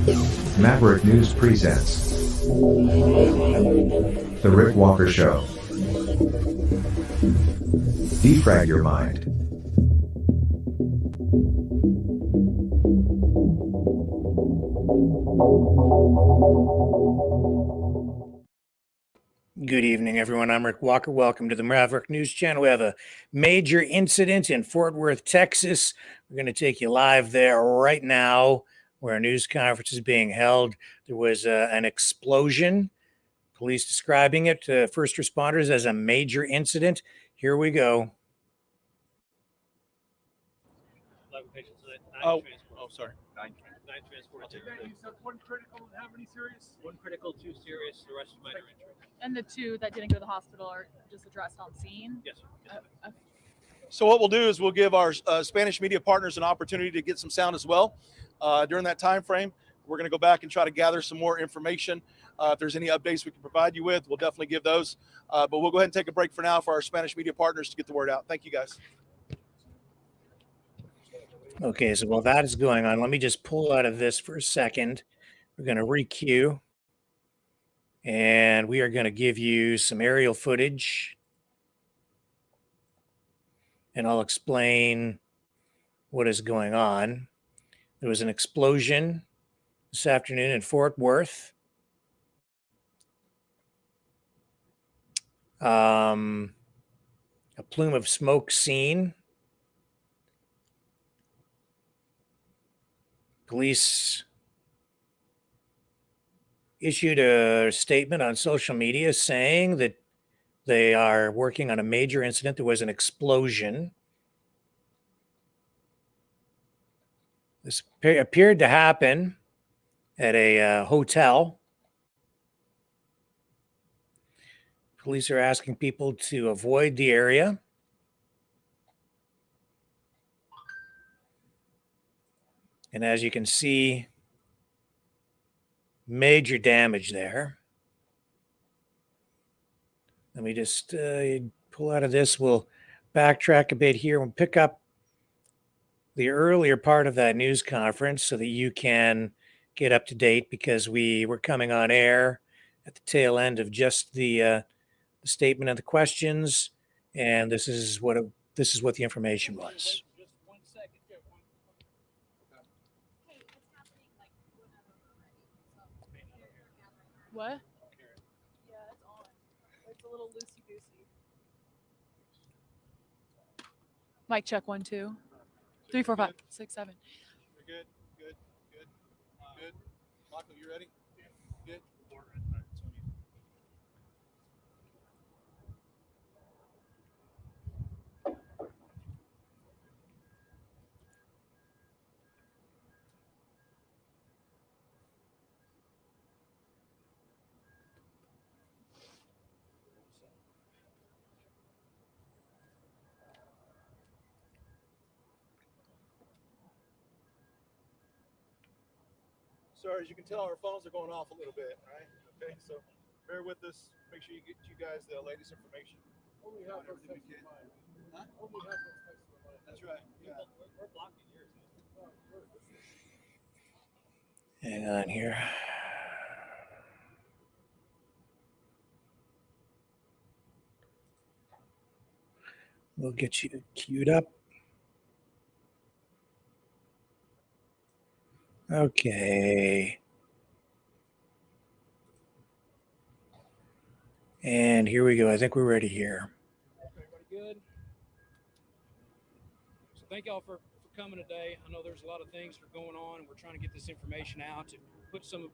Maverick News presents The Rick Walker Show. Defrag your mind. Good evening, everyone. I'm Rick Walker. Welcome to the Maverick News Channel. We have a major incident in Fort Worth, Texas. We're going to take you live there right now where a news conference is being held. There was an explosion. Police describing it to first responders as a major incident. Here we go. 11 patients. Sorry. Nine transports. You said one critical and how many serious? One critical, two serious, the rest minor injury. And the two that didn't go to the hospital are just addressed on scene? Yes, sir. Yes, sir. So what we'll do is we'll give our Spanish media partners an opportunity to get some sound as well. During that time frame, we're going to go back and try to gather some more information. If there's any updates we can provide you with, we'll definitely give those. But we'll go ahead and take a break for now for our Spanish media partners to get the word out. Thank you, guys. Okay, so while that is going on, let me just pull out of this for a second. We're going to re-queue. And we are going to give you some aerial footage. And I'll explain what is going on. There was an explosion this afternoon in Fort Worth. A plume of smoke seen. Police issued a statement on social media saying that they are working on a major incident. There was an explosion. This appeared to happen at a hotel. Police are asking people to avoid the area. And as you can see, major damage there. Let me just pull out of this. We'll backtrack a bit here. We'll pick up the earlier part of that news conference so that you can get up to date, because we were coming on air at the tail end of just the statement and the questions, and this is what the information was. What? Yeah, it's on. It's a little loosey-goosey. Mic check 1, 2, 3, 4, 5, 6, 7. You're good. Michael, you ready? Good. Sorry, as you can tell, our phones are going off a little bit, right? Okay, so bear with us. Make sure you get you guys the latest information. Only half of text is mine. Huh? Only half of text is mine. That's right. Yeah. We're blocking yours. Hang on here. We'll get you queued up. Okay. And here we go. I think we're ready here. Everybody good? So thank y'all for coming today. I know there's a lot of things that are going on, and we're trying to get this information out to put some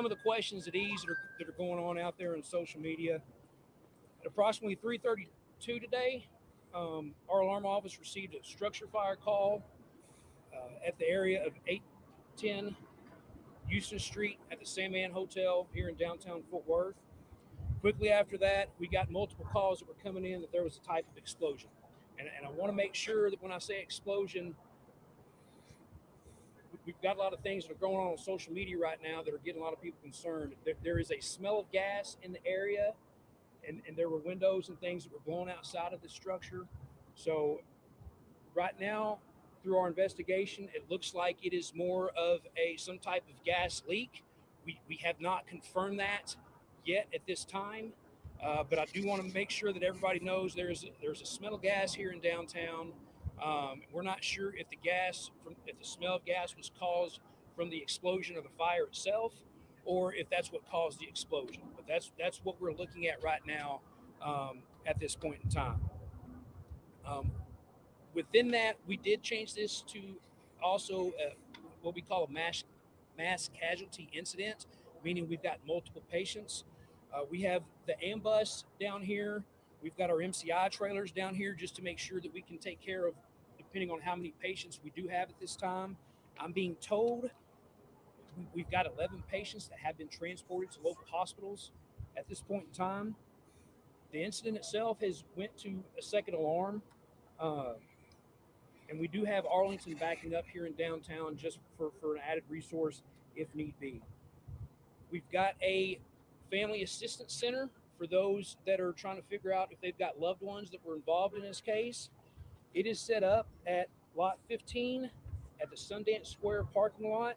of the questions at ease that are going on out there on social media. At approximately 3:32 today, our alarm office received a structure fire call at the area of 810 Houston Street at the Sandman Hotel here in downtown Fort Worth. Quickly after that, we got multiple calls that were coming in that there was a type of explosion. And I want to make sure that when I say explosion, we've got a lot of things that are going on social media right now that are getting a lot of people concerned. There is a smell of gas in the area, and there were windows and things that were blown outside of the structure. So right now, through our investigation, it looks like it is more of some type of gas leak. We have not confirmed that yet at this time, but I do want to make sure that everybody knows there's a smell of gas here in downtown. We're not sure if the smell of gas was caused from the explosion of the fire itself, or if that's what caused the explosion. But that's what we're looking at right now at this point in time. Within that, we did change this to also what we call a mass casualty incident, meaning we've got multiple patients. We have the ambulance down here. We've got our MCI trailers down here just to make sure that we can take care of, depending on how many patients we do have at this time. I'm being told we've got 11 patients that have been transported to local hospitals at this point in time. The incident itself has went to a second alarm. And we do have Arlington backing up here in downtown just for an added resource if need be. We've got a family assistance center for those that are trying to figure out if they've got loved ones that were involved in this case. It is set up at lot 15 at the Sundance Square parking lot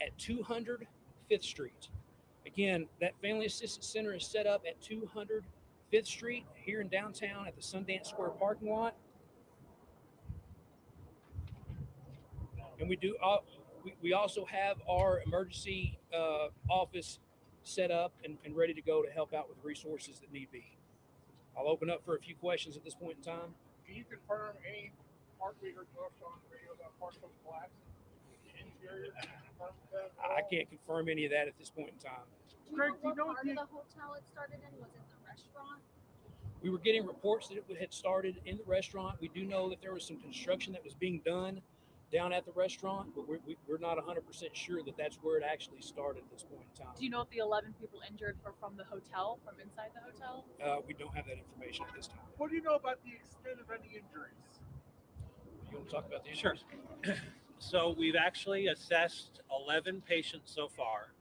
at 200 5th Street. Again, that family assistance center is set up at 200 5th Street here in downtown at the Sundance Square parking lot. And we also have our emergency office set up and ready to go to help out with resources that need be. I'll open up for a few questions at this point in time. Can you confirm any part we heard Josh on the radio about parts of collapsing? The interior? I can't confirm any of that at this point in time. Greg, do you know what part of the hotel it started in? Was it the restaurant? We were getting reports that it had started in the restaurant. We do know that there was some construction that was being done down at the restaurant, but we're not 100% sure that that's where it actually started at this point in time. Do you know if the 11 people injured were from the hotel, from inside the hotel? We don't have that information at this time. What do you know about the extent of any injuries? You want to talk about the Sure. injuries? So we've actually assessed 11 patients so far.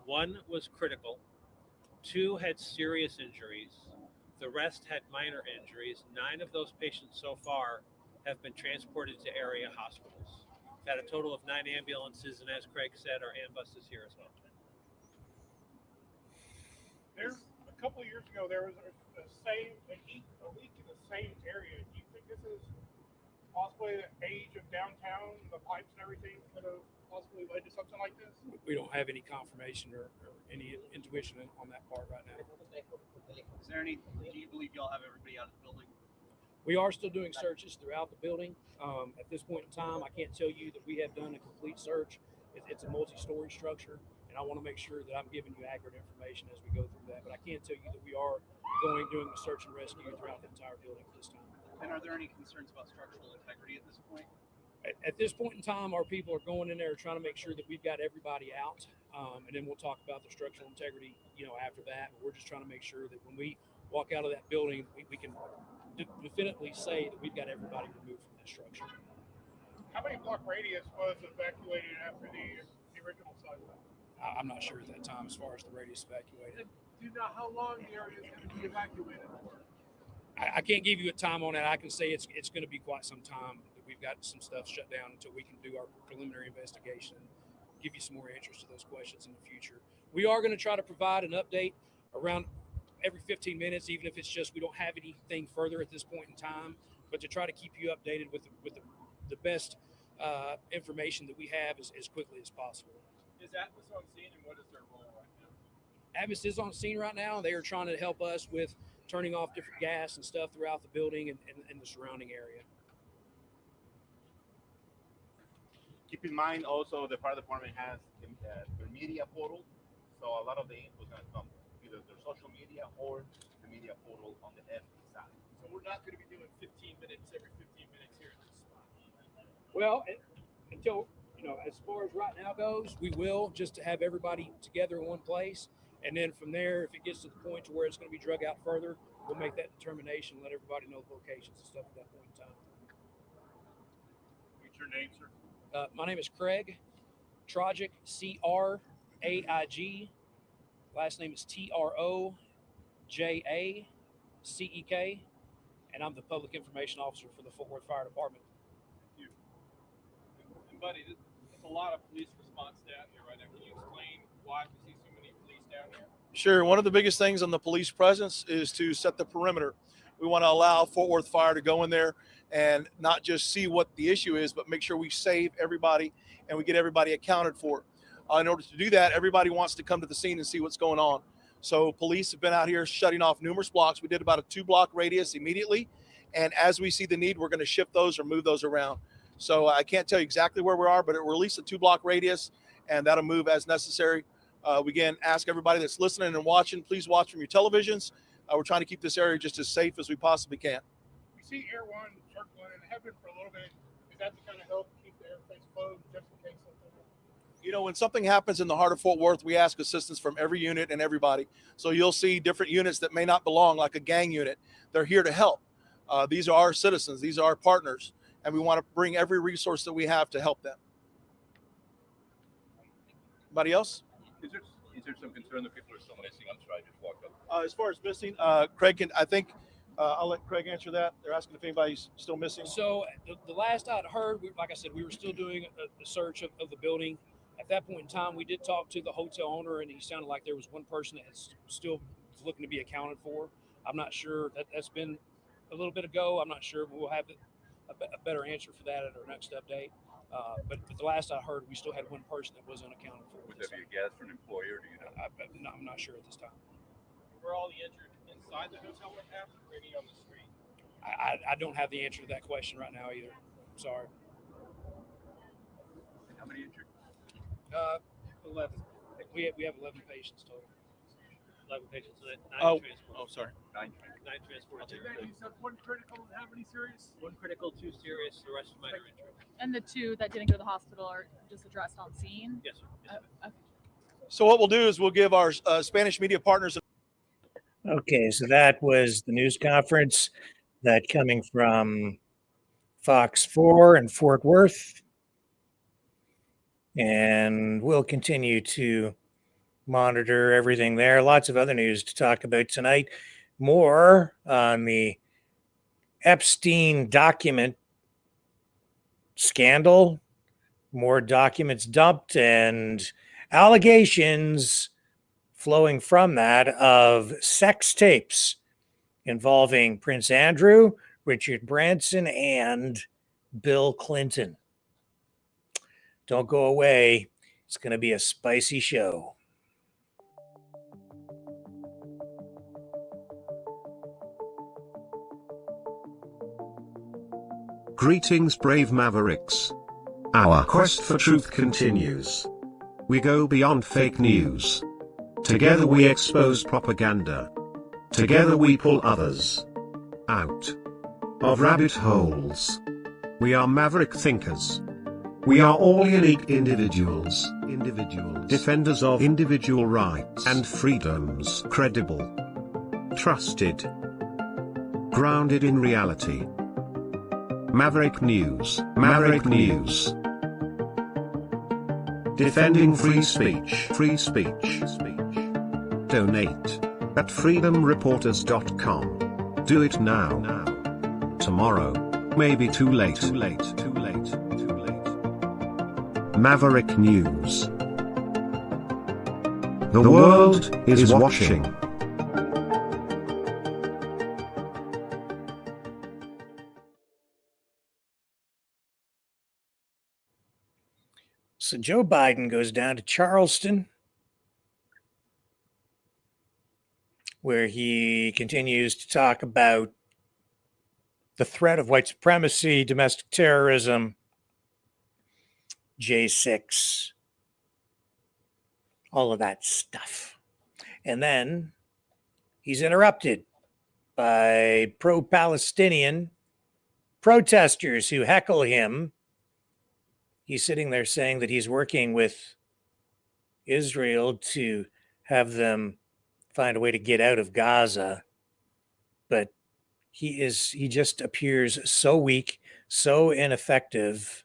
1 was critical. 2 had serious injuries. The rest had minor injuries. 9 of those patients so far have been transported to area hospitals. We've had a total of 9 ambulances, and as Craig said, our ambulance is here as well. There's a couple of years ago, there was a leak in the same area. Do you think this is possibly the age of downtown, the pipes and everything could have possibly led to something like this? We don't have any confirmation or any intuition on that part right now. Is there any, do you believe y'all have everybody out of the building? We are still doing searches throughout the building. At this point in time, I can't tell you that we have done a complete search. It's a multi-story structure, and I want to make sure that I'm giving you accurate information as we go through that. But I can tell you that we are doing the search and rescue throughout the entire building at this time. And are there any concerns about structural integrity at this point? At this point in time, our people are going in there trying to make sure that we've got everybody out, and then we'll talk about the structural integrity, after that. But we're just trying to make sure that when we walk out of that building, we can definitively say that we've got everybody removed from that structure. How many block radius was evacuated after the original site? I'm not sure at that time as far as the radius evacuated. Do you know how long the area is going to be evacuated for? I can't give you a time on that. I can say it's going to be quite some time that we've got some stuff shut down until we can do our preliminary investigation and give you some more answers to those questions in the future. We are going to try to provide an update around every 15 minutes, even if it's just we don't have anything further at this point in time, but to try to keep you updated with the best information that we have as quickly as possible. Is Atlas on scene, and what is their role right now? Atlas is on scene right now. They are trying to help us with turning off different gas and stuff throughout the building and the surrounding area. Keep in mind also the fire department has their media portal, so a lot of the info is going to come either their social media or the media portal on the FD side. So we're not going to be doing 15 minutes every 15 minutes here at this spot. Well, until, as far as right now goes, we will, just to have everybody together in one place. And then from there, if it gets to the point to where it's going to be drug out further, we'll make that determination, let everybody know the locations and stuff at that point in time. What's your name, sir? My name is Craig Trojic, C-R-A-I-G. Last name is T-R-O-J-A-C-E-K. And I'm the Public Information Officer for the Fort Worth Fire Department. Thank you. Buddy, there's a lot of police response down here right now. Can you explain why we see so many police down here? Sure. One of the biggest things on the police presence is to set the perimeter. We want to allow Fort Worth Fire to go in there and not just see what the issue is, but make sure we save everybody and we get everybody accounted for. In order to do that, everybody wants to come to the scene and see what's going on. So police have been out here shutting off numerous blocks. We did about a 2-block radius immediately. And as we see the need, we're going to shift those or move those around. So I can't tell you exactly where we are, but it will release a 2-block radius, and that'll move as necessary. We again ask everybody that's listening and watching, please watch from your televisions. We're trying to keep this area just as safe as we possibly can. We see Air One circling and have been for a little bit. Is that to kind of help keep the airspace closed just in case something? You know, when something happens in the heart of Fort Worth, we ask assistance from every unit and everybody. So you'll see different units that may not belong, like a gang unit. They're here to help. These are our citizens. These are our partners. And we want to bring every resource that we have to help them. Anybody else? Is there some concern that people are still missing? I'm sorry, I just walked up. As far as missing, Craig can, I think, I'll let Craig answer that. They're asking if anybody's still missing. So the last I'd heard, like I said, we were still doing a search of the building. At that point in time, we did talk to the hotel owner, and he sounded like there was one person that's still looking to be accounted for. I'm not sure. That's been a little bit ago. I'm not sure. We'll have a better answer for that at our next update. But the last I heard, we still had one person that was unaccounted for. Would that be a guess for an employer? Do you know? I'm not sure at this time. Were all the injured inside the hotel what happened, or any on the street? I don't have the answer to that question right now either. I'm sorry. And how many injured? 11. We have 11 patients total. 11 patients, so that 9 transports. Oh, sorry. 9 transports. You said one critical. How many serious? 1 critical, 2 serious, the rest minor injuries. And the 2 that didn't go to the hospital are just addressed on scene? Yes, sir. Yes, sir. Okay. So what we'll do is we'll give our Spanish media partners. Okay, so that was the news conference that coming from Fox 4 in Fort Worth. And we'll continue to monitor everything there. Lots of other news to talk about tonight. More on the Epstein document scandal, more documents dumped, and allegations flowing from that of sex tapes involving Prince Andrew, Richard Branson, and Bill Clinton. Don't go away. It's going to be a spicy show. Greetings, brave Mavericks. Our quest for truth continues. We go beyond fake news. Together we expose propaganda. Together we pull others out of rabbit holes. We are maverick thinkers. We are all unique individuals, defenders of individual rights and freedoms, credible, trusted, grounded in reality. Maverick News, Maverick News. Defending free speech, free speech. Donate at freedomreporters.com. Do it now. Tomorrow may be too late. Maverick News. The world is watching. So Joe Biden goes down to Charleston, where he continues to talk about the threat of white supremacy, domestic terrorism, J6, all of that stuff. And then he's interrupted by pro-Palestinian protesters who heckle him. He's sitting there saying that he's working with Israel to have them find a way to get out of Gaza. But he just appears so weak, so ineffective.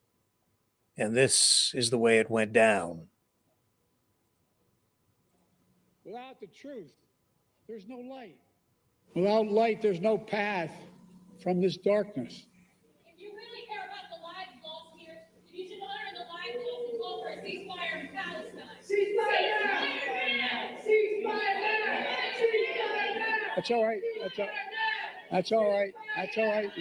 And this is the way it went down. Without the truth, there's no light. Without light, there's no path from this darkness. If you really care about the lives lost here, you should honor the That's all right. That's all right. That's all right.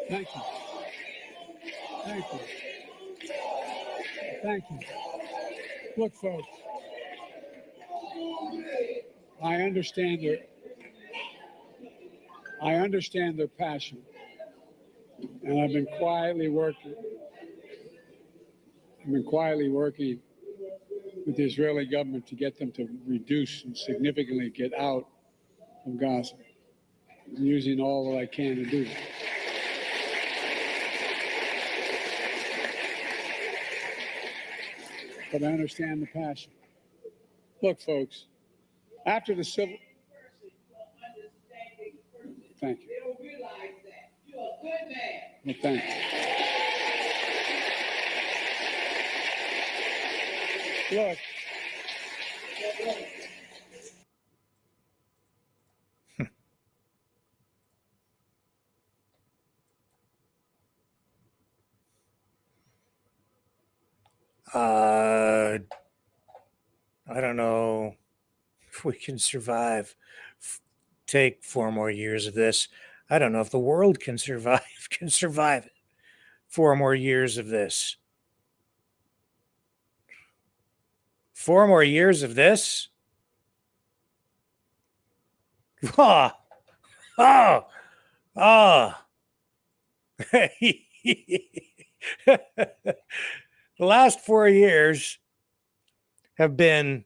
Thank you. Thank you. Thank you. Look, folks, I understand their passion, and I've been quietly working with the Israeli government to get them to reduce and significantly get out of Gaza. I'm using all that I can to do that. But I understand the passion. Look, folks, after the civil... Thank you. Well, thank you. Look. I don't know if we can survive. Take 4 more years of this. I don't know if the world can survive. Can survive it. 4 more years of this. 4 more years of this. Oh, oh, oh. The last 4 years have been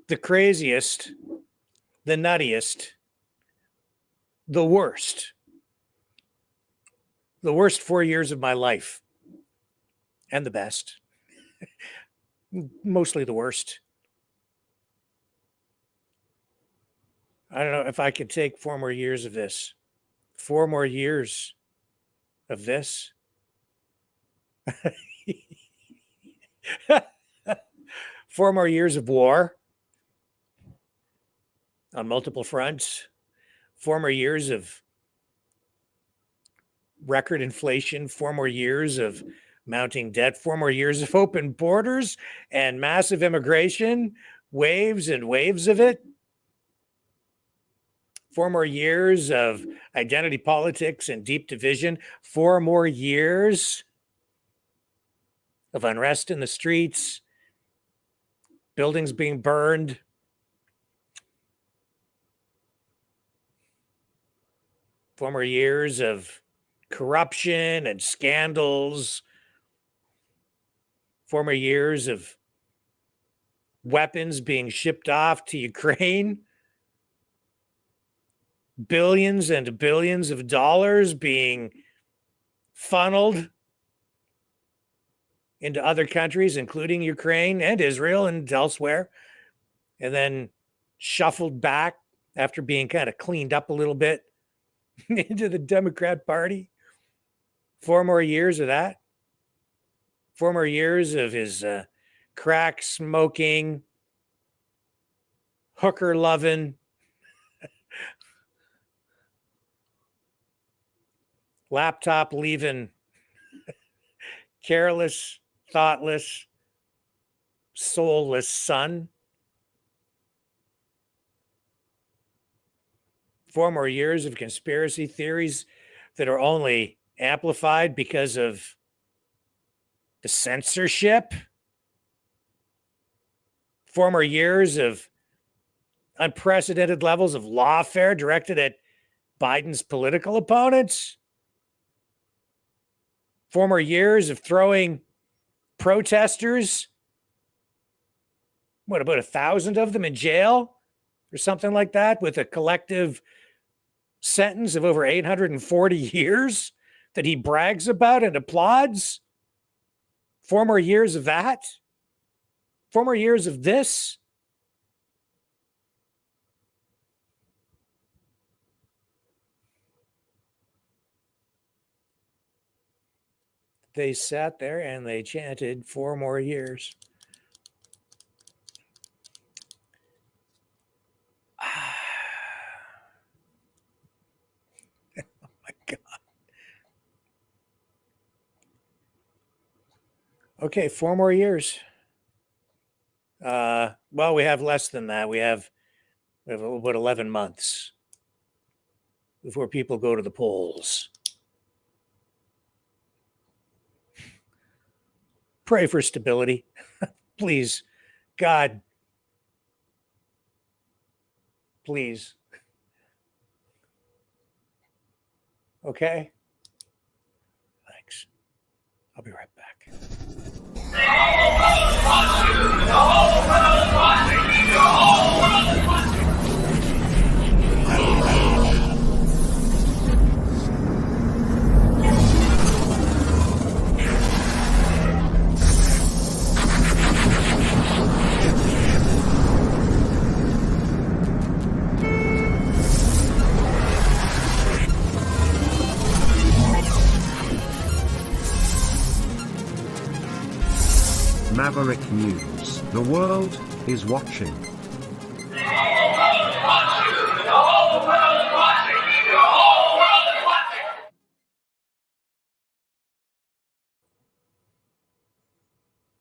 the craziest, the nuttiest, the worst 4 years of my life, and the best. Mostly the worst. I don't know if I could take 4 more years of this. 4 more years of this. 4 more years of war on multiple fronts. 4 more years of record inflation. 4 more years of mounting debt. 4 more years of open borders and massive immigration, waves and waves of it. 4 more years of identity politics and deep division. 4 more years of unrest in the streets, buildings being burned. 4 more years of corruption and scandals. 4 more years of weapons being shipped off to Ukraine. Billions and billions of dollars being funneled into other countries, including Ukraine and Israel and elsewhere, and then shuffled back after being kind of cleaned up a little bit into the Democrat Party. 4 more years of that. 4 more years of his crack smoking, hooker loving, laptop leaving, careless, thoughtless, soulless son. 4 more years of conspiracy theories that are only amplified because of the censorship. 4 more years of unprecedented levels of lawfare directed at Biden's political opponents. 4 more years of throwing protesters, what, about 1,000 of them in jail or something like that, with a collective sentence of over 840 years that he brags about and applauds? 4 more years of that? 4 more years of this? They sat there and they chanted 4 more years. Oh my God. Okay, 4 more years. Well, we have less than that. We have about 11 months before people go to the polls. Pray for stability. Please, God. Please. Okay? Thanks. I'll be right back. Maverick News. The world is watching.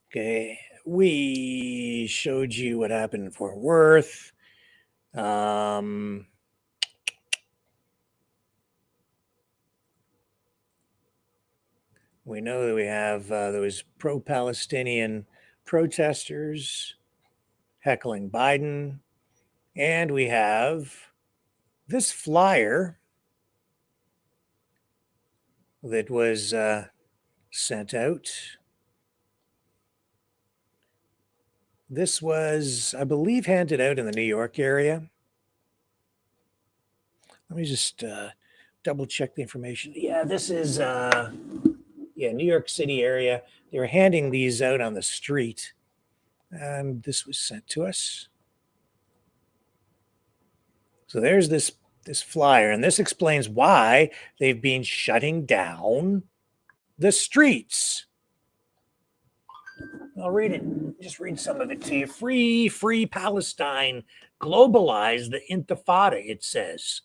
Okay, we showed you what happened in Fort Worth. We know that we have those pro-Palestinian protesters heckling Biden. And we have this flyer that was sent out. This was, I believe, handed out in the New York area. Let me just double check the information. Yeah, this is, New York City area. They were handing these out on the street. And this was sent to us. So there's this flyer, and this explains why they've been shutting down the streets. I'll read it. Just read some of it to you. Free Palestine. Globalize the Intifada, it says.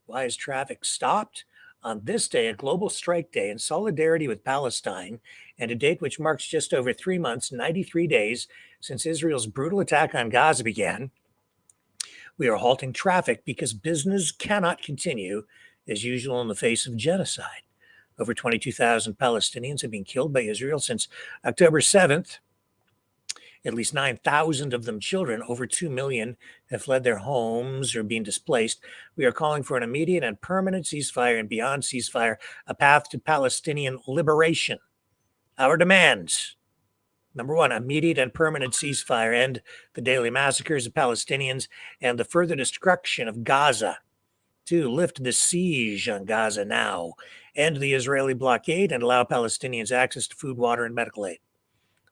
Why is traffic stopped? On this day, a global strike day in solidarity with Palestine, and a date which marks just over 3 months, 93 days, since Israel's brutal attack on Gaza began, we are halting traffic because business cannot continue as usual in the face of genocide. Over 22,000 Palestinians have been killed by Israel since October 7th. At least 9,000 of them children. Over 2 million have fled their homes or been displaced. We are calling for an immediate and permanent ceasefire, and beyond ceasefire, a path to Palestinian liberation. Our demands: number one, immediate and permanent ceasefire, end the daily massacres of Palestinians and the further destruction of Gaza. 2, lift the siege on Gaza now, end the Israeli blockade, and allow Palestinians access to food, water, and medical aid.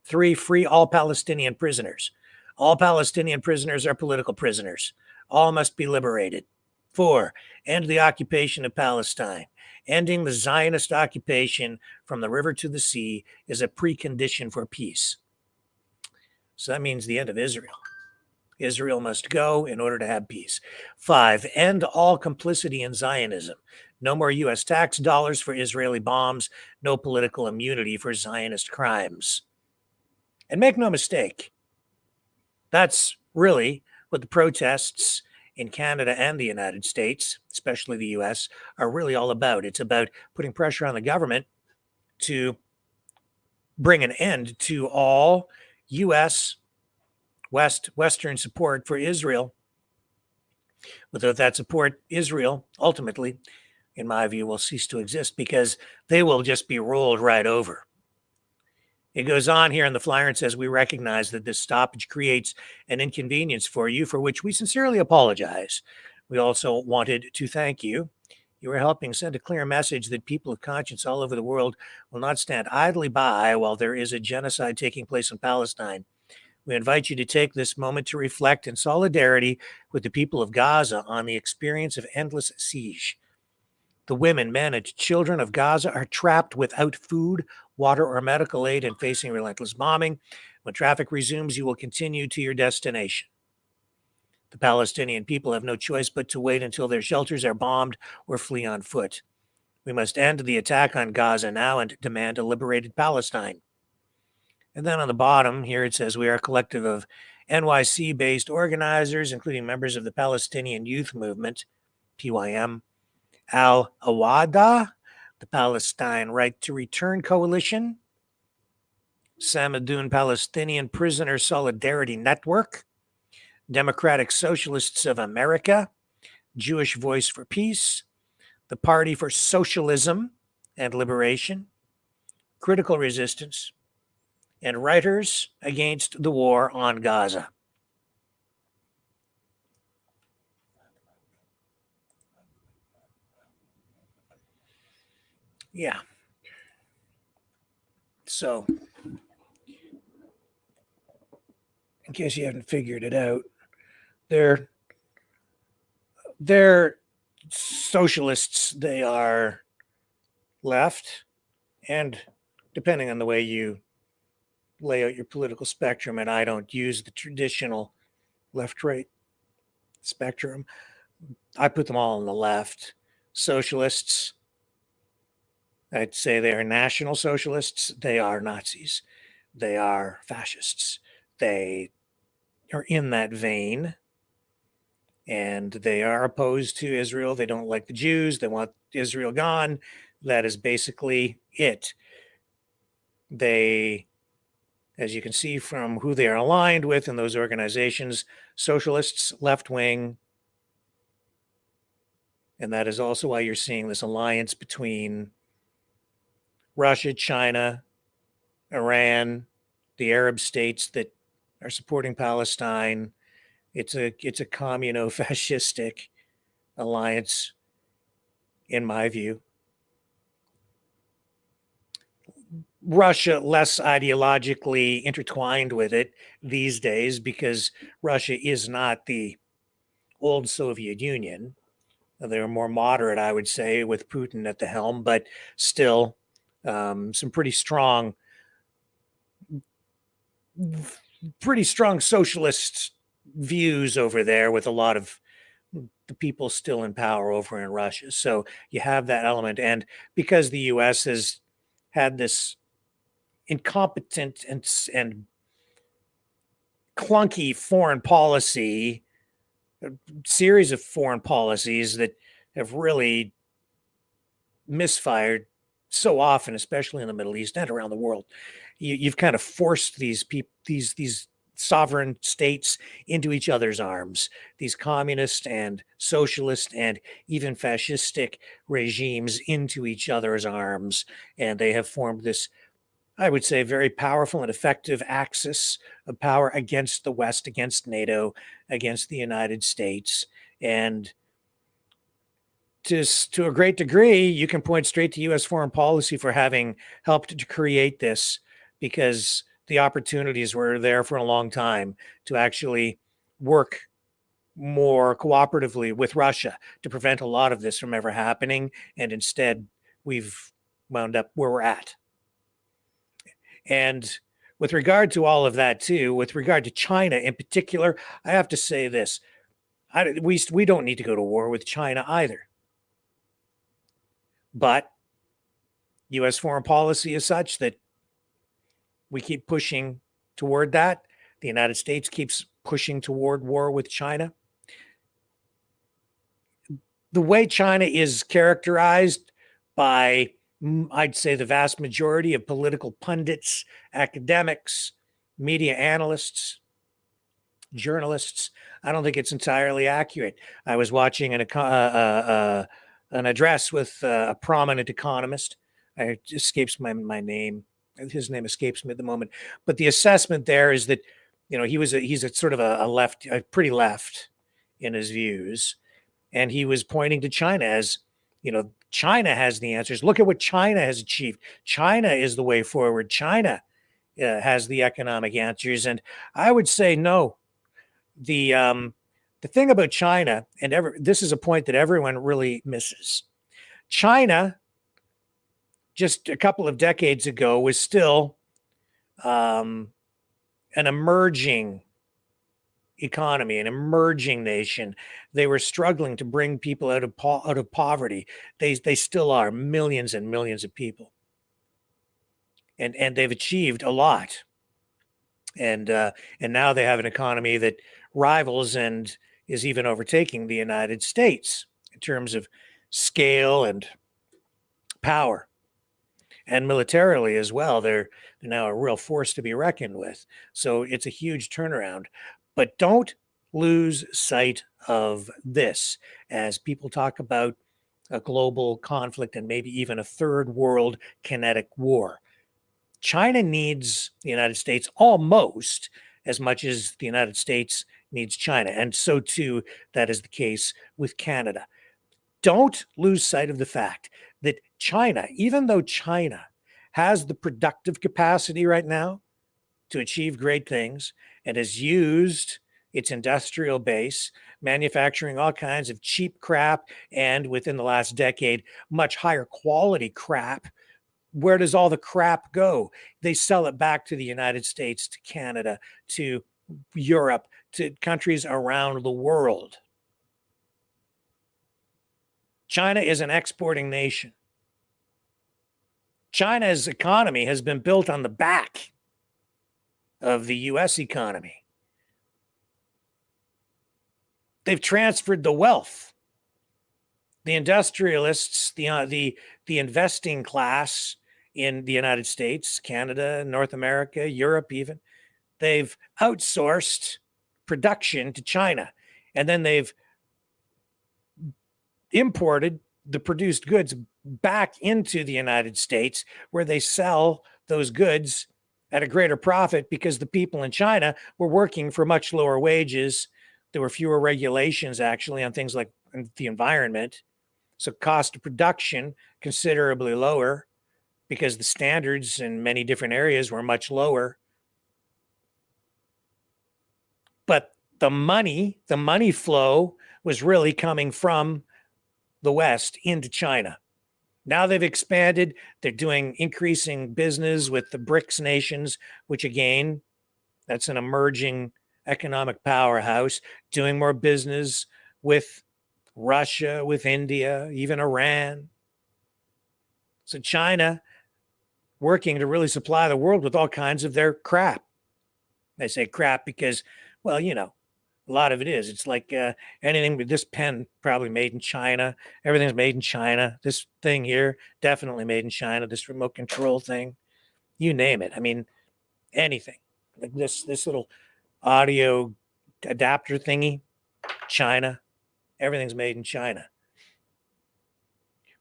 3, free all Palestinian prisoners. All Palestinian prisoners are political prisoners. All must be liberated. 4, end the occupation of Palestine. Ending the Zionist occupation from the river to the sea is a precondition for peace. So that means the end of Israel. Israel must go in order to have peace. 5, end all complicity in Zionism. No more U.S. tax dollars for Israeli bombs. No political immunity for Zionist crimes. And make no mistake, that's really what the protests in Canada and the United States, especially the U.S., are really all about. It's about putting pressure on the government to bring an end to all U.S. Western support for Israel. Without that support, Israel ultimately, in my view, will cease to exist because they will just be rolled right over. It goes on here in the flyer and says, we recognize that this stoppage creates an inconvenience for you, for which we sincerely apologize. We also wanted to thank you. You are helping send a clear message that people of conscience all over the world will not stand idly by while there is a genocide taking place in Palestine. We invite you to take this moment to reflect in solidarity with the people of Gaza on the experience of endless siege. The women, men, and children of Gaza are trapped without food, water, or medical aid and facing relentless bombing. When traffic resumes, you will continue to your destination. The Palestinian people have no choice but to wait until their shelters are bombed or flee on foot. We must end the attack on Gaza now and demand a liberated Palestine. And then on the bottom here it says, we are a collective of NYC-based organizers, including members of the Palestinian Youth Movement, PYM, Al-Awada, the Palestine Right to Return Coalition, Samadoun Palestinian Prisoner Solidarity Network, Democratic Socialists of America, Jewish Voice for Peace, the Party for Socialism and Liberation, Critical Resistance, and Writers Against the War on Gaza. Yeah. So, in case you haven't figured it out, they're socialists. They are left, and depending on the way you lay out your political spectrum, and I don't use the traditional left-right spectrum, I put them all on the left. Socialists, I'd say they are National Socialists. They are Nazis. They are fascists. They are in that vein, and they are opposed to Israel. They don't like the Jews. They want Israel gone. That is basically it. They, as you can see from who they are aligned with in those organizations, socialists, left-wing, and that is also why you're seeing this alliance between Russia, China, Iran, the Arab states that are supporting Palestine. It's a communo-fascistic alliance, in my view. Russia less ideologically intertwined with it these days because Russia is not the old Soviet Union. They're more moderate, I would say, with Putin at the helm, but still some pretty strong socialist views over there with a lot of the people still in power over in Russia. So you have that element. And because the U.S. has had this incompetent and clunky foreign policy, a series of foreign policies that have really misfired so often, especially in the Middle East and around the world. You've kind of forced these sovereign states into each other's arms, these communist and socialist and even fascistic regimes into each other's arms. And they have formed this, I would say, very powerful and effective axis of power against the West, against NATO, against the United States. And to a great degree, you can point straight to U.S. foreign policy for having helped to create this, because the opportunities were there for a long time to actually work more cooperatively with Russia to prevent a lot of this from ever happening. And instead, we've wound up where we're at. And with regard to all of that, too, with regard to China in particular, I have to say this. We don't need to go to war with China either. But U.S. foreign policy is such that we keep pushing toward that. The United States keeps pushing toward war with China. The way China is characterized by, I'd say, the vast majority of political pundits, academics, media analysts, journalists, I don't think it's entirely accurate. I was watching an address with a prominent economist. It escapes my name his name escapes me at the moment, but the assessment there is that, he's a sort of a pretty left in his views. And he was pointing to China as, China has the answers. Look at what China has achieved. China is the way forward. China has the economic answers. And I would say no. The thing about China, and this is a point that everyone really misses. China, just a couple of decades ago, was still an emerging economy, an emerging nation. They were struggling to bring people out of poverty. They still are, millions and millions of people, and they've achieved a lot. And now they have an economy that rivals and is even overtaking the United States in terms of scale and power, and militarily as well. They're now a real force to be reckoned with. So it's a huge turnaround. But don't lose sight of this as people talk about a global conflict and maybe even a third world kinetic war. China needs the United States almost as much as the United States needs China. And so too, that is the case with Canada. Don't lose sight of the fact that China, even though China has the productive capacity right now to achieve great things and has used its industrial base, manufacturing all kinds of cheap crap, and within the last decade, much higher quality crap. Where does all the crap go? They sell it back to the United States, to Canada, to Europe, to countries around the world. China is an exporting nation. China's economy has been built on the back of the US economy. They've transferred the wealth. The industrialists, the investing class in the United States, Canada, North America, Europe even, they've outsourced production to China. And then they've imported the produced goods back into the United States, where they sell those goods at a greater profit because the people in China were working for much lower wages. There were fewer regulations actually on things like the environment. So cost of production considerably lower because the standards in many different areas were much lower. But the money flow was really coming from the West into China. Now they've expanded. They're doing increasing business with the BRICS nations, which again, that's an emerging economic powerhouse, doing more business with Russia, with India, even Iran. So China working to really supply the world with all kinds of their crap. I say crap because, well, a lot of it is. It's like anything with this pen probably made in China. Everything's made in China. This thing here, definitely made in China. This remote control thing, you name it. I mean, anything. Like this little audio adapter thingy, China. Everything's made in China.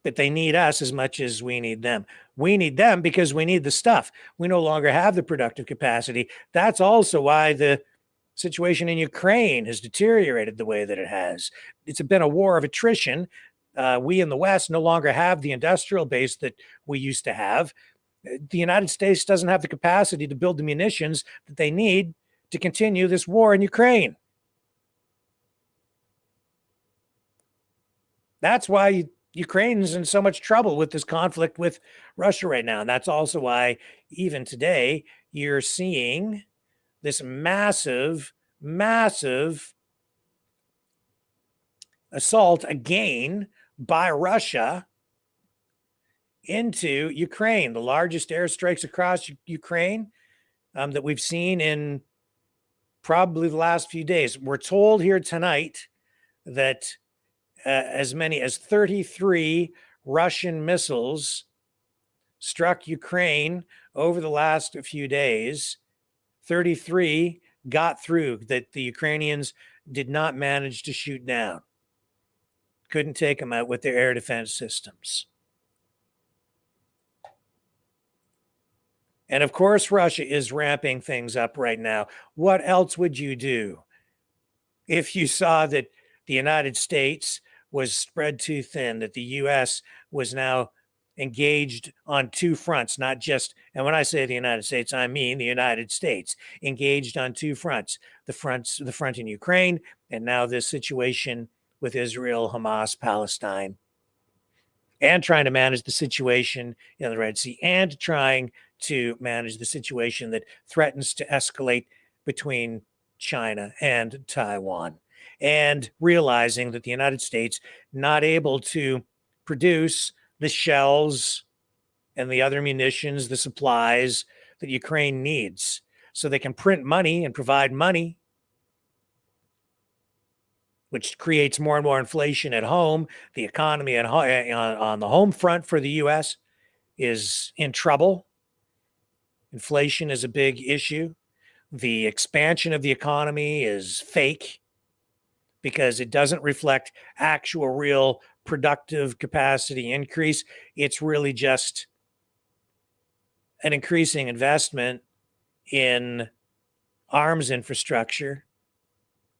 But they need us as much as we need them. We need them because we need the stuff. We no longer have the productive capacity. That's also why the situation in Ukraine has deteriorated the way that it has. It's been a war of attrition. We in the West no longer have the industrial base that we used to have. The United States doesn't have the capacity to build the munitions that they need to continue this war in Ukraine. That's why Ukraine's in so much trouble with this conflict with Russia right now. And that's also why even today you're seeing this massive assault again by Russia into Ukraine, the largest airstrikes across Ukraine that we've seen in probably the last few days. We're told here tonight that as many as 33 Russian missiles struck Ukraine over the last few days. 33 got through that the Ukrainians did not manage to shoot down. Couldn't take them out with their air defense systems. And of course, Russia is ramping things up right now. What else would you do if you saw that the United States was spread too thin, that the US was now engaged on two fronts, not just, and when I say the United States, I mean the United States, engaged on two fronts, the front in Ukraine, and now this situation with Israel, Hamas, Palestine, and trying to manage the situation in the Red Sea, and trying to manage the situation that threatens to escalate between China and Taiwan, and realizing that the United States not able to produce the shells and the other munitions, the supplies that Ukraine needs, so they can print money and provide money, which creates more and more inflation at home. The economy on the home front for the U.S. is in trouble. Inflation is a big issue. The expansion of the economy is fake because it doesn't reflect actual, real productive capacity increase. It's really just an increasing investment in arms infrastructure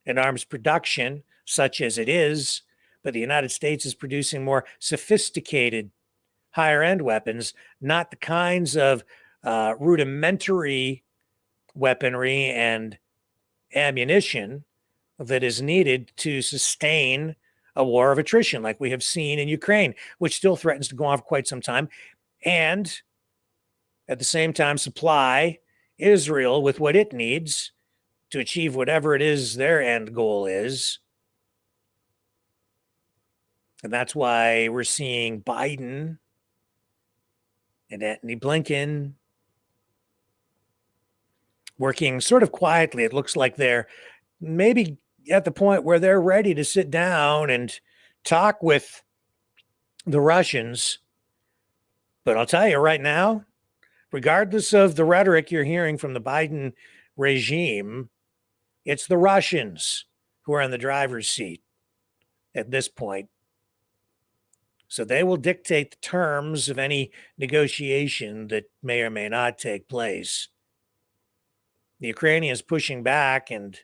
and arms production, such as it is. But the United States is producing more sophisticated, higher end weapons, not the kinds of rudimentary weaponry and ammunition that is needed to sustain a war of attrition like we have seen in Ukraine, which still threatens to go on for quite some time, and at the same time supply Israel with what it needs to achieve whatever it is their end goal is. And that's why we're seeing Biden and Antony Blinken working sort of quietly. It looks like they're maybe at the point where they're ready to sit down and talk with the Russians. But I'll tell you right now, regardless of the rhetoric you're hearing from the Biden regime, it's the Russians who are in the driver's seat at this point. So they will dictate the terms of any negotiation that may or may not take place. The Ukrainians pushing back and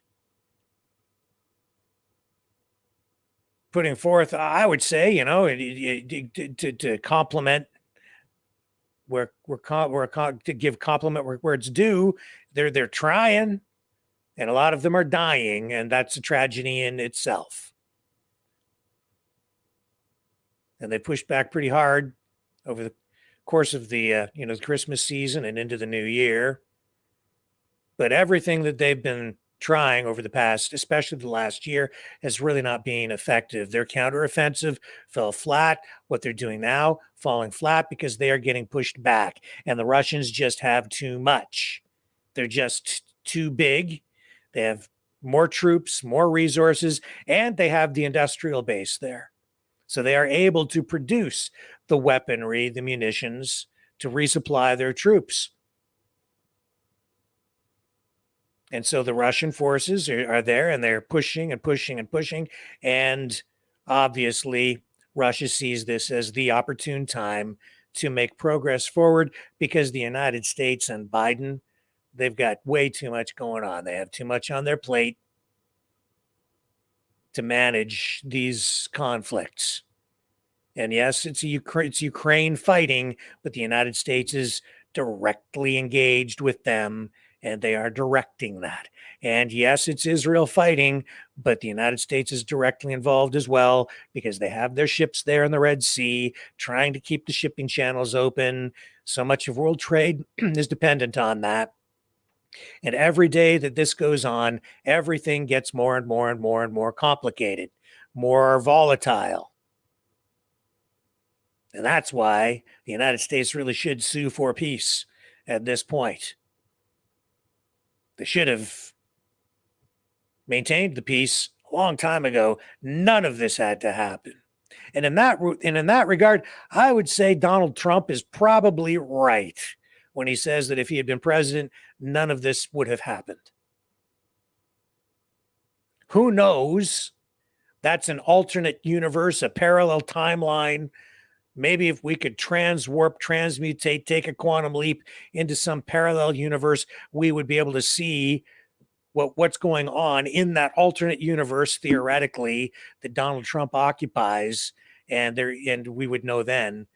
putting forth, I would say, to compliment to give compliment where it's due. They're trying, and a lot of them are dying, and that's a tragedy in itself. And they pushed back pretty hard over the course of the the Christmas season and into the new year. But everything that they've been trying over the past, especially the last year, is really not being effective. Their counteroffensive fell flat. What they're doing now, falling flat because they are getting pushed back. And the Russians just have too much. They're just too big. They have more troops, more resources, and they have the industrial base there. So they are able to produce the weaponry, the munitions to resupply their troops. And so the Russian forces are there, and they're pushing and pushing and pushing. And obviously, Russia sees this as the opportune time to make progress forward because the United States and Biden, they've got way too much going on. They have too much on their plate to manage these conflicts. And yes, it's Ukraine fighting, but the United States is directly engaged with them, and they are directing that. And yes, it's Israel fighting, but the United States is directly involved as well because they have their ships there in the Red Sea, trying to keep the shipping channels open. So much of world trade is dependent on that. And every day that this goes on, everything gets more and more and more and more complicated, more volatile. And that's why the United States really should sue for peace at this point. They should have maintained the peace a long time ago. None of this had to happen. And in that regard, I would say Donald Trump is probably right when he says that if he had been president, none of this would have happened. Who knows? That's an alternate universe, a parallel timeline Maybe if we could transwarp, transmutate, take a quantum leap into some parallel universe, we would be able to see what's going on in that alternate universe, theoretically, that Donald Trump occupies. And we would know then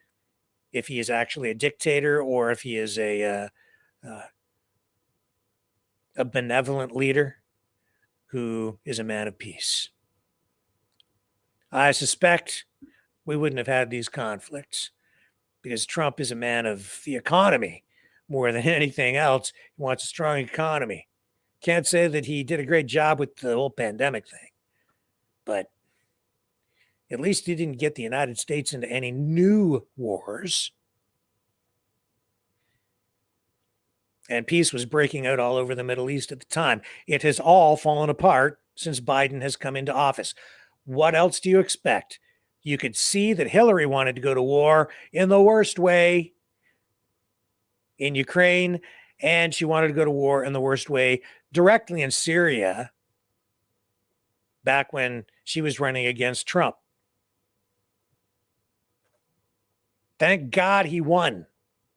if he is actually a dictator or if he is a benevolent leader who is a man of peace. I suspect we wouldn't have had these conflicts because Trump is a man of the economy more than anything else. He wants a strong economy. Can't say that he did a great job with the whole pandemic thing, but at least he didn't get the United States into any new wars. And peace was breaking out all over the Middle East at the time. It has all fallen apart since Biden has come into office. What else do you expect? You could see that Hillary wanted to go to war in the worst way in Ukraine, and she wanted to go to war in the worst way directly in Syria back when she was running against Trump. Thank God he won.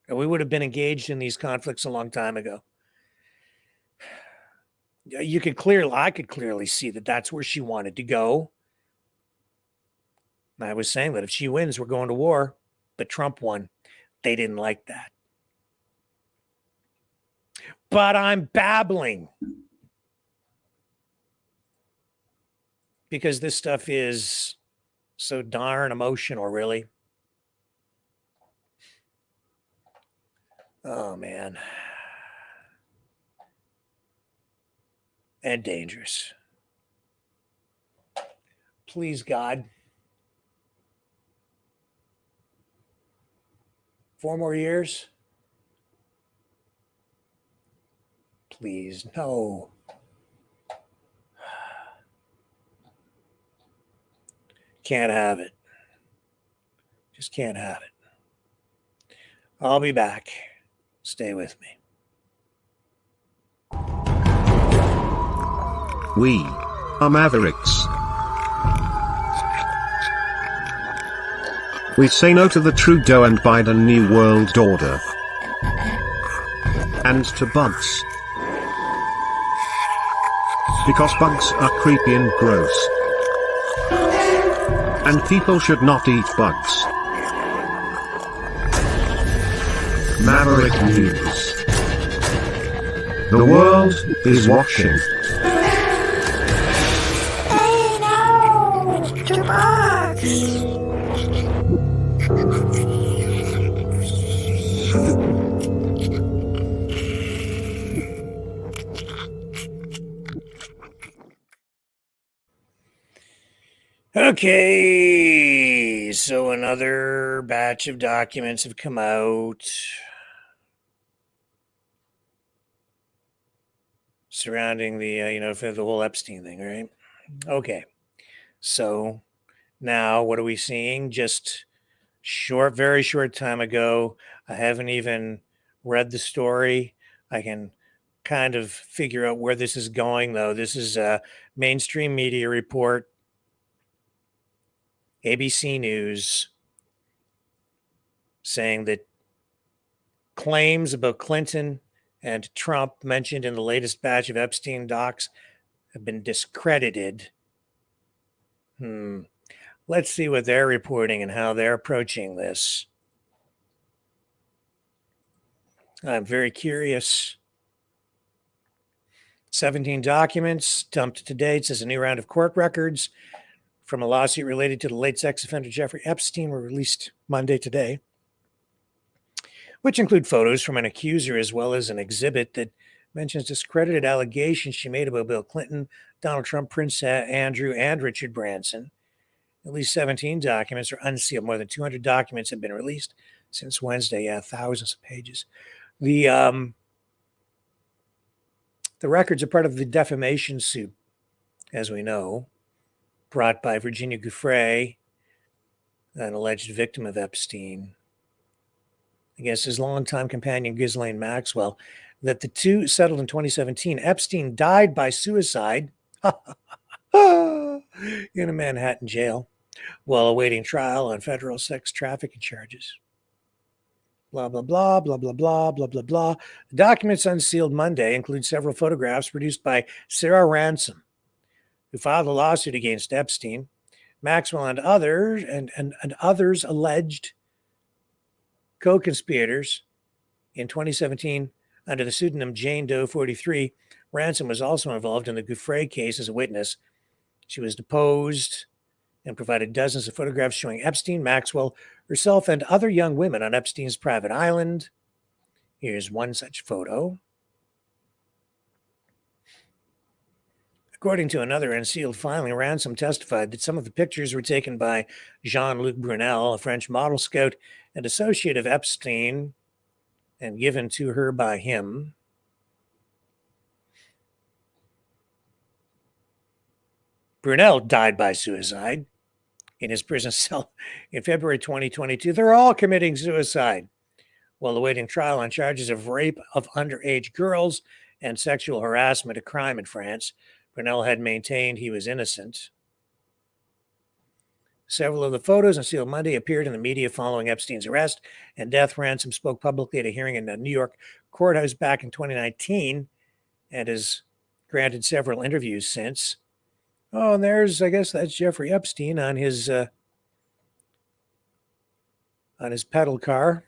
We would have been engaged in these conflicts a long time ago. I could clearly see that that's where she wanted to go. I was saying that if she wins, we're going to war, but Trump won. They didn't like that. But I'm babbling because this stuff is so darn emotional, really. Oh, man. And dangerous. Please, God. 4 more years? Please, no. Can't have it. Just can't have it. I'll be back. Stay with me. We are Mavericks. We say no to the Trudeau and Biden New World Order. And to bugs. Because bugs are creepy and gross. And people should not eat bugs. Maverick News. The world is watching. Hey, no! To bugs! Okay, so another batch of documents have come out surrounding the, for the whole Epstein thing, right? Okay, so now what are we seeing? Just very short time ago, I haven't even read the story. I can kind of figure out where this is going, though. This is a mainstream media report. ABC News saying that claims about Clinton and Trump mentioned in the latest batch of Epstein docs have been discredited. Let's see what they're reporting and how they're approaching this. I'm very curious. 17 documents dumped to date, says a new round of court records from a lawsuit related to the late sex offender Jeffrey Epstein were released Monday today, which include photos from an accuser as well as an exhibit that mentions discredited allegations she made about Bill Clinton, Donald Trump, Prince Andrew, and Richard Branson. At least 17 documents are unsealed. More than 200 documents have been released since Wednesday. Yeah, thousands of pages. The records are part of the defamation suit, as we know, brought by Virginia Giuffre, an alleged victim of Epstein, against his longtime companion Ghislaine Maxwell, that the two settled in 2017. Epstein died by suicide in a Manhattan jail. while awaiting trial on federal sex trafficking charges. Blah, blah, blah, blah, blah, blah, blah, blah, blah. The documents unsealed Monday include several photographs produced by Sarah Ransom, who filed a lawsuit against Epstein, Maxwell, and others alleged co-conspirators in 2017 under the pseudonym Jane Doe 43. Ransom was also involved in the Gouffre case as a witness. She was deposed and provided dozens of photographs showing Epstein, Maxwell, herself, and other young women on Epstein's private island. Here's one such photo. According to another unsealed filing, Ransom testified that some of the pictures were taken by Jean-Luc Brunel, a French model scout and associate of Epstein, and given to her by him. Brunel died by suicide in his prison cell in February 2022. They're all committing suicide while awaiting trial on charges of rape of underage girls and sexual harassment, a crime in France. Brunel had maintained he was innocent. Several of the photos unsealed Monday appeared in the media following Epstein's arrest and death. Ransom spoke publicly at a hearing in a New York courthouse back in 2019 and has granted several interviews since. Oh, and there's, I guess that's Jeffrey Epstein on his pedal car.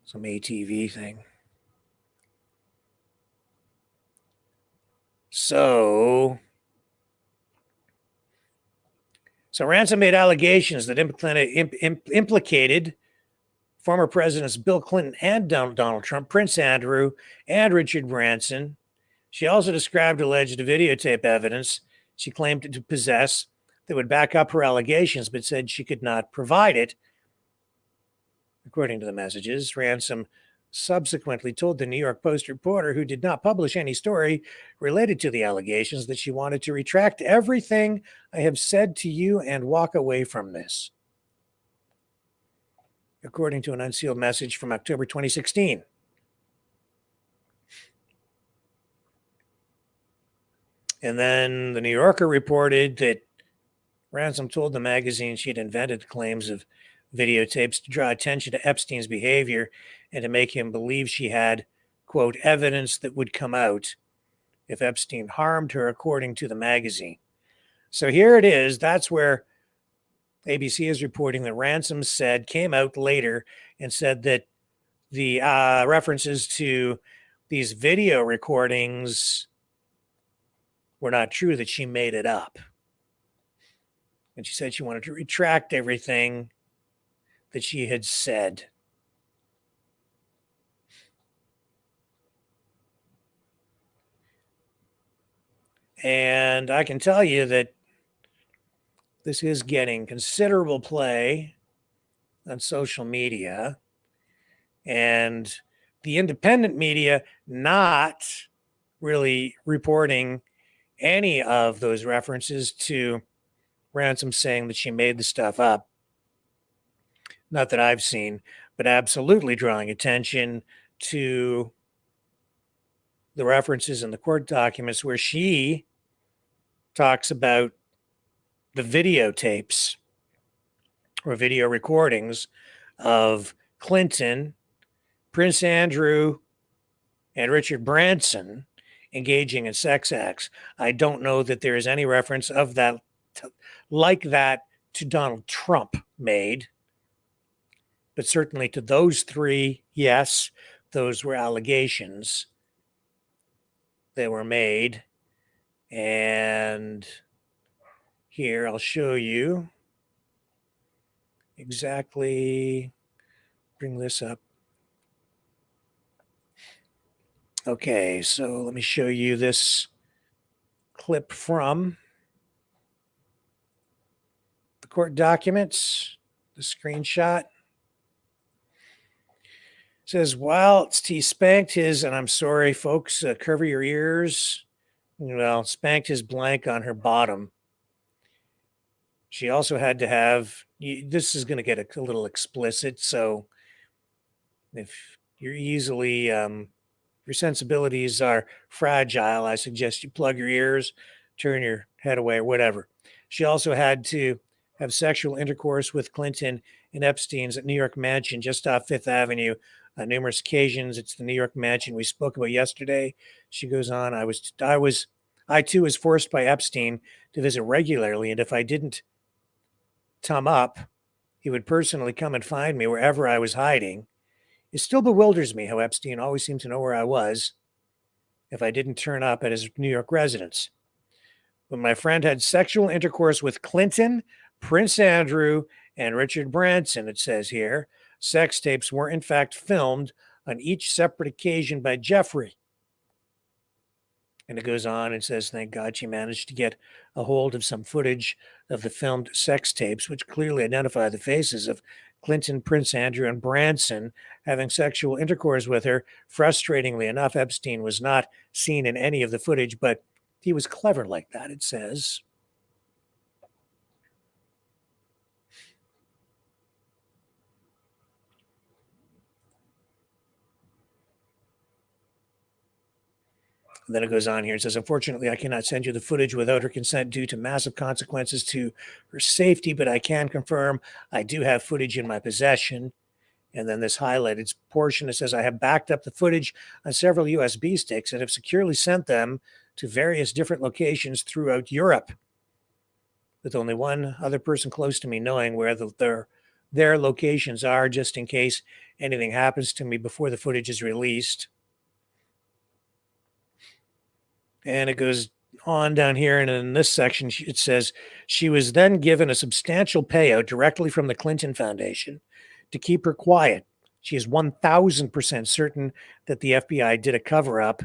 Some ATV thing. So Ransom made allegations that implicated former presidents Bill Clinton and Donald Trump, Prince Andrew, and Richard Branson. She also described alleged videotape evidence she claimed to possess that would back up her allegations, but said she could not provide it. According to the messages, Ransom subsequently told the New York Post reporter, who did not publish any story related to the allegations, that she wanted to retract everything I have said to you and walk away from this. According to an unsealed message from October 2016. And then the New Yorker reported that Ransom told the magazine she'd invented claims of videotapes to draw attention to Epstein's behavior and to make him believe she had, quote, evidence that would come out if Epstein harmed her, according to the magazine. So here it is. That's where ABC is reporting that Ransom came out later and said that the references to these video recordings were not true, that she made it up. And she said she wanted to retract everything that she had said. And I can tell you that this is getting considerable play on social media, and the independent media not really reporting any of those references to Ransom saying that she made the stuff up. Not that I've seen, but absolutely drawing attention to the references in the court documents where she talks about the videotapes or video recordings of Clinton, Prince Andrew, and Richard Branson engaging in sex acts. I don't know that there is any reference of that like that to Donald Trump made, but certainly to those three, yes, those were allegations that were made. And here I'll show you exactly, bring this up. Okay, so let me show you this clip from the court documents, the screenshot. It says, while he spanked his, and I'm sorry, folks, cover your ears. Well, spanked his blank on her bottom. She also had to have, this is going to get a little explicit, so if you're easily, your sensibilities are fragile, I suggest you plug your ears, turn your head away, or whatever. She also had to have sexual intercourse with Clinton in Epstein's New York mansion just off Fifth Avenue on numerous occasions. It's the New York mansion we spoke about yesterday. She goes on, I too was forced by Epstein to visit regularly, and if I didn't tum up, he would personally come and find me wherever I was hiding. It still bewilders me how Epstein always seemed to know where I was if I didn't turn up at his New York residence. When my friend had sexual intercourse with Clinton, Prince Andrew, and Richard Branson, it says here, sex tapes were in fact filmed on each separate occasion by Jeffrey. And it goes on and says, thank God she managed to get a hold of some footage of the filmed sex tapes, which clearly identify the faces of Clinton, Prince Andrew, and Branson having sexual intercourse with her. Frustratingly enough, Epstein was not seen in any of the footage, but he was clever like that, it says. And then it goes on here. It says, unfortunately, I cannot send you the footage without her consent due to massive consequences to her safety, but I can confirm I do have footage in my possession. And then this highlighted portion, it says, I have backed up the footage on several USB sticks and have securely sent them to various different locations throughout Europe, with only one other person close to me knowing where their locations are, just in case anything happens to me before the footage is released. And it goes on down here, and in this section, it says, she was then given a substantial payout directly from the Clinton Foundation to keep her quiet. She is 1,000% certain that the FBI did a cover-up,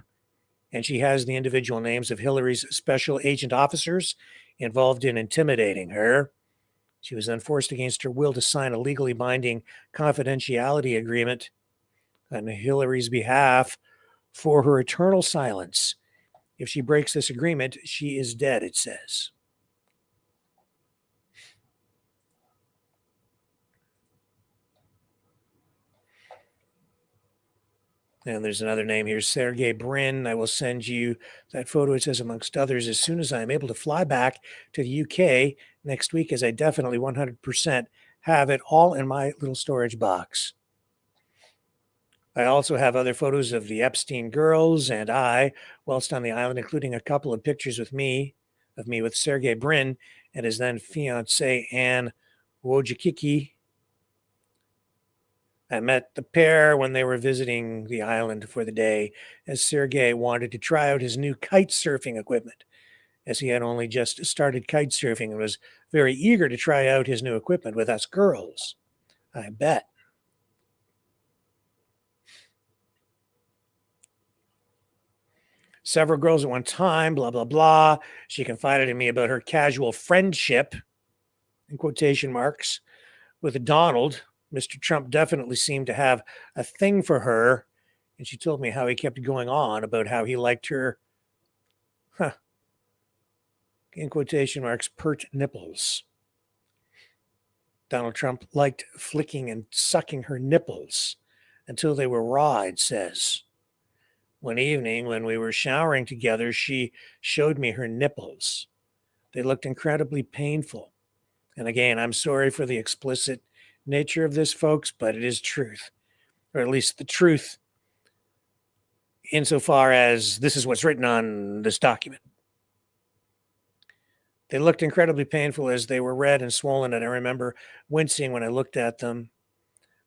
and she has the individual names of Hillary's special agent officers involved in intimidating her. She was then forced against her will to sign a legally binding confidentiality agreement on Hillary's behalf for her eternal silence. If she breaks this agreement, she is dead, it says. And there's another name here, Sergey Brin. I will send you that photo, it says, amongst others, as soon as I'm able to fly back to the UK next week, as I definitely 100% have it all in my little storage box. I also have other photos of the Epstein girls and I whilst on the island, including a couple of pictures of me with Sergey Brin and his then fiancée, Anne Wojcicki. I met the pair when they were visiting the island for the day, as Sergey wanted to try out his new kite surfing equipment, as he had only just started kite surfing and was very eager to try out his new equipment with us girls. I bet. Several girls at one time, blah, blah, blah. She confided in me about her casual friendship, in quotation marks, with Donald. Mr. Trump definitely seemed to have a thing for her, and she told me how he kept going on about how he liked her, in quotation marks, pert nipples. Donald Trump liked flicking and sucking her nipples until they were raw, it says. One evening when we were showering together, she showed me her nipples. They looked incredibly painful. And again, I'm sorry for the explicit nature of this, folks, but it is truth, or at least the truth insofar as this is what's written on this document. They looked incredibly painful as they were red and swollen, and I remember wincing when I looked at them.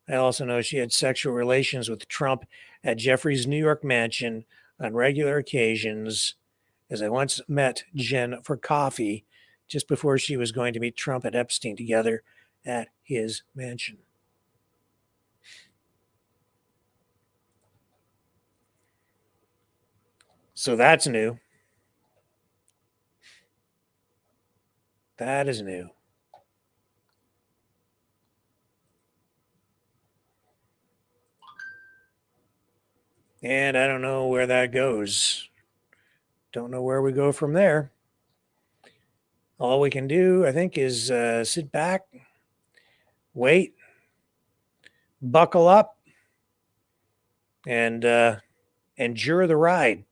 I also know she had sexual relations with Trump at Jeffrey's New York mansion on regular occasions, as I once met Jen for coffee just before she was going to meet Trump and Epstein together at his mansion. So that's new. That is new. And I don't know where that goes. Don't know where we go from there. All we can do, I think, is sit back, wait, buckle up, and endure the ride.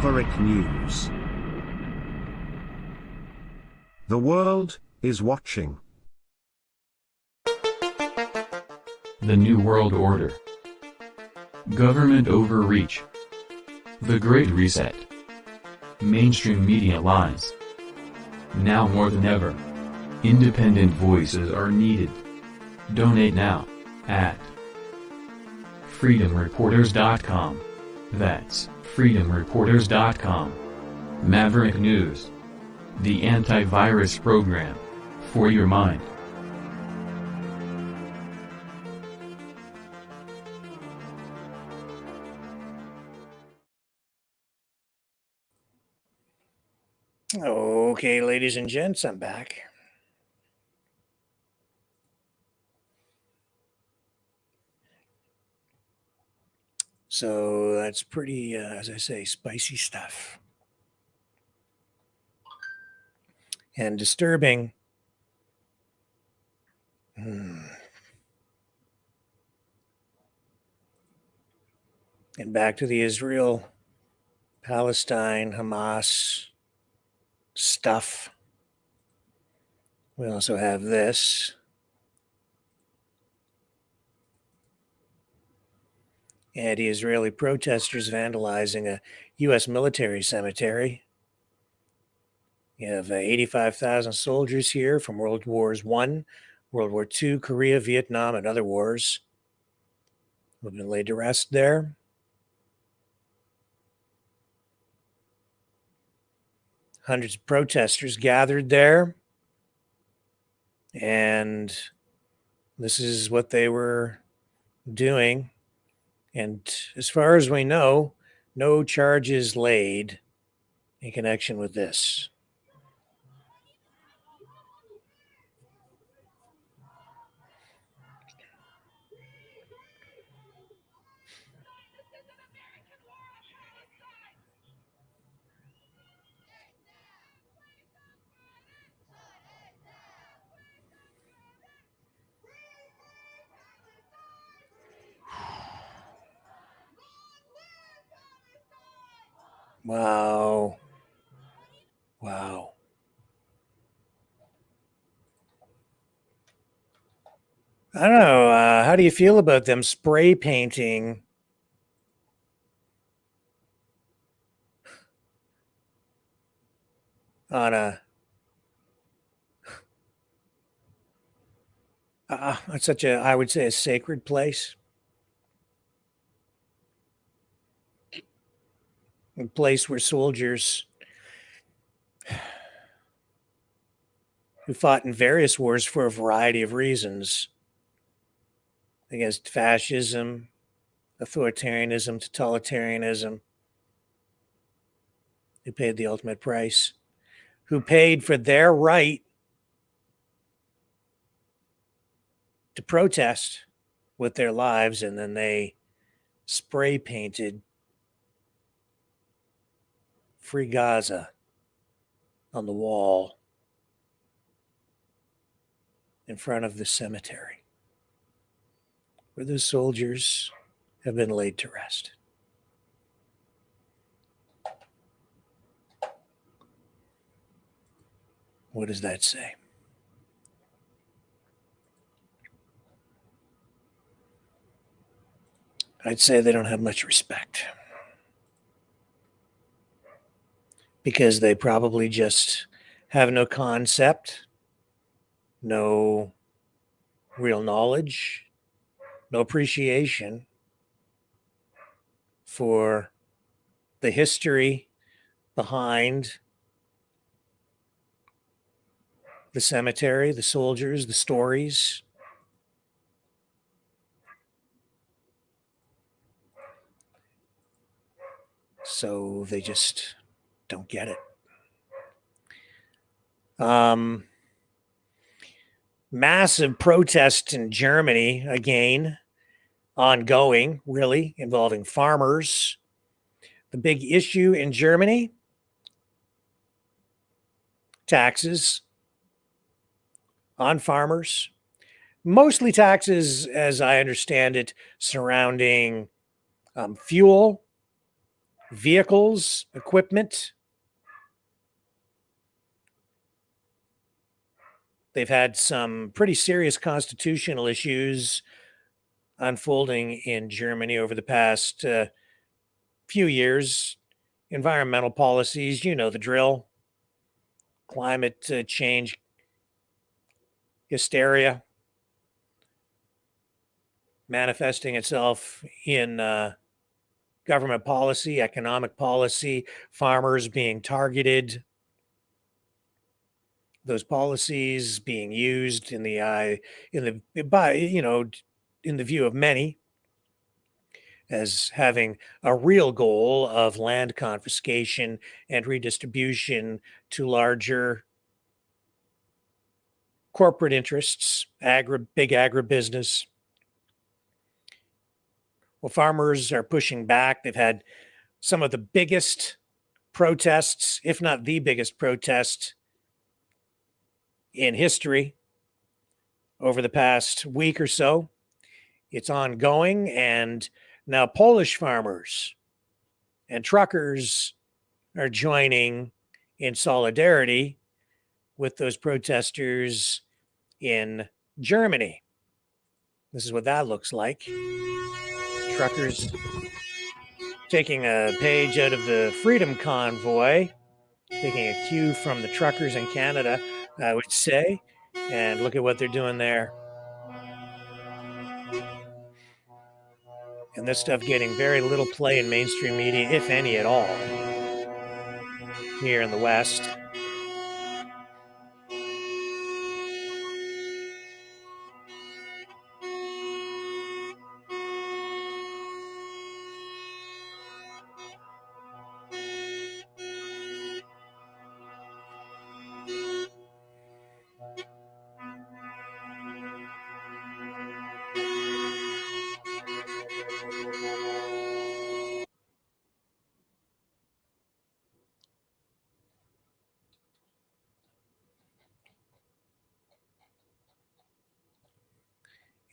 Maverick News. The world is watching. The New World Order. Government overreach. The Great Reset. Mainstream media lies. Now more than ever, independent voices are needed. Donate now at freedomreporters.com. That's freedomreporters.com. Maverick News. The antivirus program for your mind. Okay, ladies and gents, I'm back. So that's pretty, as I say, spicy stuff. And disturbing. And back to the Israel, Palestine, Hamas stuff. We also have this. Anti-Israeli protesters vandalizing a U.S. military cemetery. You have 85,000 soldiers here from World Wars I, World War II, Korea, Vietnam, and other wars who have been laid to rest there. Hundreds of protesters gathered there. And this is what they were doing. And as far as we know, no charges laid in connection with this. Wow. Wow. I don't know. How do you feel about them spray painting on it's such a, I would say, a sacred place? A place where soldiers who fought in various wars for a variety of reasons against fascism, authoritarianism, totalitarianism, who paid the ultimate price, who paid for their right to protest with their lives, and then they spray painted Free Gaza on the wall in front of the cemetery where the soldiers have been laid to rest. What does that say? I'd say they don't have much respect, because they probably just have no concept, no real knowledge, no appreciation for the history behind the cemetery, the soldiers, the stories. So they just don't get it. Massive protest in Germany, again, ongoing, really, involving farmers. The big issue in Germany, taxes on farmers. Mostly taxes, as I understand it, surrounding fuel, vehicles, equipment. They've had some pretty serious constitutional issues unfolding in Germany over the past few years. Environmental policies, you know the drill. Climate change hysteria manifesting itself in government policy, economic policy, farmers being targeted, those policies being used in the eye, in the by in the view of many as having a real goal of land confiscation and redistribution to larger corporate interests, big agribusiness. Well, farmers are pushing back. They've had some of the biggest protests, if not the biggest protest in history over the past week or so. It's ongoing, and now Polish farmers and truckers are joining in solidarity with those protesters in Germany. This is what that looks like. Truckers taking a page out of the Freedom Convoy, taking a cue from the truckers in Canada, I would say. And look at what they're doing there. And this stuff getting very little play in mainstream media, if any at all, here in the West.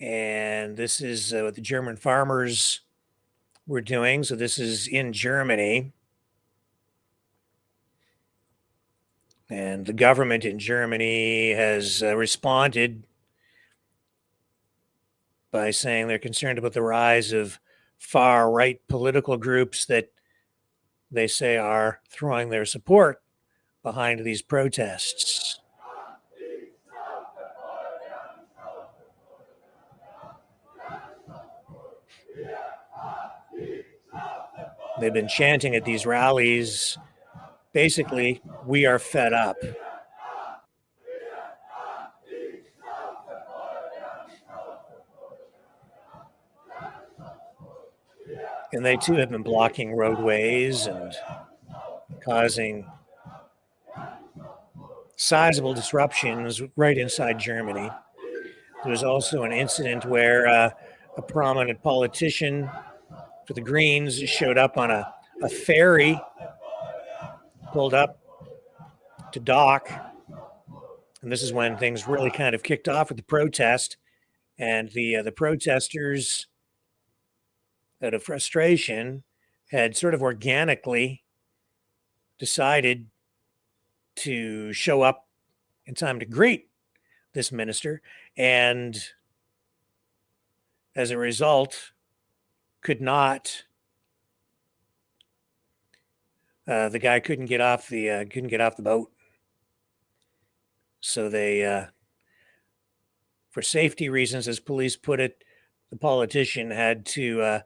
And this is what the German farmers were doing. So this is in Germany. And the government in Germany has responded by saying they're concerned about the rise of far right political groups that they say are throwing their support behind these protests. They've been chanting at these rallies, basically, "We are fed up." And they too have been blocking roadways and causing sizable disruptions right inside Germany. There was also an incident where a prominent politician for the Greens showed up on a ferry, pulled up to dock. And this is when things really kind of kicked off with the protest. And the protesters, out of frustration, had sort of organically decided to show up in time to greet this minister. And as a result, could not. The guy couldn't get off the boat. So they, for safety reasons, as police put it, the politician had to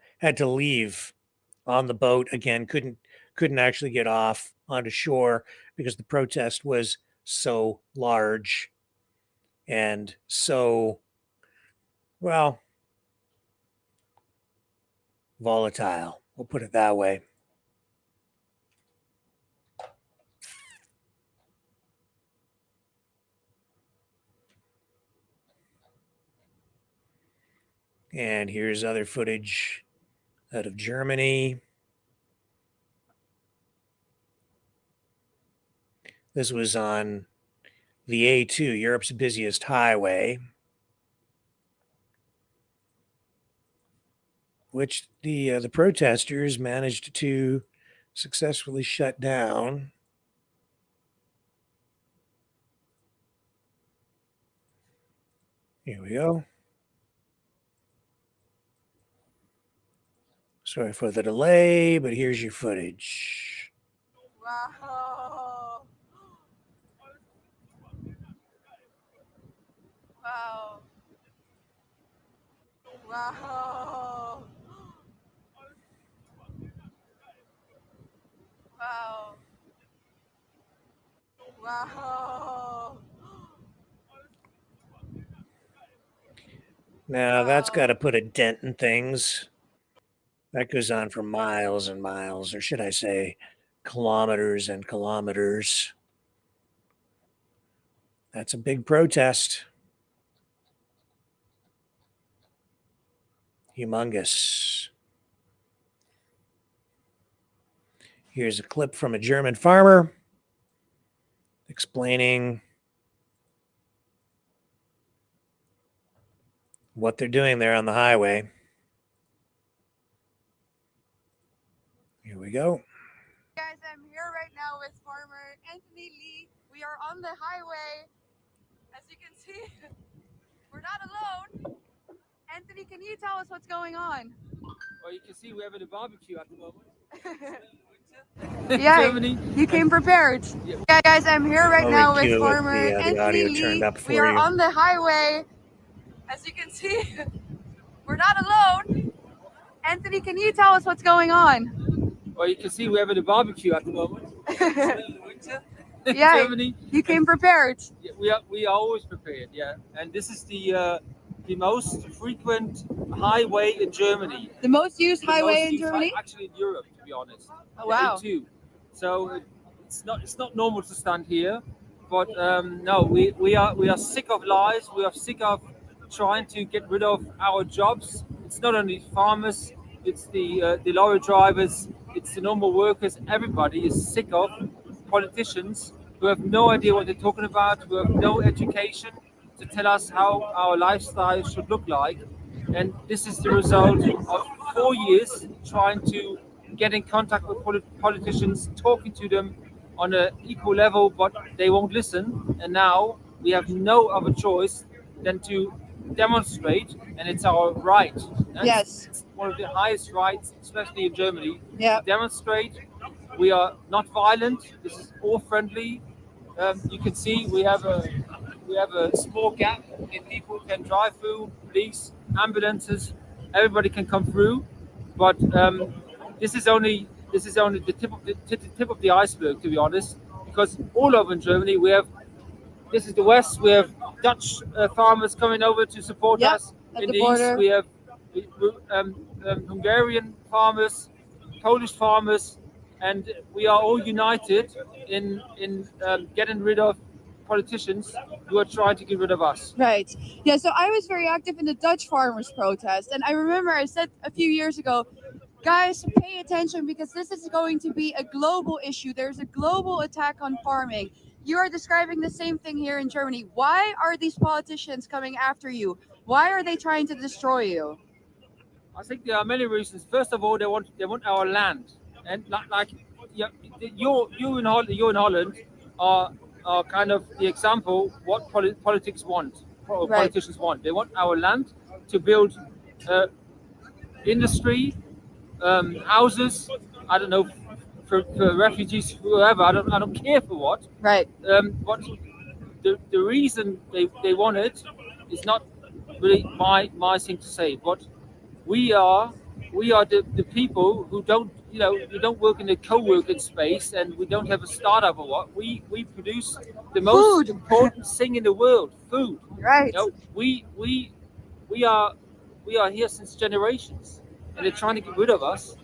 leave on the boat. Again, couldn't actually get off onto shore because the protest was so large and so, well, volatile. We'll put it that way. And here's other footage out of Germany. This was on the A2, Europe's busiest highway, which the protesters managed to successfully shut down. Here we go. Sorry for the delay, but here's your footage. Wow. Wow. Wow. Wow. Wow. Now that's got to put a dent in things. That goes on for miles and miles, or should I say, kilometers and kilometers. That's a big protest. Humongous. Here's a clip from a German farmer explaining what they're doing there on the highway. Here we go. Guys, I'm here right now with farmer Anthony Lee. We are on the highway. As you can see, we're not alone. Anthony, can you tell us what's going on? Well, you can see we're having a barbecue at the moment. Yeah, Germany. you came prepared. Yeah. Yeah, guys, I'm here right I'll now re-cue with it with farmer the Anthony audio Lee. turned up We for are you. on the highway. As you can see, we're not alone. Anthony, can you tell us what's going on? Well, you can see we're having a barbecue at the moment. Yeah, Germany. you came prepared. Yeah, we are always prepared. Yeah, and this is the most frequent highway in Germany. The most used The highway most in used Germany? actually in Europe, to be honest. Oh, wow. A2. So it's not normal to stand here, but no, we are sick of lies. We are sick of trying to get rid of our jobs. It's not only farmers, it's the lorry drivers, it's the normal workers. Everybody is sick of politicians who have no idea what they're talking about, who have no education to tell us how our lifestyle should look like. And this is the result of 4 years trying to get in contact with politicians, talking to them on an equal level, but they won't listen. And now we have no other choice than to demonstrate, and it's our right. Yes. It's one of the highest rights, especially in Germany. Yeah. To demonstrate. We are not violent. This is all friendly. You can see we have a small gap, and people can drive through. Police, ambulances, everybody can come through. But this is only the tip of the iceberg, to be honest. Because all over in Germany we have. This is the West. We have Dutch farmers coming over to support us. at In the the border. East, we have Hungarian farmers, Polish farmers, and we are all united in getting rid of politicians who are trying to get rid of us. Right. Yeah, so I was very active in the Dutch farmers protest. And I remember I said a few years ago, guys, pay attention because this is going to be a global issue. There's a global attack on farming. You are describing the same thing here in Germany. Why are these politicians coming after you? Why are they trying to destroy you? I think there are many reasons. First of all, they want our land, and you in Holland are kind of the example what politics want, or Right. politicians want. They want our land to build industry, houses. I don't know for refugees, whoever. I don't care for what. Right. But the reason they want it is not really my thing to say, but we are the people who don't work in a co-working space, and we don't have a startup or what. We produce the most important thing in the world, food. Right. We are here since generations, and they're trying to get rid of us,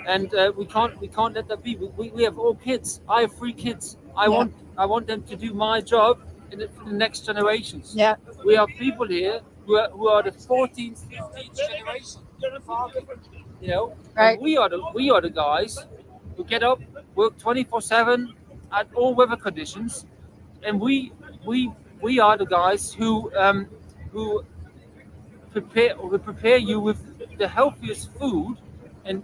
and we can't let that be. We have all kids. I have 3 kids. I want them to do my job for the next generations. Yeah. We have people here who are the 14th, 15th generation farming. Right. And we are the guys who get up, work 24/7 at all weather conditions, and we are the guys who prepare you with the healthiest food and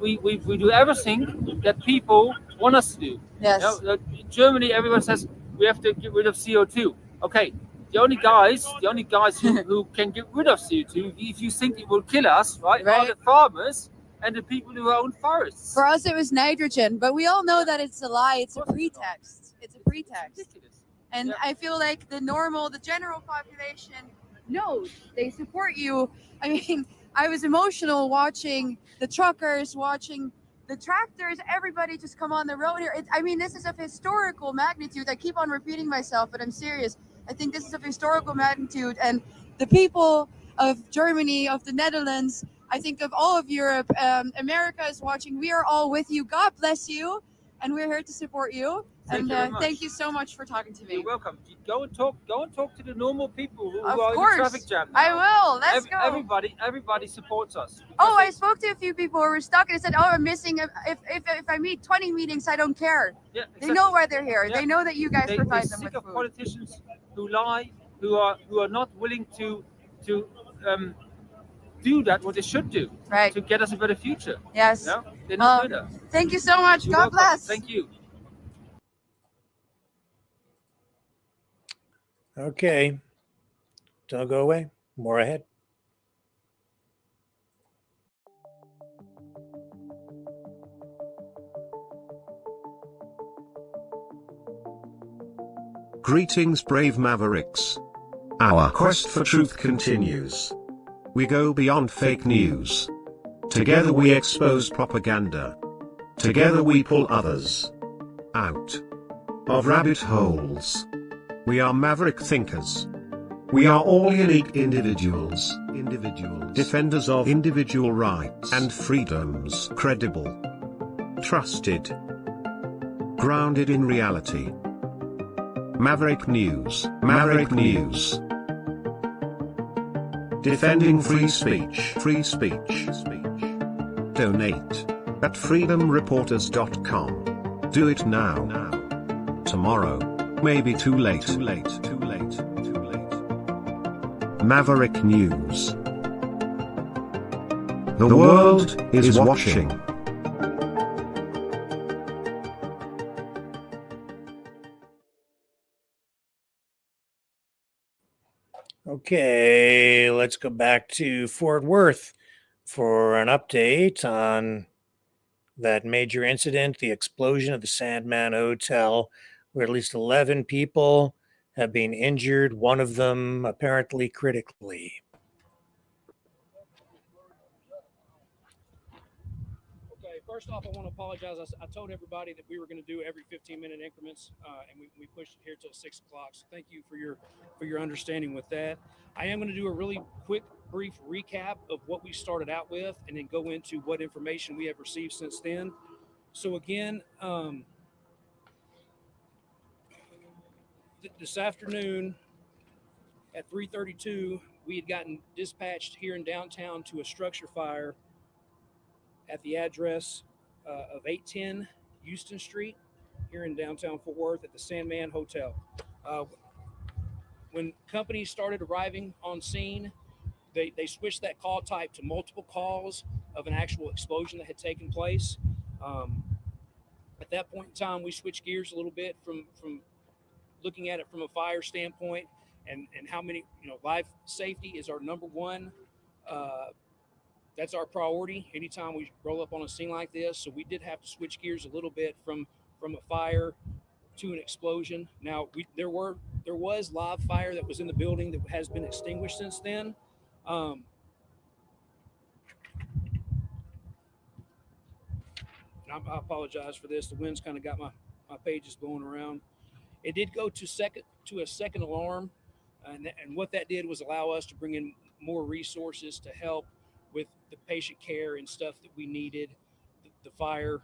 we do everything that people want us to do. Yes. In Germany, everyone says we have to get rid of CO2. Okay, the only guys who can get rid of CO2, if you think it will kill us, right, are the farmers and the people who own forests. For us, it was nitrogen, but we all know that it's a lie. It's a pretext. It's a pretext. And I feel like the general population knows. They support you. I mean, I was emotional watching the truckers, watching the tractors, everybody just come on the road here. I mean, this is of historical magnitude. I keep on repeating myself, but I'm serious. I think this is of historical magnitude. And the people of Germany, of the Netherlands, I think of all of Europe, America is watching. We are all with you. God bless you. And we're here to support you. Thank you very much. Thank you so much for talking to me. You're welcome. Go and talk to the normal people who Of are in course. the traffic jam. I now. will. Let's go. Everybody supports us. Oh, I spoke to a few people who were stuck and said, "Oh, I'm missing. If I meet 20 meetings, I don't care." Yeah, They know why they're here. Yeah. They know that you guys They're provide them sick with of food. politicians who lie, who are not willing to do what they should do to get us a better future. Yes. No? They're not doing that. Thank you so much. You're God welcome. bless. Thank you. Okay. Don't go away. More ahead. Greetings, brave Mavericks. Our quest for truth continues. We go beyond fake news. Together we expose propaganda. Together we pull others out of rabbit holes. We are maverick thinkers. We are all unique individuals. Defenders of individual rights and freedoms. Credible. Trusted. Grounded in reality. Maverick News. Maverick News. Defending free speech. Free speech. Donate at freedomreporters.com. Do it now. Tomorrow may be too late. Maverick News. The world is watching. Okay, let's go back to Fort Worth for an update on that major incident, the explosion of the Sandman Hotel, where at least 11 people have been injured, one of them apparently critically. Okay, first off, I want to apologize. I told everybody that we were going to do every 15-minute increments, and we pushed it here till 6 o'clock. So thank you for your understanding with that. I am going to do a really quick, brief recap of what we started out with, and then go into what information we have received since then. So again, this afternoon at 3:32, we had gotten dispatched here in downtown to a structure fire at the address of 810 Houston Street here in downtown Fort Worth at the Sandman Hotel. When companies started arriving on scene, they switched that call type to multiple calls of an actual explosion that had taken place. At that point in time, we switched gears a little bit from looking at it from a fire standpoint and how many, life safety is our number one. That's our priority anytime we roll up on a scene like this. So we did have to switch gears a little bit from a fire to an explosion. Now there was live fire that was in the building that has been extinguished since then. I apologize for this. The wind's kind of got my pages blowing around. It did go to a second alarm, and what that did was allow us to bring in more resources to help with the patient care and stuff that we needed. The fire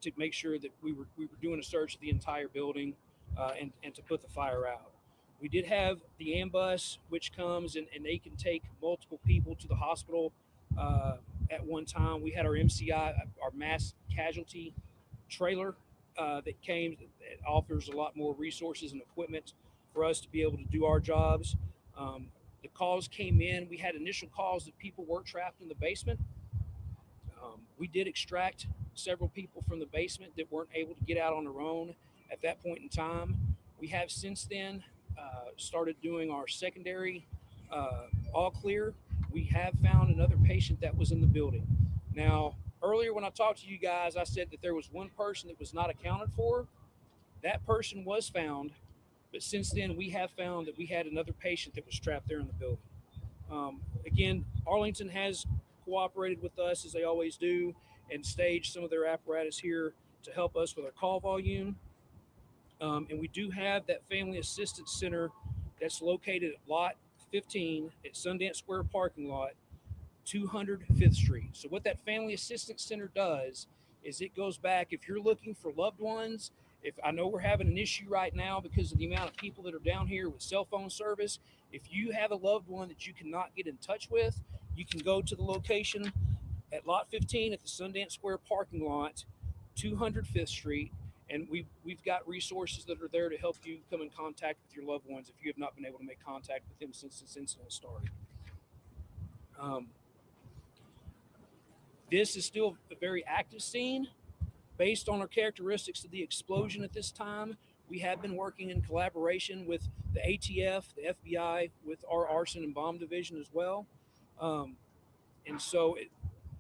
to make sure that we were doing a search of the entire building and to put the fire out. We did have the ambulance, which comes and they can take multiple people to the hospital at one time. We had our MCI, our mass casualty trailer that came, that offers a lot more resources and equipment for us to be able to do our jobs. the calls came in. We had initial calls that people were trapped in the basement. We did extract several people from the basement that weren't able to get out on their own at that point in time. We have since then started doing our secondary all clear. We have found another patient that was in the building. Now, earlier when I talked to you guys, I said that there was one person that was not accounted for. That person was found, but since then we have found that we had another patient that was trapped there in the building. Again, Arlington has cooperated with us as they always do and staged some of their apparatus here to help us with our call volume. And we do have that Family Assistance Center that's located at Lot 15 at Sundance Square parking lot, 200 5th Street. So what that Family Assistance Center does is it goes back, if you're looking for loved ones, if I know we're having an issue right now because of the amount of people that are down here with cell phone service, if you have a loved one that you cannot get in touch with, you can go to the location at Lot 15 at the Sundance Square parking lot, 200 5th Street, and we've got resources that are there to help you come in contact with your loved ones if you have not been able to make contact with them since this incident started. This is still a very active scene. Based on our characteristics of the explosion at this time, we have been working in collaboration with the ATF, the FBI, with our arson and bomb division as well. And so,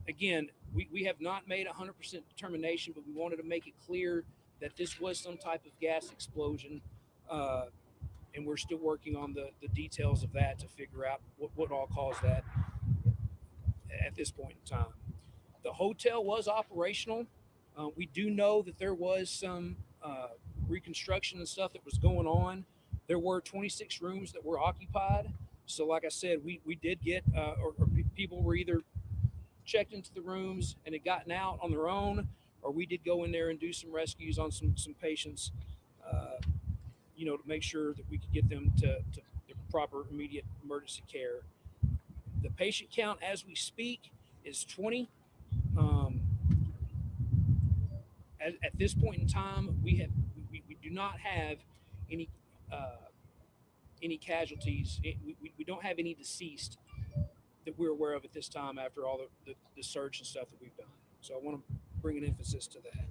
again, we have not made 100% determination, but we wanted to make it clear that this was some type of gas explosion. And we're still working on the details of that to figure out what all caused that at this point in time. The hotel was operational. We do know that there was some reconstruction and stuff that was going on. There were 26 rooms that were occupied. So like I said, we did get, or people were either checked into the rooms and had gotten out on their own, or we did go in there and do some rescues on some patients, to make sure that we could get them to the proper immediate emergency care. The patient count as we speak is 20. At this point in time, we do not have any casualties. We don't have any deceased that we're aware of at this time after all the search and stuff that we've done. So I want to bring an emphasis to that.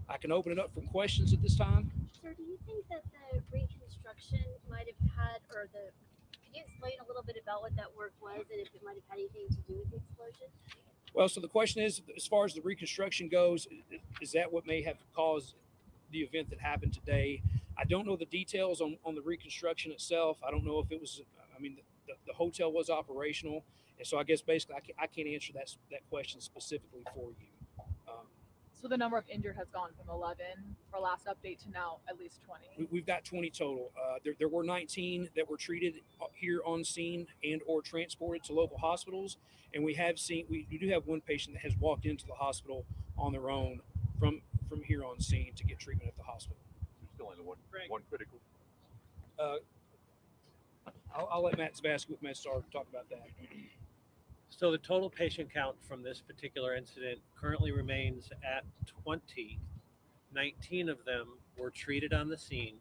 I can open it up for questions at this time. Sir, do you think that the reconstruction might have had, could you explain a little bit about what that work was and if it might have had anything to do with the explosion? Well, so the question is, as far as the reconstruction goes, is that what may have caused the event that happened today? I don't know the details on the reconstruction itself. I don't know if it was, the hotel was operational. And so I guess basically I can't answer that question specifically for you. So the number of injured has gone from 11 for last update to now at least 20. We've got 20 total. There were 19 that were treated here on scene and or transported to local hospitals. And we do have one patient that has walked into the hospital on their own from here on scene to get treatment at the hospital. There's still only one critical. I'll let Matt Zabasky with MedStar talk about that. So the total patient count from this particular incident currently remains at 20. 19 of them were treated on the scene.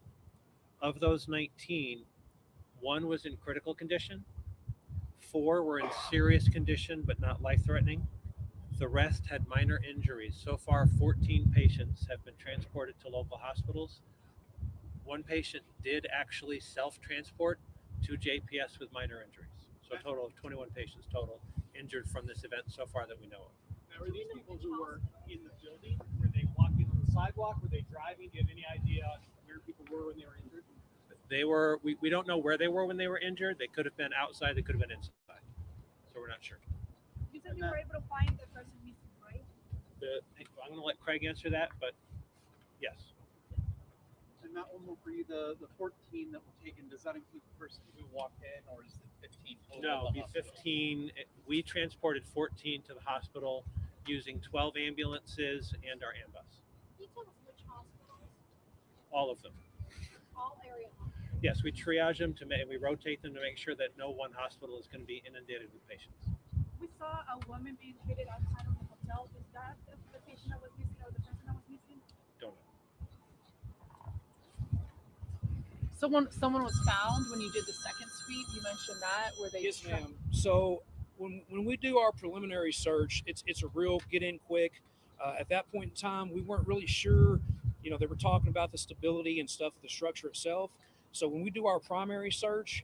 Of those 19, 1 was in critical condition, 4 were in serious condition but not life-threatening. The rest had minor injuries. So far, 14 patients have been transported to local hospitals. 1 patient did actually self-transport to JPS with minor injuries. So a total of 21 patients total injured from this event so far that we know of. Now, are these people who were in the building? Were they walking on the sidewalk? Were they driving? Do you have any idea where people were when they were injured? They were, we don't know where they were when they were injured. They could have been outside, they could have been inside. So we're not sure. You said you were able to find the person missing, right? I'm going to let Craig answer that, but yes. And Matt, one more for you. The 14 that were taken, does that include the person who walked in, or is it 15 total? No, it'll be 15. We transported 14 to the hospital using 12 ambulances and our ambulance. Can you tell us which hospitals? All of them. All area hospitals? Yes, we triage them we rotate them to make sure that no one hospital is going to be inundated with patients. We saw a woman being treated outside of the hotel. Is that the patient that was missing or the person that was missing? Don't know. Someone was found when you did the second sweep. You mentioned that where they. Yes, ma'am. So when we do our preliminary search, it's a real get in quick. At that point in time, we weren't really sure. They were talking about the stability and stuff of the structure itself. So when we do our primary search,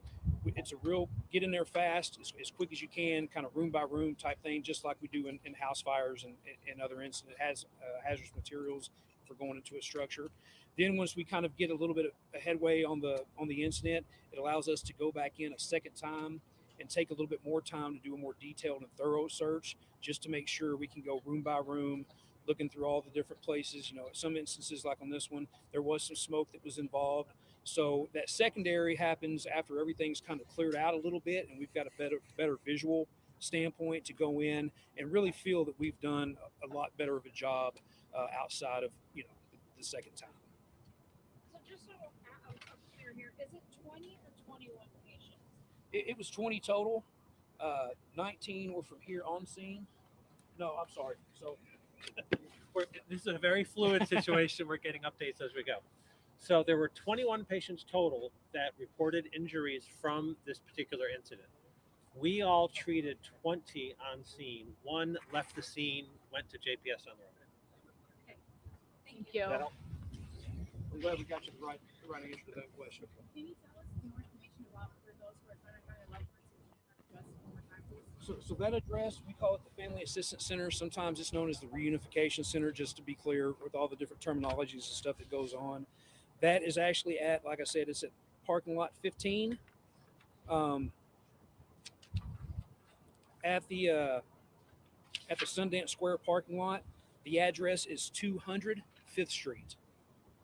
it's a real get in there fast, as quick as you can, kind of room by room type thing, just like we do in house fires and other incidents. It has hazardous materials for going into a structure. Then once we kind of get a little bit of headway on the incident, it allows us to go back in a second time and take a little bit more time to do a more detailed and thorough search, just to make sure we can go room by room, looking through all the different places. Some instances, like on this one, there was some smoke that was involved. So that secondary happens after everything's kind of cleared out a little bit, and we've got a better visual standpoint to go in and really feel that we've done a lot better of a job outside of the second time. So just so I'm clear here, is it 20 or 21 patients? It was 20 total. 19 were from here on scene. No, I'm sorry. So this is a very fluid situation. We're getting updates as we go. So there were 21 patients total that reported injuries from this particular incident. We all treated 20 on scene. One left the scene, went to JPS on the road. Okay. Thank you. I'm glad we got you the right answer to that question. Can you tell us more information about for those who are trying to find their loved ones? Just one more time, please. So that address, we call it the Family Assistance Center. Sometimes it's known as the Reunification Center, just to be clear with all the different terminologies and stuff that goes on. That is actually at, like I said, it's at parking lot 15. At the Sundance Square parking lot. The address is 200 5th Street.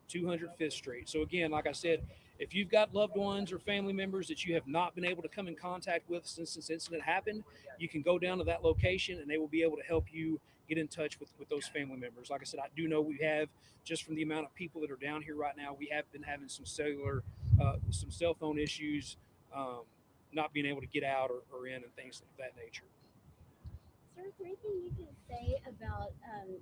200 5th Street. So again, like I said, if you've got loved ones or family members that you have not been able to come in contact with since this incident happened, you can go down to that location and they will be able to help you get in touch with those family members. Like I said, I do know we have, just from the amount of people that are down here right now, we have been having some some cell phone issues, not being able to get out or in and things of that nature. Sir, is there anything you can say about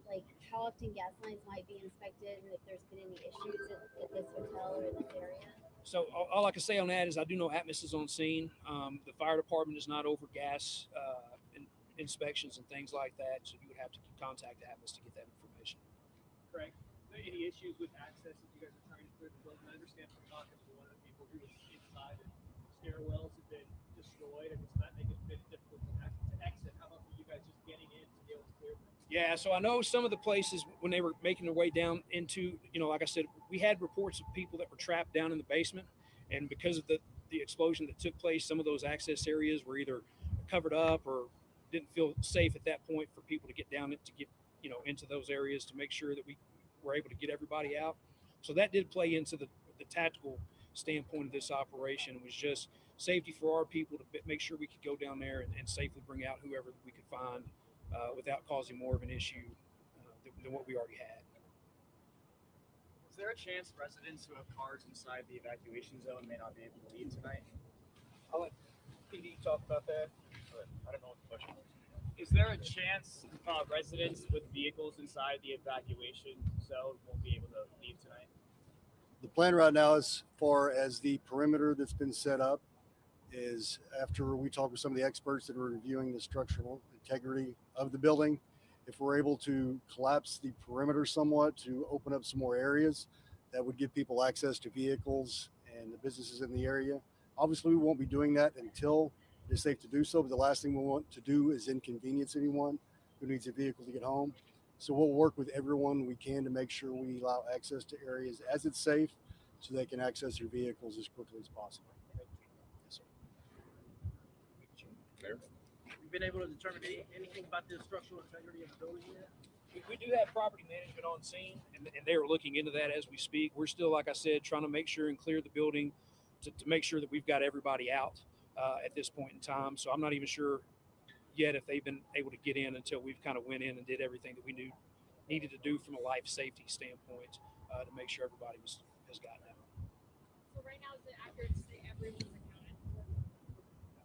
like how often gas lines might be inspected and if there's been any issues at this hotel or in this area? So all I can say on that is I do know Atmos is on scene. The fire department is not over gas inspections and things like that, so you would have to contact Atmos to get that information. Correct. Are there any issues with access if you guys are trying to clear the building? I understand from talking to one of the people who was inside and stairwells have been destroyed and it's not making it very difficult to exit. How about you guys just getting in to be able to clear things? Yeah, so I know some of the places when they were making their way down into, like I said, we had reports of people that were trapped down in the basement, and because of the explosion that took place, some of those access areas were either covered up or didn't feel safe at that point for people to get down to get into those areas to make sure that we were able to get everybody out. So that did play into the tactical standpoint of this operation. It was just safety for our people to make sure we could go down there and safely bring out whoever we could find without causing more of an issue than what we already had. Is there a chance residents who have cars inside the evacuation zone may not be able to leave tonight? I'll let PD talk about that. But I don't know what the question was. Is there a chance residents with vehicles inside the evacuation zone won't be able to leave tonight? The plan right now, as far as the perimeter that's been set up, is after we talk with some of the experts that are reviewing the structural integrity of the building, if we're able to collapse the perimeter somewhat to open up some more areas, that would give people access to vehicles and the businesses in the area. Obviously, we won't be doing that until it's safe to do so, but the last thing we want to do is inconvenience anyone who needs a vehicle to get home. So we'll work with everyone we can to make sure we allow access to areas as it's safe so they can access their vehicles as quickly as possible. Yes, sir. Have you been able to determine anything about the structural integrity of the building yet? We do have property management on scene, and they are looking into that as we speak. We're still, like I said, trying to make sure and clear the building to make sure that we've got everybody out at this point in time. So I'm not even sure yet if they've been able to get in until we've kind of went in and did everything that we needed to do from a life safety standpoint to make sure everybody has gotten out. So right now, is it accurate to say everyone's accounted for?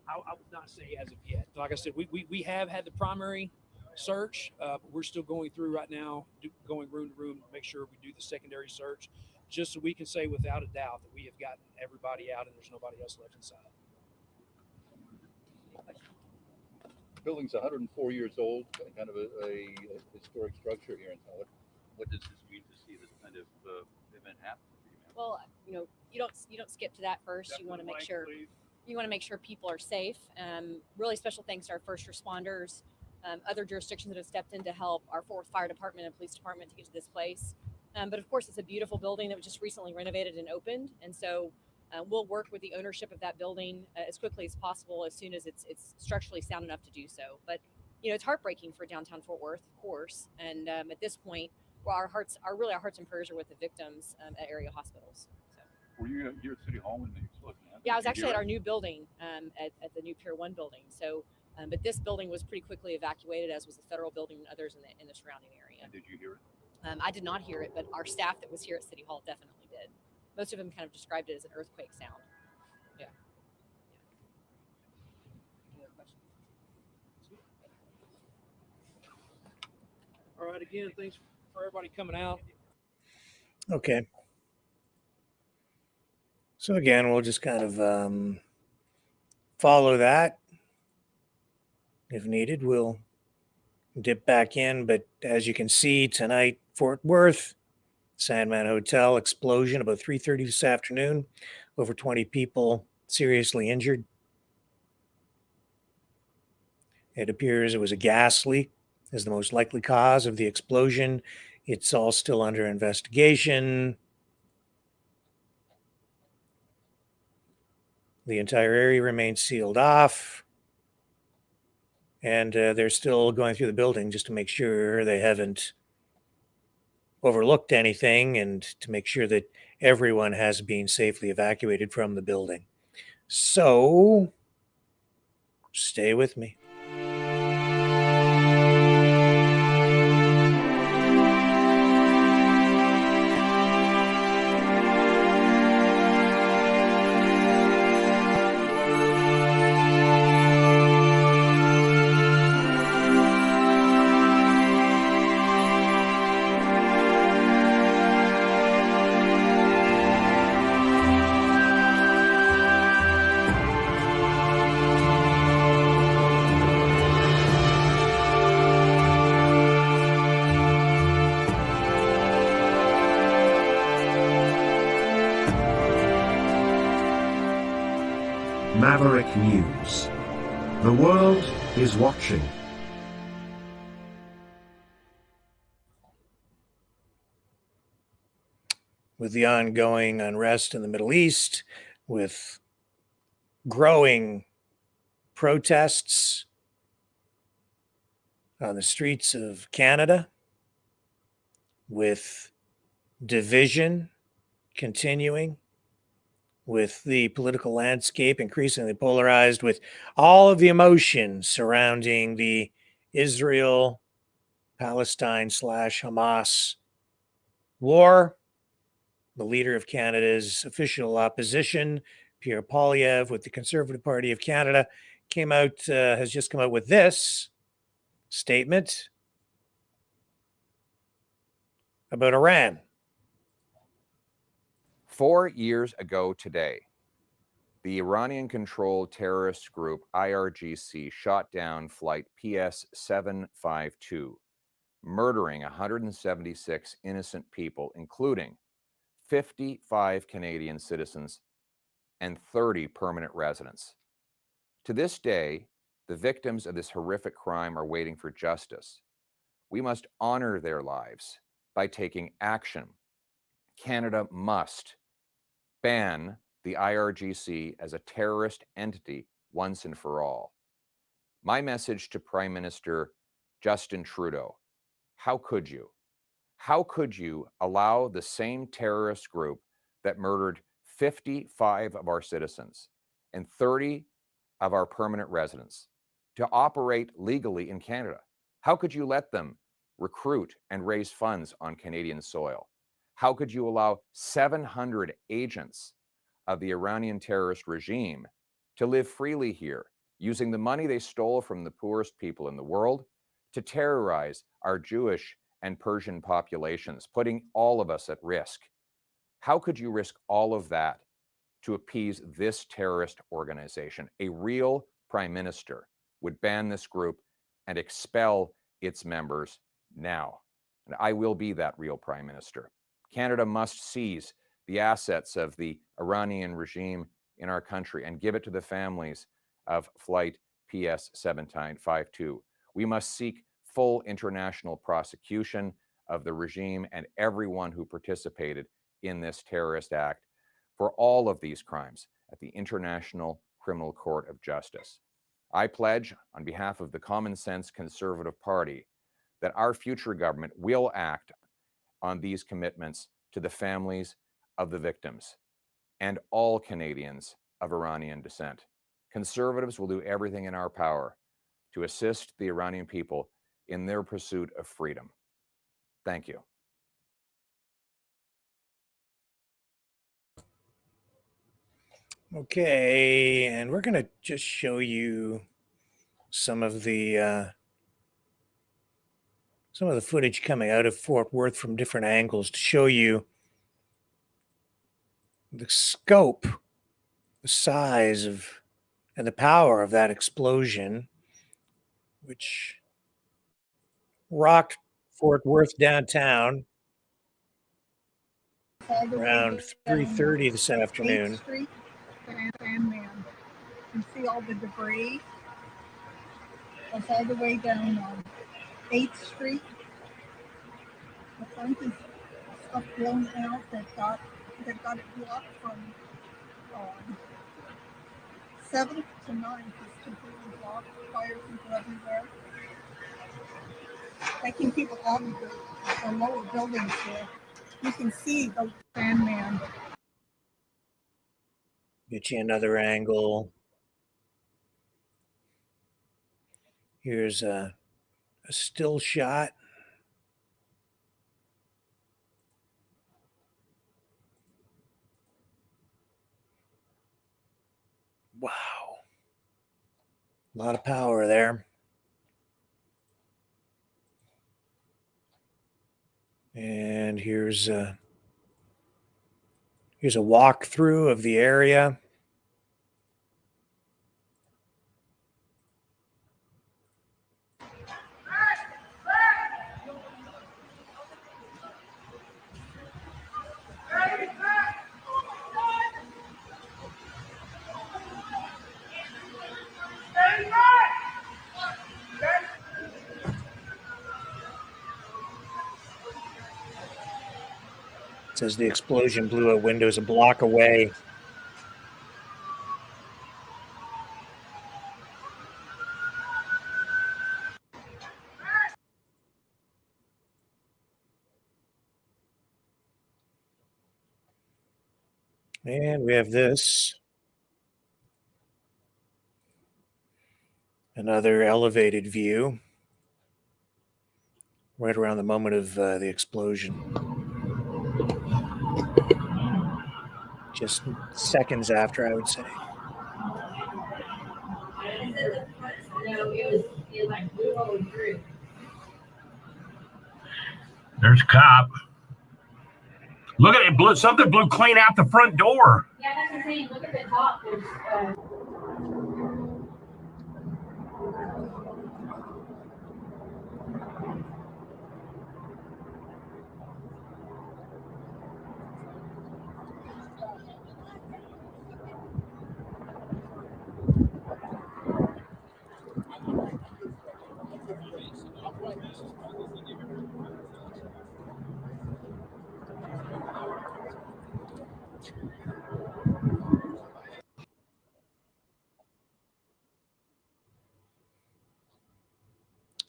I would not say as of yet. Like I said, we have had the primary search, but we're still going through right now, going room to room to make sure we do the secondary search. just so we can say without a doubt that we have gotten everybody out and there's nobody else left inside. The building's 104 years old, kind of a historic structure here in town. What does this mean to see this kind of event happen? Well, you know, you don't skip to that first. You want to make sure people are safe. Really special thanks to our first responders, other jurisdictions that have stepped in to help our 4th Fire Department and Police Department to get to this place. But of course, it's a beautiful building that was just recently renovated and opened, and so we'll work with the ownership of that building as quickly as possible, as soon as it's structurally sound enough to do so. But you know, it's heartbreaking for downtown Fort Worth, of course, and at this point, well, our hearts and prayers are with the victims at area hospitals. So. Were you here at City Hall when the explosion happened? Yeah, I was actually at our new building, at the new Pier 1 building. So, but this building was pretty quickly evacuated, as was the federal building and others in the surrounding area. And did you hear it? I did not hear it, but our staff that was here at City Hall definitely did. Most of them kind of described it as an earthquake sound. Yeah. Any other questions? All right, again, thanks for everybody coming out. Okay. So again, we'll just kind of follow that. If needed, we'll dip back in. But as you can see tonight, Fort Worth, Sandman Hotel explosion about 3:30 this afternoon. Over 20 people seriously injured. It appears it was a gas leak as the most likely cause of the explosion. It's all still under investigation. The entire area remains sealed off. And they're still going through the building just to make sure they haven't overlooked anything and to make sure that everyone has been safely evacuated from the building. So, stay with me. Maverick News. The world is watching. With the ongoing unrest in the Middle East, with growing protests on the streets of Canada, with division continuing, with the political landscape increasingly polarized, with all of the emotions surrounding the Israel, Palestine / Hamas war, the leader of Canada's official opposition, Pierre Poilievre, with the Conservative Party of Canada, has just come out with this statement about Iran. 4 years ago today, the Iranian-controlled terrorist group IRGC shot down flight PS-752, murdering 176 innocent people, including 55 Canadian citizens and 30 permanent residents. To this day, the victims of this horrific crime are waiting for justice. We must honor their lives by taking action. Canada must ban the IRGC as a terrorist entity once and for all. My message to Prime Minister Justin Trudeau: how could you? How could you allow the same terrorist group that murdered 55 of our citizens and 30 of our permanent residents to operate legally in Canada? How could you let them recruit and raise funds on Canadian soil? How could you allow 700 agents of the Iranian terrorist regime to live freely here, using the money they stole from the poorest people in the world to terrorize our Jewish and Persian populations, putting all of us at risk? How could you risk all of that to appease this terrorist organization? A real prime minister would ban this group and expel its members now. And I will be that real prime minister. Canada must seize the assets of the Iranian regime in our country and give it to the families of Flight PS 1752. We must seek full international prosecution of the regime and everyone who participated in this terrorist act for all of these crimes at the International Criminal Court of Justice. I pledge, on behalf of the Common Sense Conservative Party, that our future government will act on these commitments to the families of the victims and all Canadians of Iranian descent. Conservatives will do everything in our power to assist the Iranian people in their pursuit of freedom. Thank you. Okay, and we're going to just show you some of the footage coming out of Fort Worth from different angles to show you the scope, the size of, and the power of that explosion, which rocked Fort Worth downtown around 3:30 this afternoon. 8th Street, and you can see all the debris. That's all the way down 8th Street. The front is stuff blown out that got it blocked from 7th to 9th is completely blocked. Fire people everywhere. Taking people out of the lower buildings there. You can see the man. Get you another angle. Here's a still shot. Wow. A lot of power there. And here's a walkthrough of the area. It says the explosion blew out windows a block away. And we have this. Another elevated view right around the moment of the explosion. Just seconds after, I would say. There's a cop. Look at it, something blew clean out the front door. Yeah, that's what I'm saying. Look at the top. There's,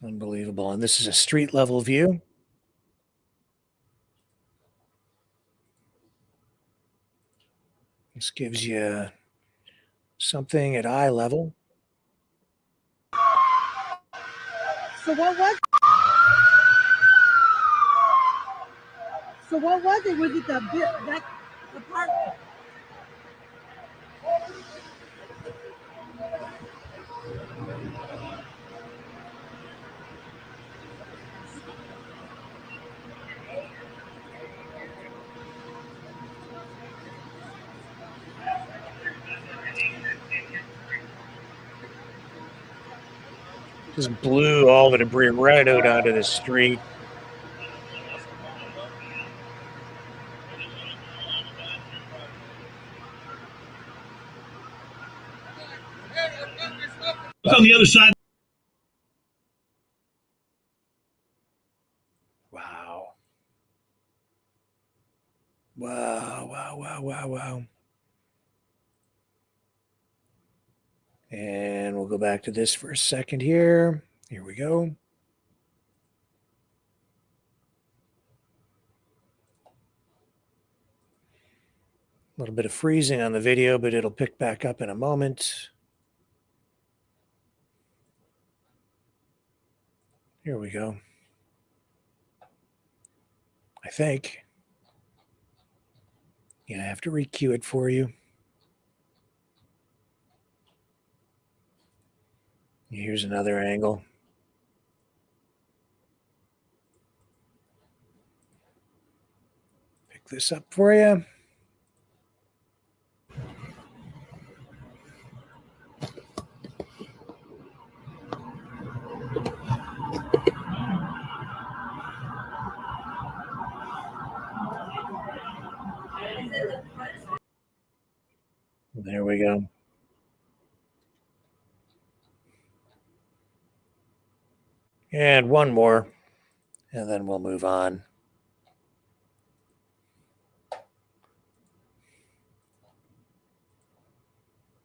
Unbelievable. And this is a street level view. This gives you something at eye level. So what was it? Was it that apartment? Just blew all the debris right out onto the street. Look on the other side. Wow. Wow. And we'll go back to this for a second here. Here we go. A little bit of freezing on the video, but it'll pick back up in a moment. Here we go. I think. Yeah, I have to re-cue it for you. Here's another angle. Pick this up for you. There we go. And one more, and then we'll move on.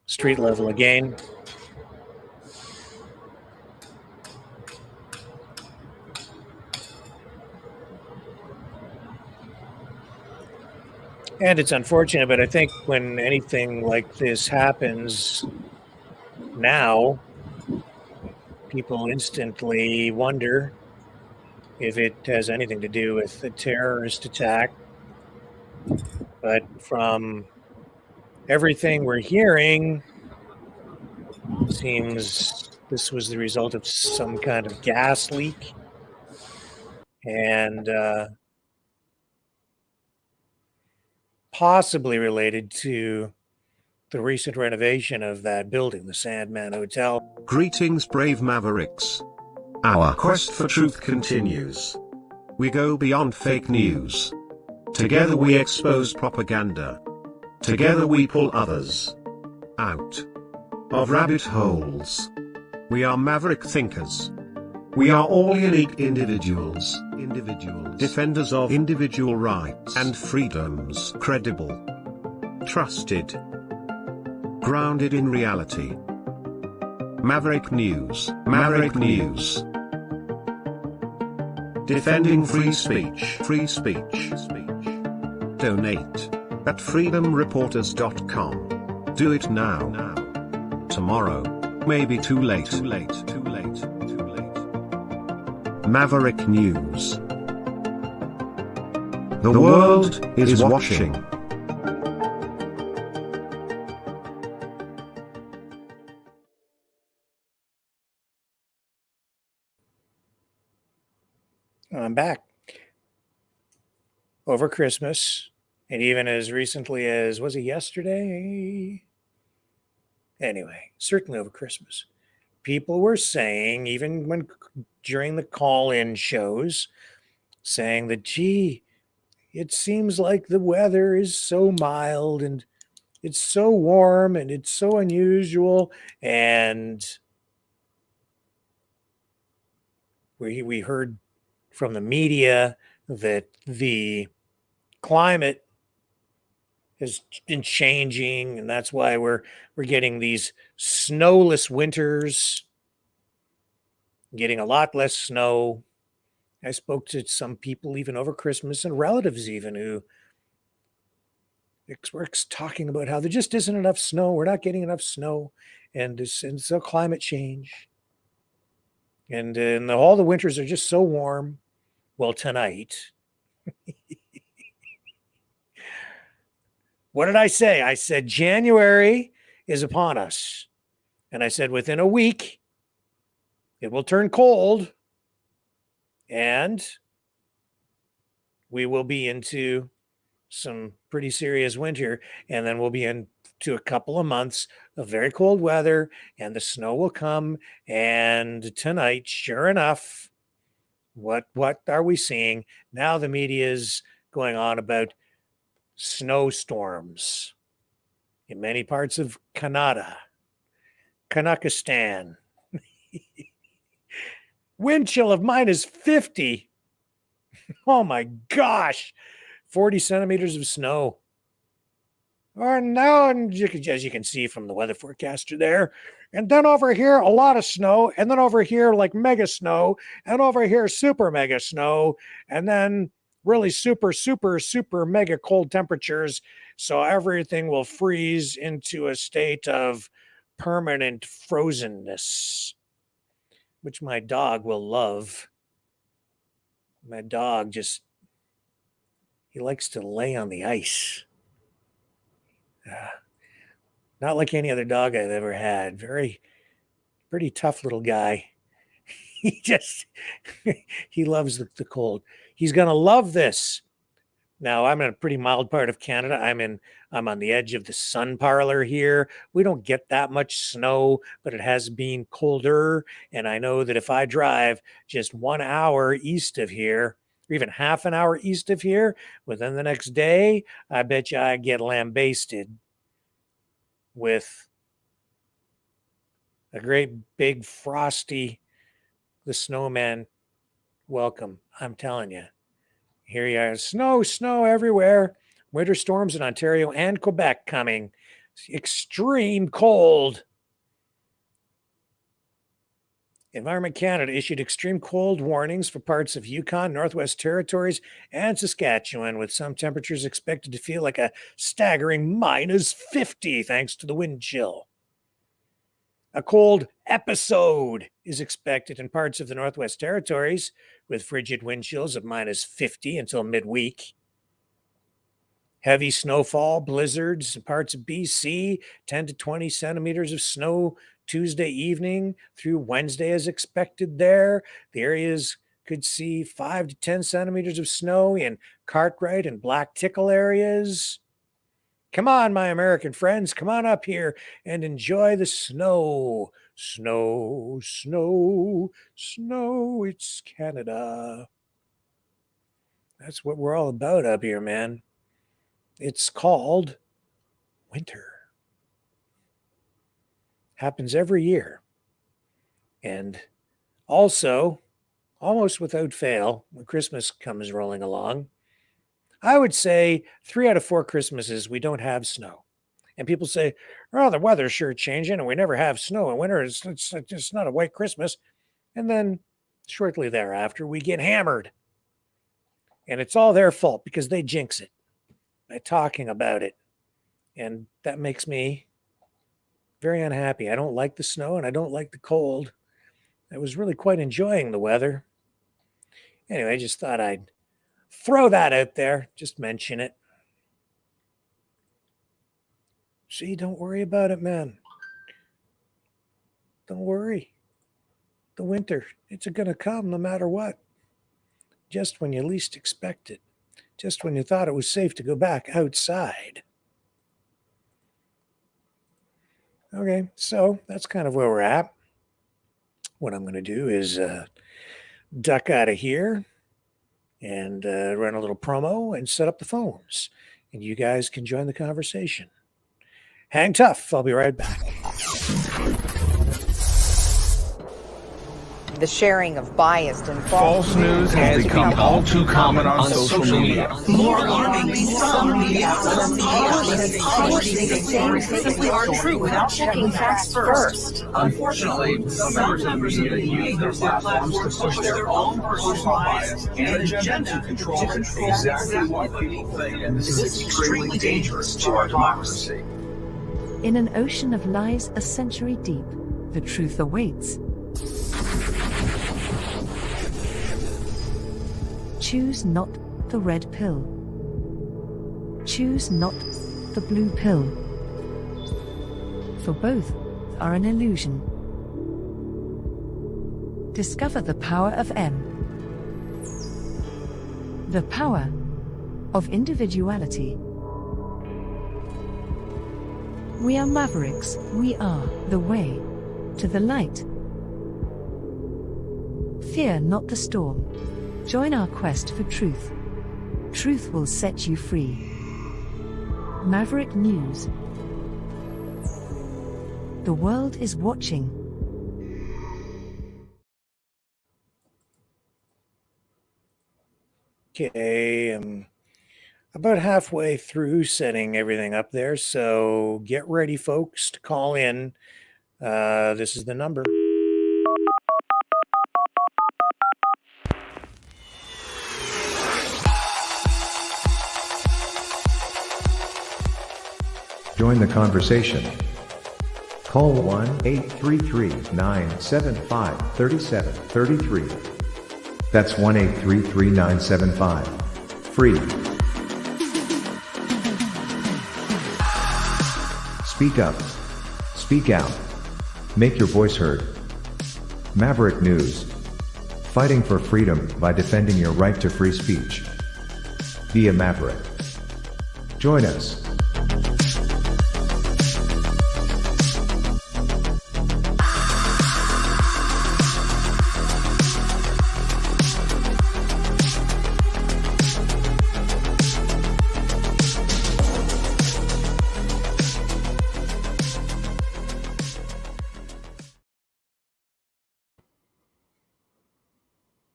Street level again. And it's unfortunate, but I think when anything like this happens now, people instantly wonder if it has anything to do with the terrorist attack. But from everything we're hearing, seems this was the result of some kind of gas leak. And possibly related to the recent renovation of that building, the Sandman Hotel. Greetings, brave Mavericks. Our quest for truth continues. We go beyond fake news. Together we expose propaganda. Together we pull others out of rabbit holes. We are maverick thinkers. We are all unique individuals. Defenders of individual rights and freedoms. Credible. Trusted. Grounded in reality. Maverick News. Maverick News. Defending free speech. Free speech. Donate at freedomreporters.com. Do it now. Tomorrow may be too late. Maverick News. The world is watching. I'm back. Over Christmas, and even as recently as, was it yesterday? Anyway, certainly over Christmas, people were saying, even when during the call-in shows, saying that, gee, it seems like the weather is so mild and it's so warm and it's so unusual. And we heard from the media that the climate has been changing, and that's why we're getting these snowless winters, getting a lot less snow. I spoke to some people even over Christmas, and relatives even, who were talking about how there just isn't enough snow. We're not getting enough snow, and so climate change. And all the winters are just so warm. Well, tonight, what did I say? I said January is upon us. And I said within a week, it will turn cold and we will be into some pretty serious winter. And then we'll be in to a couple of months of very cold weather, and the snow will come. And tonight, sure enough, what are we seeing? Now the media is going on about snowstorms in many parts of Canada, Kazakhstan. Wind chill of -50. Oh my gosh. 40 centimeters of snow. Or now, as you can see from the weather forecaster there, and then over here, a lot of snow, and then over here, like mega snow, and over here, super mega snow, and then really super, super, super mega cold temperatures. So everything will freeze into a state of permanent frozenness, which my dog will love. My dog he likes to lay on the ice. Not like any other dog I've ever had. Pretty tough little guy. He loves the cold. He's going to love this. Now, I'm in a pretty mild part of Canada. I'm on the edge of the sun parlor here. We don't get that much snow, but it has been colder. And I know that if I drive just 1 hour east of here, or even half an hour east of here, within the next day, I bet you I get lambasted with a great big frosty, the snowman welcome. I'm telling you. Here you are. Snow everywhere. Winter storms in Ontario and Quebec coming. Extreme cold. Environment Canada issued extreme cold warnings for parts of Yukon, Northwest Territories, and Saskatchewan, with some temperatures expected to feel like a staggering -50 thanks to the wind chill. A cold episode is expected in parts of the Northwest Territories, with frigid wind chills of -50 until midweek. Heavy snowfall, blizzards in parts of BC, 10 to 20 centimeters of snow Tuesday evening through Wednesday as expected there. The areas could see 5 to 10 centimeters of snow in Cartwright and Black Tickle areas. Come on, my American friends, come on up here and enjoy the snow. Snow, snow, snow, it's Canada. That's what we're all about up here, man. It's called winter. Happens every year. And also, almost without fail, when Christmas comes rolling along, I would say 3 out of 4 Christmases we don't have snow. And people say, oh, the weather's sure changing and we never have snow in winter. It's not a white Christmas. And then shortly thereafter, we get hammered. And it's all their fault because they jinx it by talking about it. And that makes me very unhappy. I don't like the snow and I don't like the cold. I was really quite enjoying the weather. Anyway, I just thought I'd throw that out there, just mention it. See, don't worry about it, man. Don't worry. The winter, it's going to come no matter what. Just when you least expect it. Just when you thought it was safe to go back outside. Okay, so that's kind of where we're at. What I'm going to do is duck out of here and run a little promo and set up the phones. And you guys can join the conversation. Hang tough. I'll be right back. The sharing of biased and False news has become all too common on social media. More alarmingly, some media publishing things that simply aren't true without checking facts first. Unfortunately, some members of the media use their platforms to push their own personal bias and agenda to control exactly what people think, and this is extremely dangerous to our democracy. In an ocean of lies a century deep, the truth awaits. Choose not the red pill. Choose not the blue pill. For both are an illusion. Discover the power of M. The power of individuality. We are Mavericks. We are the way to the light. Fear not the storm. Join our quest for truth. Truth will set you free. Maverick News. The world is watching. Okay, I'm about halfway through setting everything up there, so get ready, folks, to call in. This is the number. Join the conversation. Call 1-833-975-3733. That's 1-833-975. Free. Speak up. Speak out. Make your voice heard. Maverick News. Fighting for freedom by defending your right to free speech. Be a Maverick. Join us.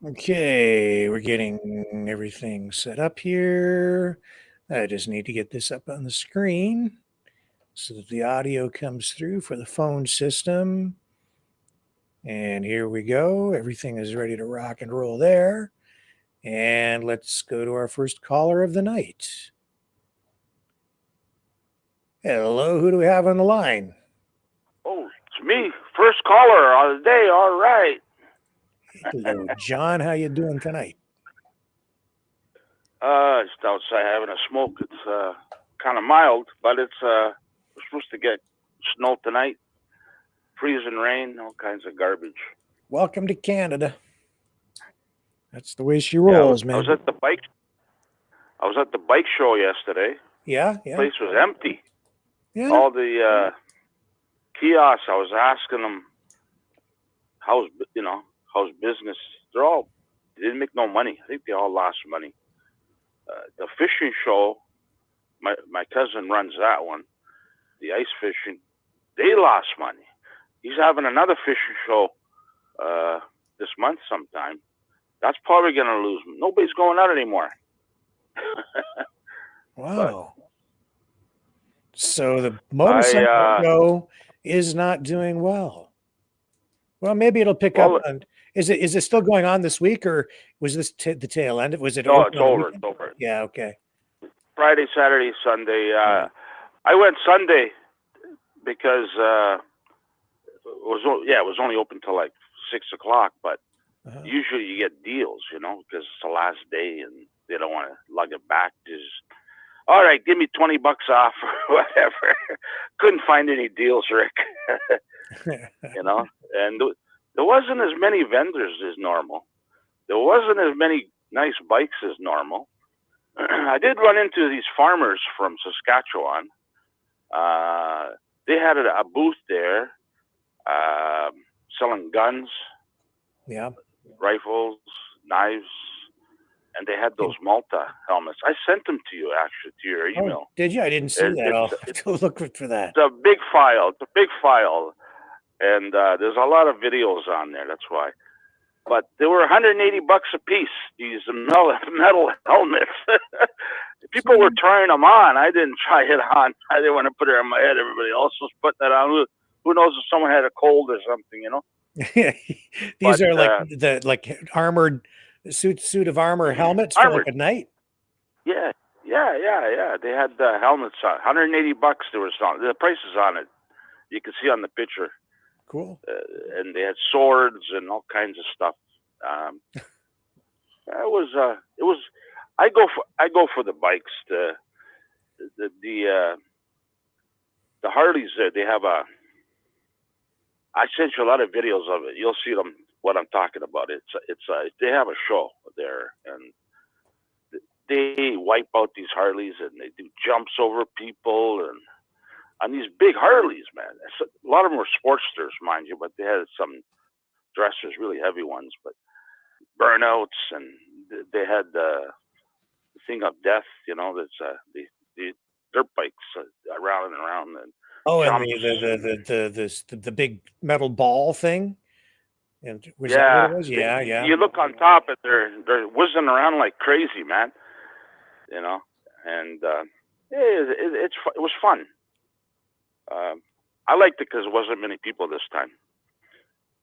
Okay, we're getting everything set up here. I just need to get this up on the screen so that the audio comes through for the phone system. And here we go. Everything is ready to rock and roll there. And let's go to our first caller of the night. Hello, who do we have on the line? Oh, it's me, first caller of the day. All right. Hello, John. How you doing tonight? Just outside having a smoke. It's kind of mild, but it's we're supposed to get snow tonight, freezing rain, all kinds of garbage. Welcome to Canada. That's the way she rolls, man. I was at the bike show yesterday. Yeah. The place was empty. Yeah. All the kiosks. I was asking them how's business. They didn't make no money. I think they all lost money. The fishing show, my cousin runs that one. The ice fishing, they lost money. He's having another fishing show this month sometime. That's probably going to lose. Nobody's going out anymore. Wow. So the motorcycle show is not doing well. Well, maybe it'll pick up. Is it still going on this week, or was this the tail end? Was it? No, it's over. It's over. Yeah. Okay. Friday, Saturday, Sunday. I went Sunday because it was only open till like 6 o'clock. But usually you get deals, because it's the last day and they don't want to lug it back. Just all right, give me $20 off or whatever. Couldn't find any deals, Rick. And there wasn't as many vendors as normal. There wasn't as many nice bikes as normal. I did run into these farmers from Saskatchewan. They had a booth there selling guns, rifles, knives, and they had those Malta helmets. I sent them to you, actually, to your email. Oh, did you? I didn't see that. I'll have to look for that. It's a big file. It's a big file. And there's a lot of videos on there. That's why. But they were $180 a piece, these metal helmets. People were trying them on. I didn't try it on. I didn't want to put it on my head. Everybody else was putting it on. Who knows if someone had a cold or something, These are like armored suit of armor helmets for like a night. Yeah. They had helmets on. $180. There was the prices on it. You can see on the picture. Cool. And they had swords and all kinds of stuff. It was. I go for the bikes. The Harleys there. They have a. I sent you a lot of videos of it. You'll see them. What I'm talking about. They have a show there, and they wipe out these Harleys, and they do jumps over people, and on these big Harleys, man. A lot of them were Sportsters, mind you, but they had some dressers, really heavy ones, but burnouts, and they had the thing of death, you know, that's the dirt bikes around and around, and Oh, and jumps. the big metal ball thing. And was that Yeah, what it was? Yeah, yeah. you look on top, and they're whizzing around like crazy, man. You know, and it was fun. I liked it because there wasn't many people this time,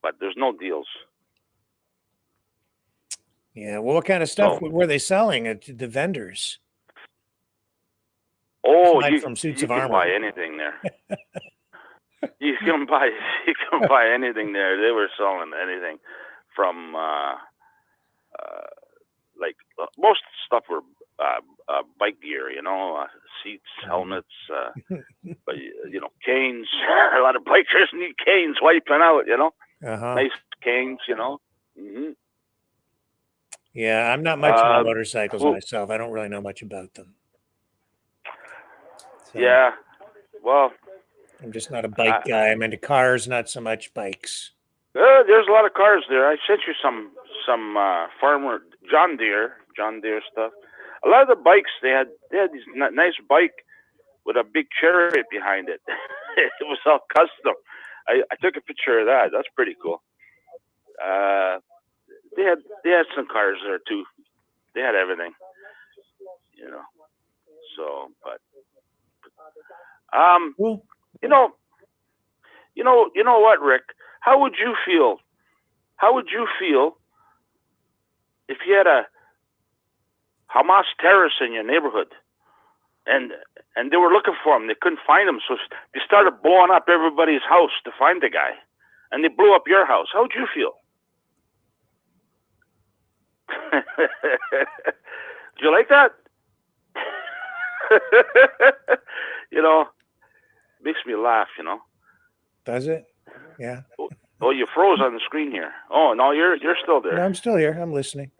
but there's no deals. Yeah. Well, what kind of stuff were they selling at the vendors? Oh, Aside you from suits you of can armor. buy anything there. You can buy anything there. They were selling anything from like most stuff were bike gear, you know, seats, helmets, but you know, canes. A lot of bikers need canes wiping out, you know. Nice canes, you know. Yeah, I'm not much into motorcycles myself. I don't really know much about them. So, yeah, well, I'm just not a bike guy. I'm into cars, not so much bikes. There's a lot of cars there. I sent you some farmer John Deere stuff. A lot of the bikes they had these nice bike with a big chariot behind it. It was all custom. I took a picture of that. That's pretty cool. They had some cars there too. They had everything, you know. So, but you know what, Rick? How would you feel? How would you feel if you had a Hamas terrorist in your neighborhood, and they were looking for him? They couldn't find him, so they started blowing up everybody's house to find the guy, and they blew up your house. How would you feel? Do you like that? You know, makes me laugh. You know. Does it? Yeah. Oh, you froze on the screen here. Oh no, you're still there. No, I'm still here. I'm listening.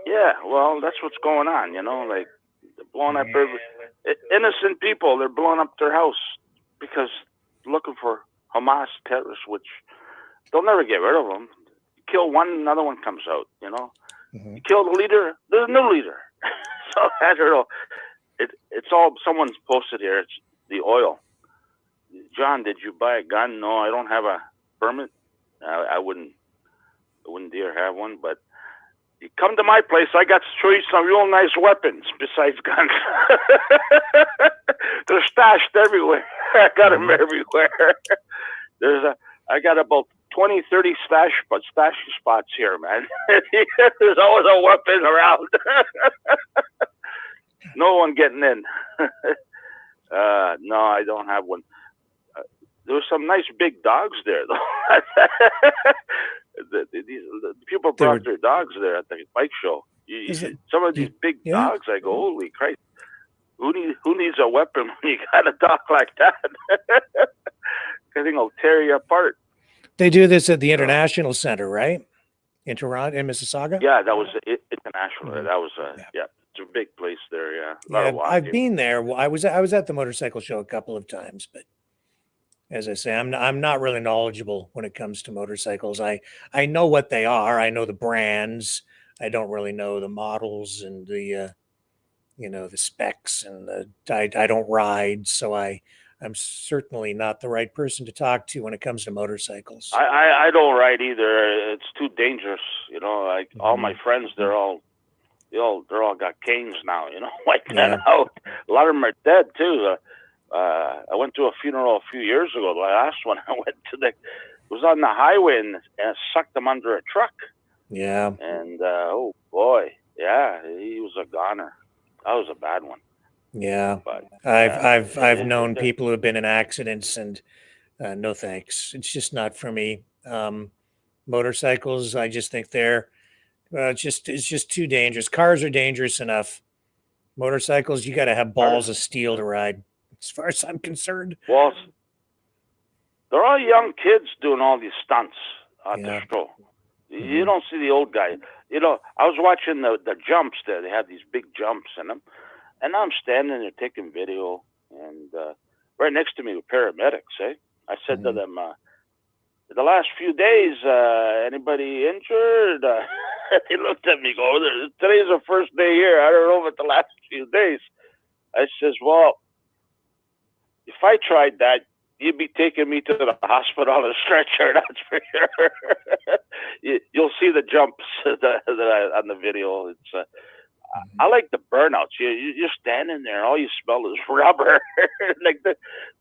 Yeah, well, that's what's going on. You know, like they're blowing up innocent people. They're blowing up their house because they're looking for Hamas terrorists, which they'll never get rid of them. You kill one, another one comes out. You know, you kill the leader, there's a new leader. So I don't know. It's all someone's posted here. It's the oil. John, did you buy a gun? No, I don't have a permit. I wouldn't dare have one. But you come to my place, I got to show you some real nice weapons besides guns. They're stashed everywhere. I got them everywhere. I got about 20, 30 stash spots here, man. There's always a weapon around. No one getting in. No, I don't have one. There were some nice big dogs there, though. the people brought their dogs there at the bike show. Some of these big dogs, I go, holy Christ! Who needs a weapon when you got a dog like that? I think it'll tear you apart. They do this at the International Center, right? In Toronto, in Mississauga. Yeah, that was international. That was it's a big place there. Yeah, a lot of walking. I've been there. I was at the motorcycle show a couple of times, but as I say, I'm not really knowledgeable when it comes to motorcycles. I know what they are. I know the brands. I don't really know the models and the the specs, and I don't ride, so I'm certainly not the right person to talk to when it comes to motorcycles. I don't ride either. It's too dangerous. You know, like all my friends, they're all got canes now. You know, wiping out. A lot of them are dead too. I went to a funeral a few years ago. The last one I went to, it was on the highway and it sucked him under a truck. Yeah. And oh boy, yeah, he was a goner. That was a bad one. Yeah, but I've known people who have been in accidents, and no thanks. It's just not for me. Motorcycles, I just think they're it's just too dangerous. Cars are dangerous enough. Motorcycles, you got to have balls of steel to ride, as far as I'm concerned. Well, they're all young kids doing all these stunts at the show. You don't see the old guy. You know, I was watching the jumps there. They had these big jumps in them. And I'm standing there taking video. And right next to me were paramedics. I said to them, the last few days, anybody injured? They looked at me, go, today's the first day here. I don't know about the last few days. I says, well, if I tried that, you'd be taking me to the hospital on a stretcher, that's for sure. You'll see the jumps on the video. It's I like the burnouts. You're standing there, all you smell is rubber. Like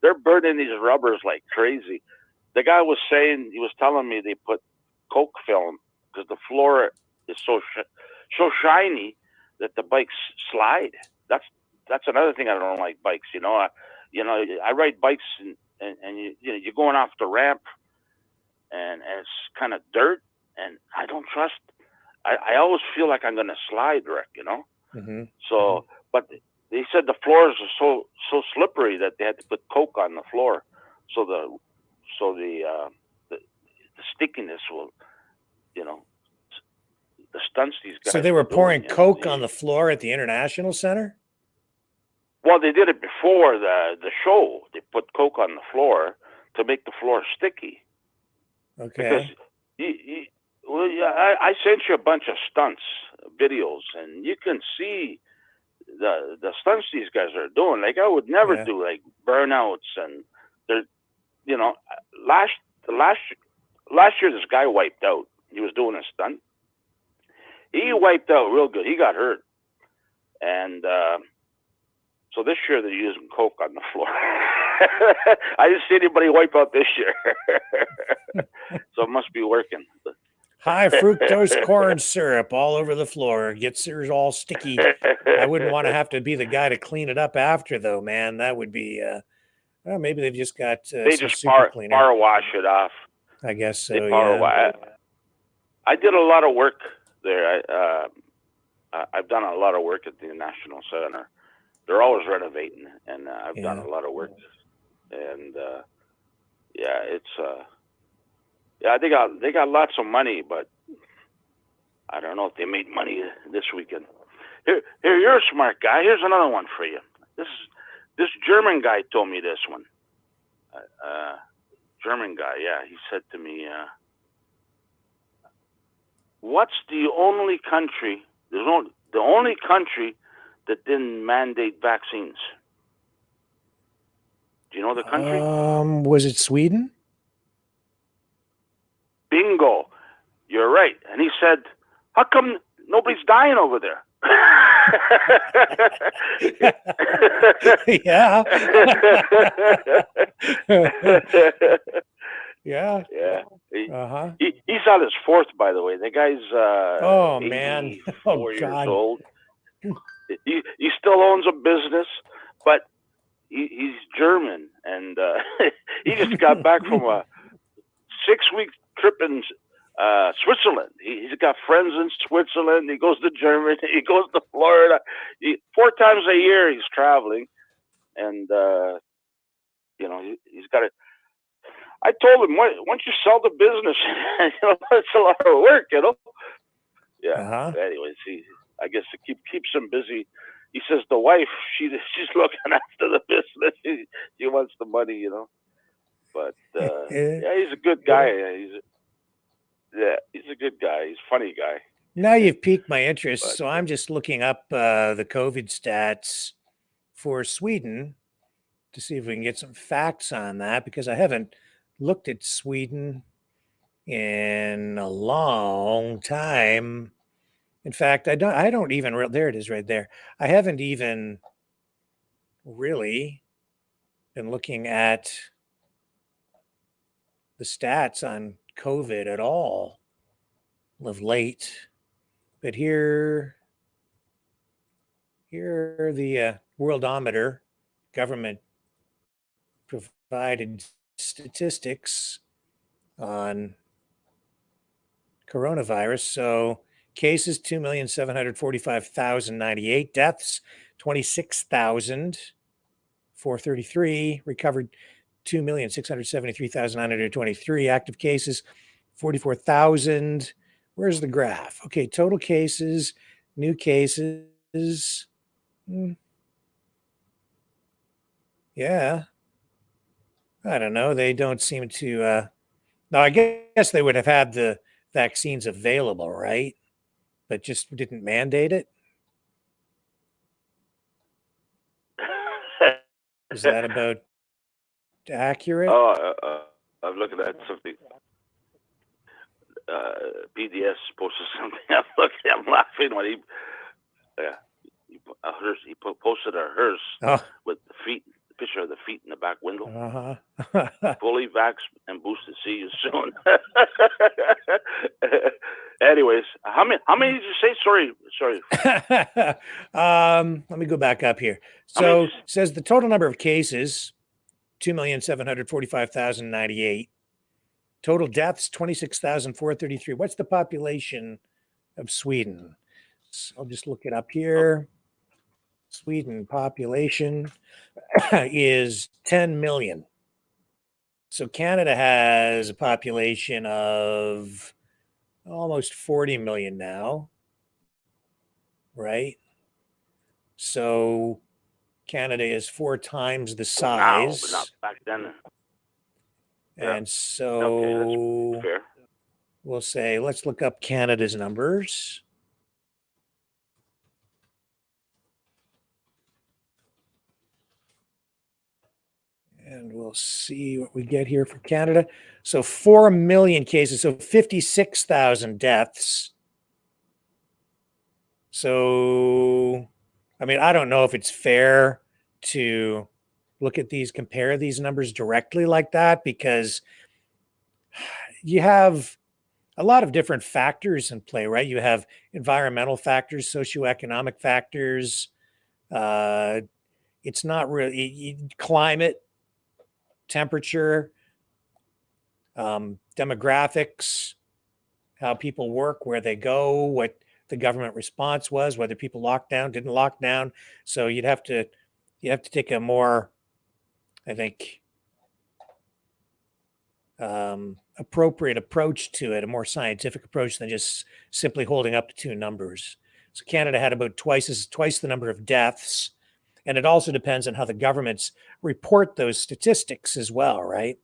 they're burning these rubbers like crazy. The guy was saying, he was telling me they put Coke film because the floor is so shiny that the bikes slide. That's another thing I don't like bikes. I ride bikes and you're going off the ramp and it's kind of dirt and I don't trust. I always feel like I'm gonna slide, Rick. So, but they said the floors are so slippery that they had to put Coke on the floor, so the stickiness will, the stunts these guys. So they were pouring doing, Coke on the floor at the International Center? Well, they did it before the show. They put Coke on the floor to make the floor sticky. Okay. Because I sent you a bunch of stunts videos, and you can see the stunts these guys are doing. Like I would never do like burnouts, and they're last year this guy wiped out. He was doing a stunt. He wiped out real good. He got hurt, and so this year they're using Coke on the floor. I didn't see anybody wipe out this year, so it must be working. High fructose corn syrup all over the floor. Gets yours all sticky. I wouldn't want to have to be the guy to clean it up after, though, man. That would be, well, maybe they've just got they some just super cleaner. power wash it off. I guess so, they power wash. I did a lot of work there. I've done a lot of work at the National Center. They're always renovating, and I've done a lot of work. And it's they got lots of money, but I don't know if they made money this weekend. Here, you're a smart guy. Here's another one for you. This German guy told me this one. German guy, he said to me, "What's the only country? The only country that didn't mandate vaccines? Do you know the country? Was it Sweden? Bingo. You're right." And he said, "How come nobody's dying over there?" Yeah. He's on his fourth, by the way. The guy's oh man, 84 years old. He still owns a business, but he's German, and he just got back from a 6-week trip in Switzerland. He's got friends in Switzerland. He goes to Germany. He goes to Florida. 4 times a year he's traveling, and he's got it. I told him, once you sell the business, that's a lot of work, Yeah. Anyways, I guess it keeps him busy. He says the wife, she's looking after the business. She wants the money, But he's a good guy. He's a good guy. He's a funny guy. Now you've piqued my interest, so I'm just looking up the COVID stats for Sweden to see if we can get some facts on that, because I haven't looked at Sweden in a long time. In fact, I don't even there it is right there. I haven't even really been looking at the stats on COVID at all of late. But here are the Worldometer government provided statistics on coronavirus. So cases, 2,745,098. Deaths, 26,433. Recovered, 2,673,923. Active cases, 44,000. Where's the graph? Okay, total cases, new cases. Yeah. I don't know. They don't seem to. No, I guess they would have had the vaccines available, right? But just didn't mandate it. Is that about accurate? I'm looking at something. PDS posted something. I'm laughing when he posted a hearse with the feet, the picture of the feet in the back window. Fully vaxxed and boosted. See you soon. Anyways, how many did you say? Sorry. Let me go back up here. So it says the total number of cases, 2,745,098. Total deaths, 26,433. What's the population of Sweden? So I'll just look it up here. Sweden population is 10 million. So Canada has a population of almost 40 million now, right? So Canada is 4 times the size. Now, but not back then. And so that's fair. We'll say, let's look up Canada's numbers. And we'll see what we get here for Canada. So 4 million cases, so 56,000 deaths. So, I mean, I don't know if it's fair to look at these, compare these numbers directly like that, because you have a lot of different factors in play, right? You have environmental factors, socioeconomic factors. It's not really climate, temperature, demographics, how people work, where they go, what the government response was, whether people locked down, didn't lock down. So you have to take a more, I think, appropriate approach to it, a more scientific approach than just simply holding up to 2 numbers. So Canada had about twice the number of deaths, and it also depends on how the governments report those statistics as well, right?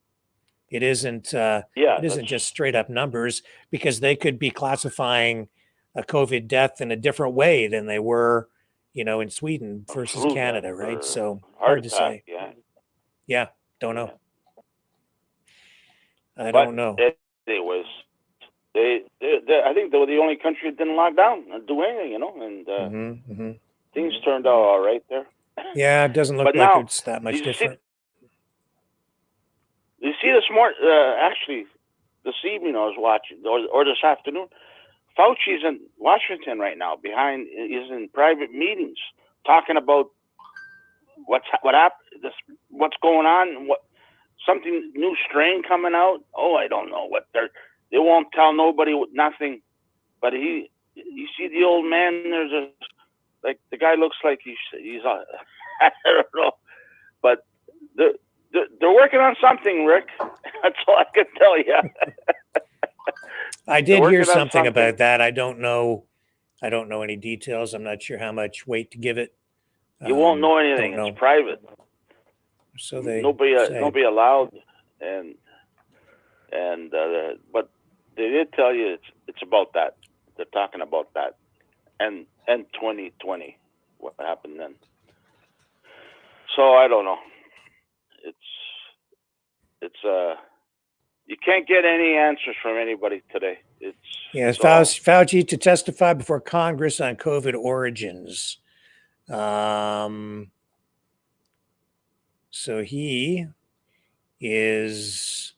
It isn't just straight up numbers, because they could be classifying a COVID death in a different way than they were, in Sweden versus Canada, right? So hard to say. Yeah, don't know. I don't know. Anyways, they I think they were the only country that didn't lock down and do anything, and things turned out all right there. Yeah, it doesn't look like now, it's that much different. You see this morning, actually, this evening I was watching, or this afternoon, Fauci's in Washington right now. He's in private meetings talking about what happened, what's going on, something new strain coming out. Oh, I don't know what they won't tell nobody nothing. But you see the old man. There's like the guy looks like he's I don't know, but they're working on something, Rick. That's all I can tell you. I did hear something about that. I don't know any details. I'm not sure how much weight to give it. You won't know anything. It's private. So nobody allowed, but they did tell you it's about that. They're talking about that, and 2020, what happened then. So I don't know. It's you can't get any answers from anybody today. Fauci to testify before Congress on COVID origins. So he is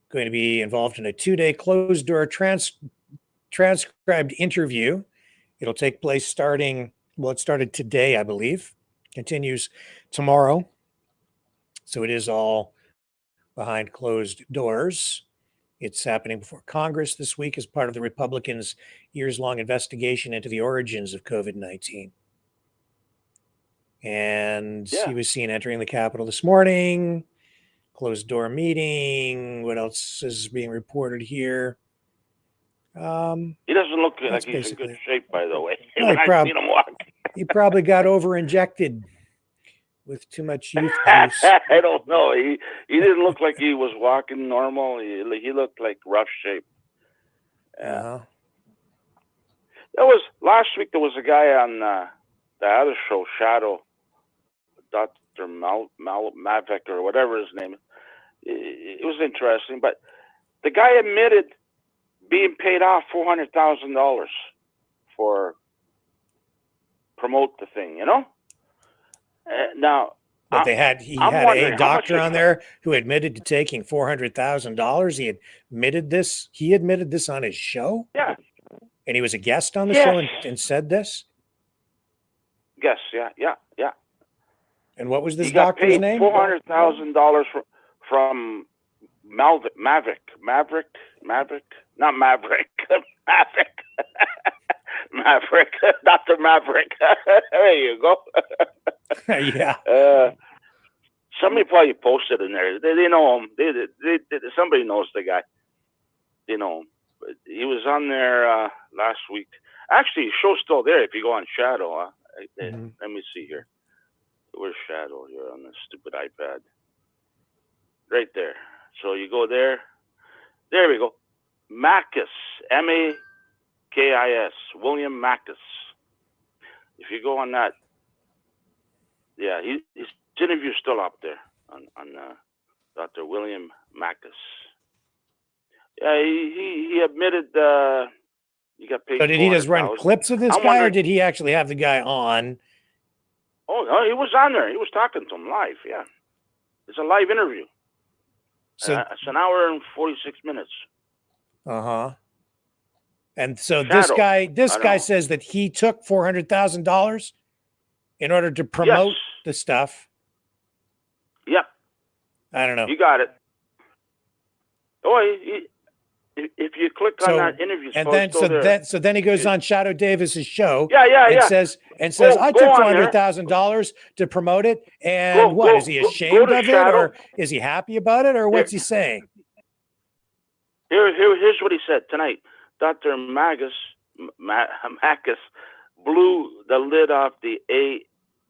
going to be involved in a 2-day closed-door transcribed interview. It'll take place it started today, I believe. Continues tomorrow. So it is all behind closed doors. It's happening before Congress this week as part of the Republicans' years-long investigation into the origins of COVID-19. And he was seen entering the Capitol this morning. Closed door meeting. What else is being reported here? He doesn't look like he's in good shape, by the way. Well, he probably got over injected with too much youth juice. I don't know. He didn't look like he was walking normal. He looked like rough shape. Yeah. Uh-huh. There was last week. There was a guy on the other show, Shadow, Dr. Maverick or whatever his name is. It was interesting, but the guy admitted being paid off $400,000 for promote the thing. You know. Now, But he had a doctor on there who admitted to taking $400,000. He admitted this. He admitted this on his show. Yeah. And he was a guest on the show and said this. Yes. Yeah. And what was this he got doctor's paid name? $400,000 from Maverick, not Maverick, Maverick, Maverick, Dr. Maverick. There you go. Yeah. Somebody probably posted in there. They know him. Somebody knows the guy. They know him. But he was on there last week. Actually, the show's still there if you go on Shadow. Let me see here. Where's Shadow here on this stupid iPad? Right there. So you go there. There we go. Makis, Makis, William Makis. If you go on that, yeah, his interview's still up there on Dr. William Makis. Yeah, he admitted he got paid. So did he just run clips of this guy, or did he actually have the guy on? Oh no, he was on there. He was talking to him live. Yeah, it's a live interview. So it's an hour and 46 minutes. And so Shadow. this guy says that he took $400,000 in order to promote the stuff. Yep. I don't know. You got it. Oh, if you click on that interview, so then he goes on Shadow Davis's show. Yeah. And says I took $400,000 to promote it. And is he ashamed of it, or is he happy about it, or what's he saying? Here's what he said tonight. Dr. Makis blew the lid off the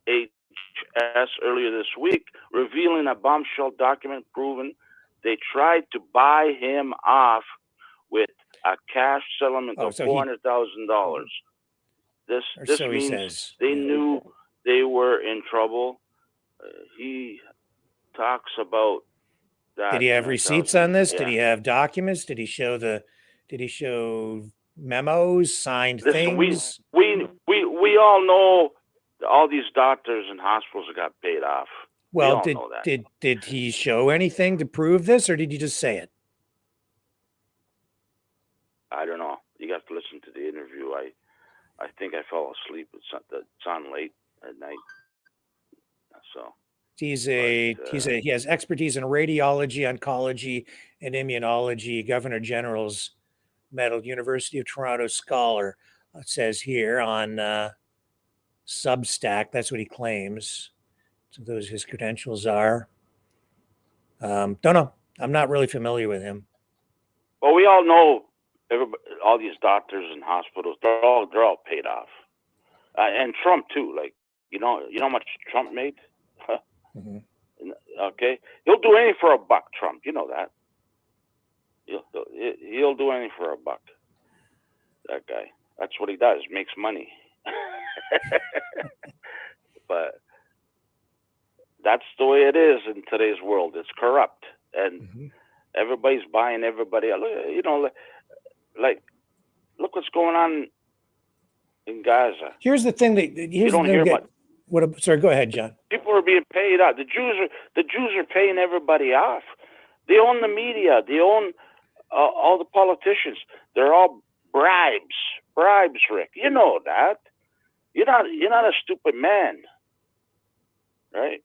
AHS earlier this week, revealing a bombshell document proving they tried to buy him off with a cash settlement of $400,000. This means they knew they were in trouble. He talks about that. Did he have receipts on this? Yeah. Did he have documents? Did he show memos, signed things? We all know all these doctors and hospitals got paid off. Well, did he show anything to prove this, or did he just say it? I don't know. You got to listen to the interview. I think I fell asleep. It's on late at night. So he has expertise in radiology, oncology, and immunology. Governor General's Medal, University of Toronto scholar. It says here on Substack. That's what he claims. So those his credentials are. Don't know. I'm not really familiar with him. Well, we all know all these doctors and hospitals. They're all paid off, and Trump too. Like you know how much Trump made. Okay, he'll do anything for a buck. Trump, you know that. He'll do anything for a buck. That guy. That's what he does. Makes money. But that's the way it is in today's world. It's corrupt, and everybody's buying everybody. You know, like look what's going on in Gaza. Here's the thing you don't hear about. Sorry, go ahead, John. People are being paid out. The Jews are paying everybody off. They own the media. They own all the politicians. They're all bribes, Rick. You know that. You're not a stupid man, right?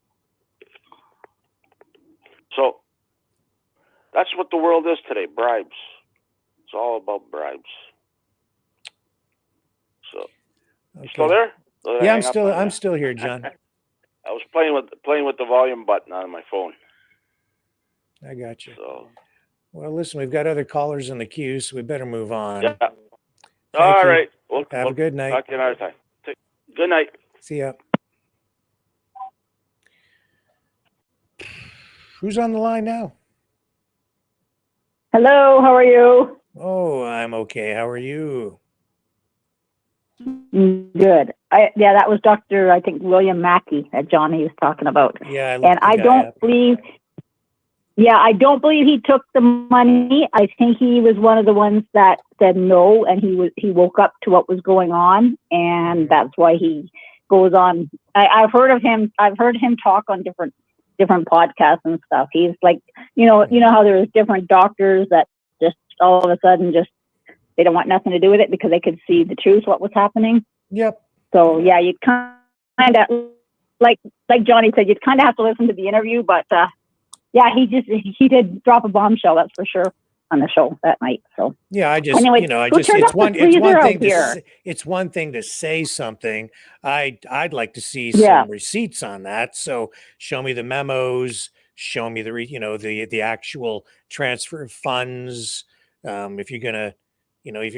So that's what the world is today. Bribes. It's all about bribes. So, you still there? Yeah, I'm still here, John. I was playing with the volume button on my phone. I got you. So, well, listen, we've got other callers in the queue, so we better move on. Yeah. All right. Have a good night. Talk to you another time. Good night. See ya. Who's on the line now? Hello, how are you? Oh, I'm okay. How are you? Good. Yeah, that was Dr. I think William Mackey that Johnny was talking about. Yeah, I And looked the I guy don't up. believe, yeah, I don't believe he took the money. I think he was one of the ones that said no, and he woke up to what was going on, and that's why he goes on. I've heard of him. I've heard him talk on different podcasts and stuff. He's like, you know how there's different doctors that just all of a sudden just they don't want nothing to do with it because they could see the truth, what was happening. Yep. So yeah, you kind of like Johnny said, you'd kind of have to listen to the interview, but yeah, he did drop a bombshell, that's for sure, on the show that night. So yeah, I just anyway, it's one thing it's one thing to say something. I'd like to see some receipts on that. So show me the memos, show me the actual transfer of funds. If you're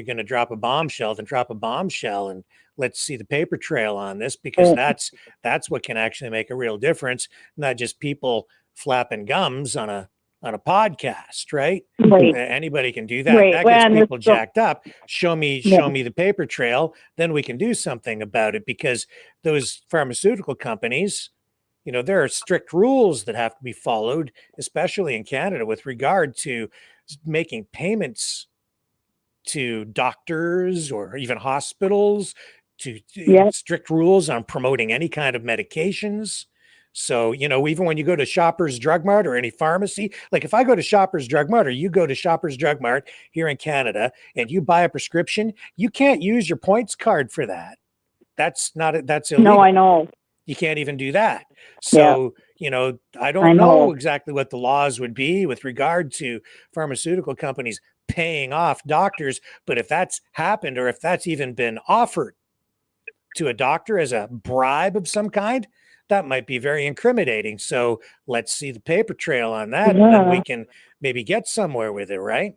gonna drop a bombshell, then drop a bombshell, and let's see the paper trail on this, because that's what can actually make a real difference, not just people flapping gums on a podcast, right? Anybody can do that. That gets people jacked up. Show me the paper trail, then we can do something about it, because those pharmaceutical companies, there are strict rules that have to be followed, especially in Canada, with regard to making payments to doctors or even hospitals, to strict rules on promoting any kind of medications. So, even when you go to Shoppers Drug Mart or any pharmacy, like if I go to Shoppers Drug Mart or you go to Shoppers Drug Mart here in Canada and you buy a prescription, you can't use your points card for that. That's illegal. No, I know. You can't even do that. So, I don't know exactly what the laws would be with regard to pharmaceutical companies paying off doctors, but if that's happened, or if that's even been offered to a doctor as a bribe of some kind, that might be very incriminating. So let's see the paper trail on that, and then we can maybe get somewhere with it, right?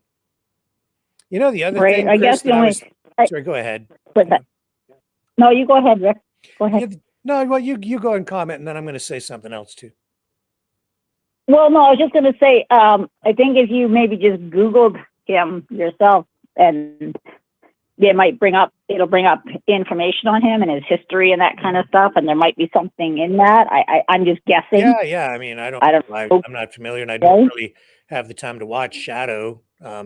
The other thing, I Chris, guess sorry, go ahead. No, you go ahead, Rick. Go ahead. No, well, you go and comment, and then I'm going to say something else too. Well, no, I was just going to say, I think if you maybe just Googled him yourself, and it'll bring up information on him and his history and that kind of stuff, and there might be something in that. I'm just guessing. Yeah. I mean, I'm not familiar, and I don't really have the time to watch Shadow,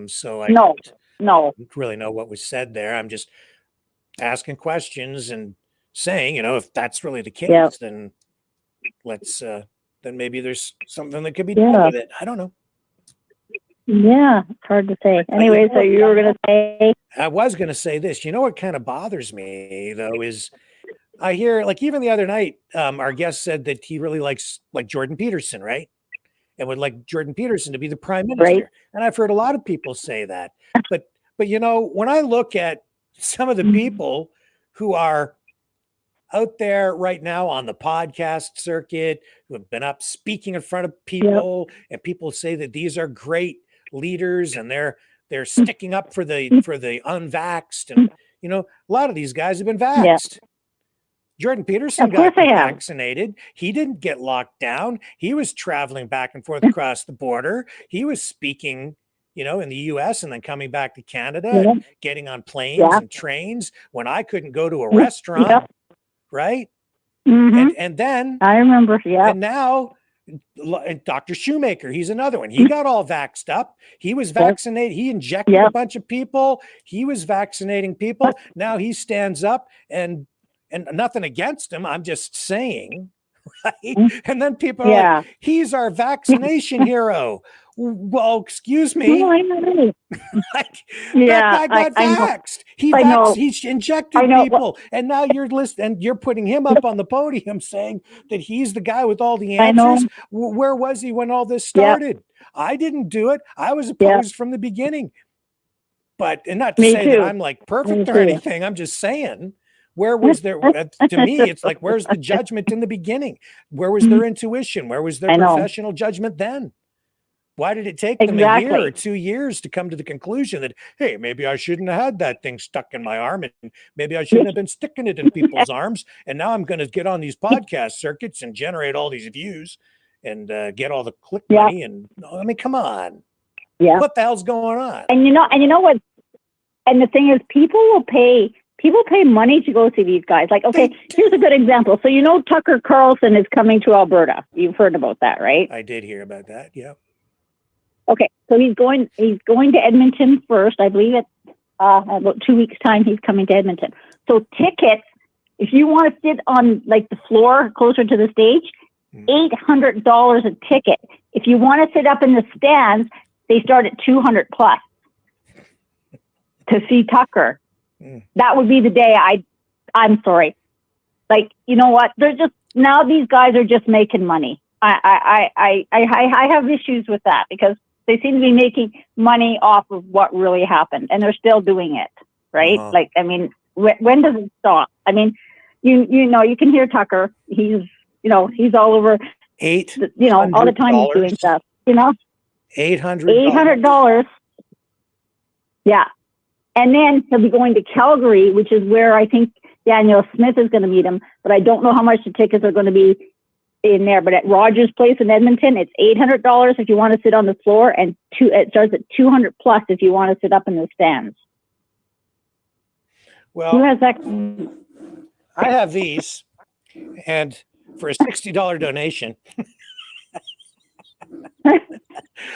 so I don't really know what was said there. I'm just asking questions and saying, if that's really the case, then let's then maybe there's something that could be done with it. I don't know. Yeah, it's hard to say. Anyway, so you were going to say? I was going to say this. What kind of bothers me, though, is I hear, like, even the other night, our guest said that he really likes, like, Jordan Peterson, right? And would like Jordan Peterson to be the prime minister. Right. And I've heard a lot of people say that. But when I look at some of the people who are out there right now on the podcast circuit, who have been up speaking in front of people, and people say that these are great leaders and they're sticking up for the unvaxxed, and a lot of these guys have been vaxxed. Jordan Peterson got vaccinated. He didn't get locked down. He was traveling back and forth across the border. He was speaking in the US and then coming back to Canada and getting on planes and trains when I couldn't go to a restaurant, right? And then I remember, and now Dr. Shoemaker, he's another one. He got all vaxxed up. He was vaccinated. He injected a bunch of people. He was vaccinating people. Now he stands up, and nothing against him. I'm just saying, right? And then people are like, he's our vaccination hero. Well, excuse me. That guy got vaxxed. He injected people, and now you're listening, and you're putting him up on the podium saying that he's the guy with all the answers. Where was he when all this started? I didn't do it. I was opposed from the beginning. And not to say that I'm like perfect or anything. I'm just saying, where was there, to me, it's like, where's the judgment in the beginning? Where was their intuition? Where was their professional judgment then? Why did it take them a year or 2 years to come to the conclusion that, hey, maybe I shouldn't have had that thing stuck in my arm, and maybe I shouldn't have been sticking it in people's arms, and now I'm going to get on these podcast circuits and generate all these views? and get all the click Yeah. money. And I mean, come on, Yeah. what the hell's going on? And you know what? And the thing is, people pay money to go see these guys. Like, okay, here's a good example. So you know Tucker Carlson is coming to Alberta. You've heard about that, right? I did hear about that. Yeah. Okay, so he's going to Edmonton first. I believe it's about 2 weeks' time he's coming to Edmonton. So tickets, if you want to sit on like the floor closer to the stage, $800 a ticket. If you want to sit up in the stands, they start at 200 plus to see Tucker. That would be the day I'm sorry. Like, you know what? They're just, now these guys are just making money. I have issues with that because they seem to be making money off of what really happened, and they're still doing it, right? Like, I mean, when does it stop? I mean, you know, you can hear Tucker. He's all over. All the time he's doing stuff. You know, $800. Yeah, and then he'll be going to Calgary, which is where I think Daniel Smith is going to meet him. But I don't know how much the tickets are going to be in there. But at Rogers Place in Edmonton, it's $800 if you want to sit on the floor, and it starts at 200 plus if you want to sit up in the stands. Well, who has that? I have these, and for a $60 donation,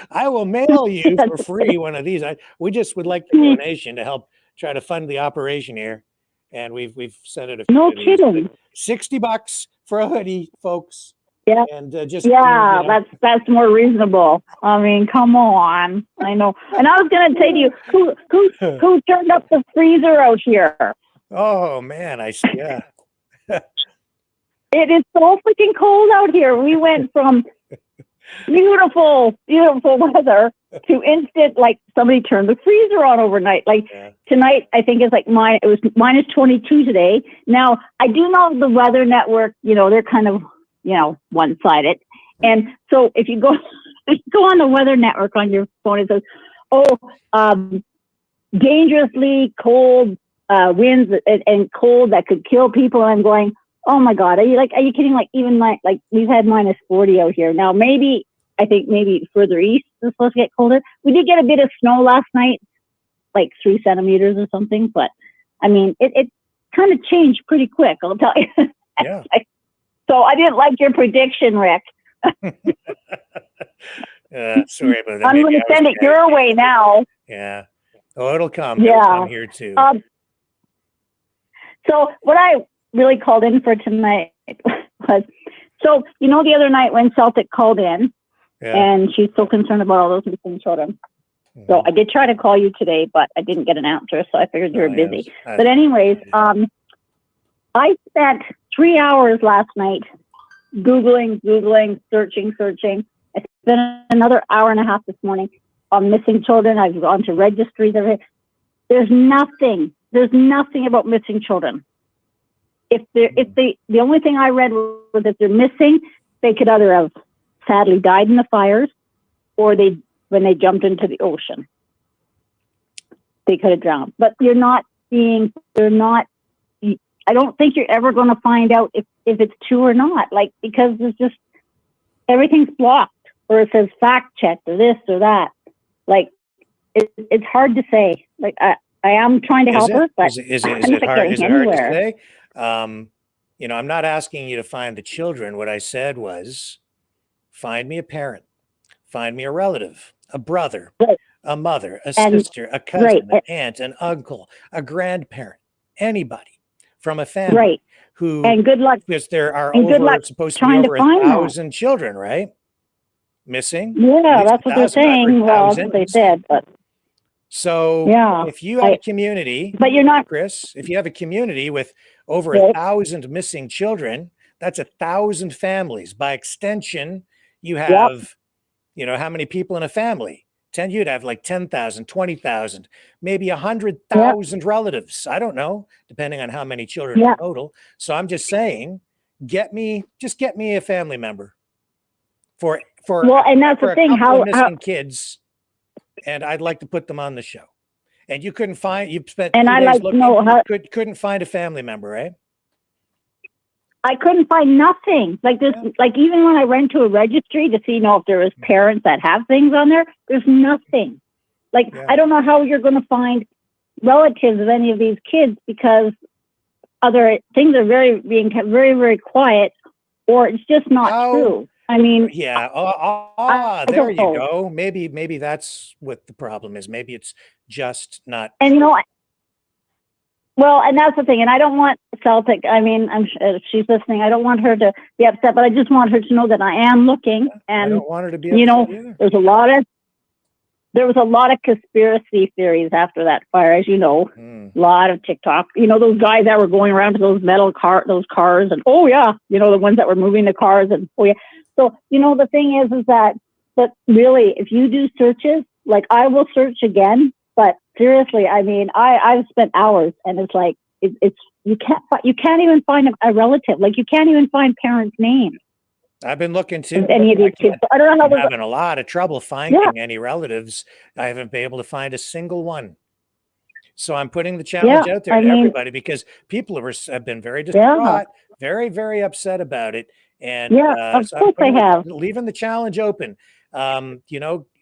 I will mail you for free one of these. We just would like the donation to help try to fund the operation here, and we've sent it a few. No kidding. $60 for a hoodie, folks. Yeah, and that's more reasonable. I mean, come on. I know. And I was going to say to you, who turned up the freezer out here? Oh man, yeah. It is so freaking cold out here. We went from beautiful weather to instant, like somebody turned the freezer on overnight. Like tonight, I think it's like it was minus 22 today. Now I do know the Weather Network, they're kind of, one-sided. And so if you go on the Weather Network on your phone, it says, dangerously cold winds and cold that could kill people. And I'm going, oh my God, are you kidding? Like even like we've had minus 40 out here. Now I think maybe further east it's supposed to get colder. We did get a bit of snow last night, like 3 centimeters or something. But I mean, it kind of changed pretty quick, I'll tell you. Yeah. So I didn't like your prediction, Rick. Sorry about that. I'm going to send it your way now. Yeah. Oh, it'll come. Yeah. It'll come here too. So what I really called in for tonight was, the other night when Celtic called in, and she's so concerned about all those missing children. So I did try to call you today, but I didn't get an answer, so I figured you were busy. Yes. But anyways, I spent 3 hours last night Googling, searching. I spent another hour and a half this morning on missing children. I've gone to registries. There's nothing about missing children. The only thing I read was if they're missing, they could either have sadly died in the fires, or when they jumped into the ocean, they could have drowned. But I don't think you're ever going to find out if it's true or not, because there's just, everything's blocked, or it says fact checked or this or that. It's hard to say. I am trying to help her, but is it hard to say? I'm not asking you to find the children. What I said was, find me a parent, find me a relative, a brother, a mother, a sister, a cousin, an aunt, an uncle, a grandparent, anybody from a family who, and good luck, because there are supposed to be over 1,000 children, right? Missing. Yeah, that's what they're saying. Well, that's what they said, but. So if you have a community, but you're not, Chris, if you have a community with over 1,000 missing children, that's 1,000 families. By extension, you have, how many people in a family? 10, you'd have like 10,000, 20,000, maybe 100,000 relatives. I don't know, depending on how many children in total. So I'm just saying, get me a family member for and that's the thing, how missing kids. And I'd like to put them on the show. And you couldn't find, you spent and 2 I days like looking, to know how, couldn't find a family member, right? I couldn't find nothing like this. Like even when I went to a registry to see, if there was parents that have things on there, there's nothing. Like I don't know how you're going to find relatives of any of these kids because other things are being kept very, very quiet, or it's just not true. I mean, yeah. There you go. Maybe that's what the problem is. Maybe it's just not. And well, and that's the thing. And I don't want Celtic. I mean, if she's listening, I don't want her to be upset, but I just want her to know that I am looking. And I don't want her to be upset either. There was a lot of conspiracy theories after that fire, as you know. A lot of TikTok. Those guys that were going around to those those cars, and the ones that were moving the cars, and So the thing is that really, if you do searches, like I will search again, but seriously, I mean, I've spent hours, and it's like it's you can't even find a relative. Like you can't even find parents' names. I've been looking too. Any of these kids. I don't know how I'm having a lot of trouble finding any relatives. I haven't been able to find a single one. So I'm putting the challenge out there to everybody because people have been very distraught, very, very upset about it. And of course they have. Leaving the challenge open.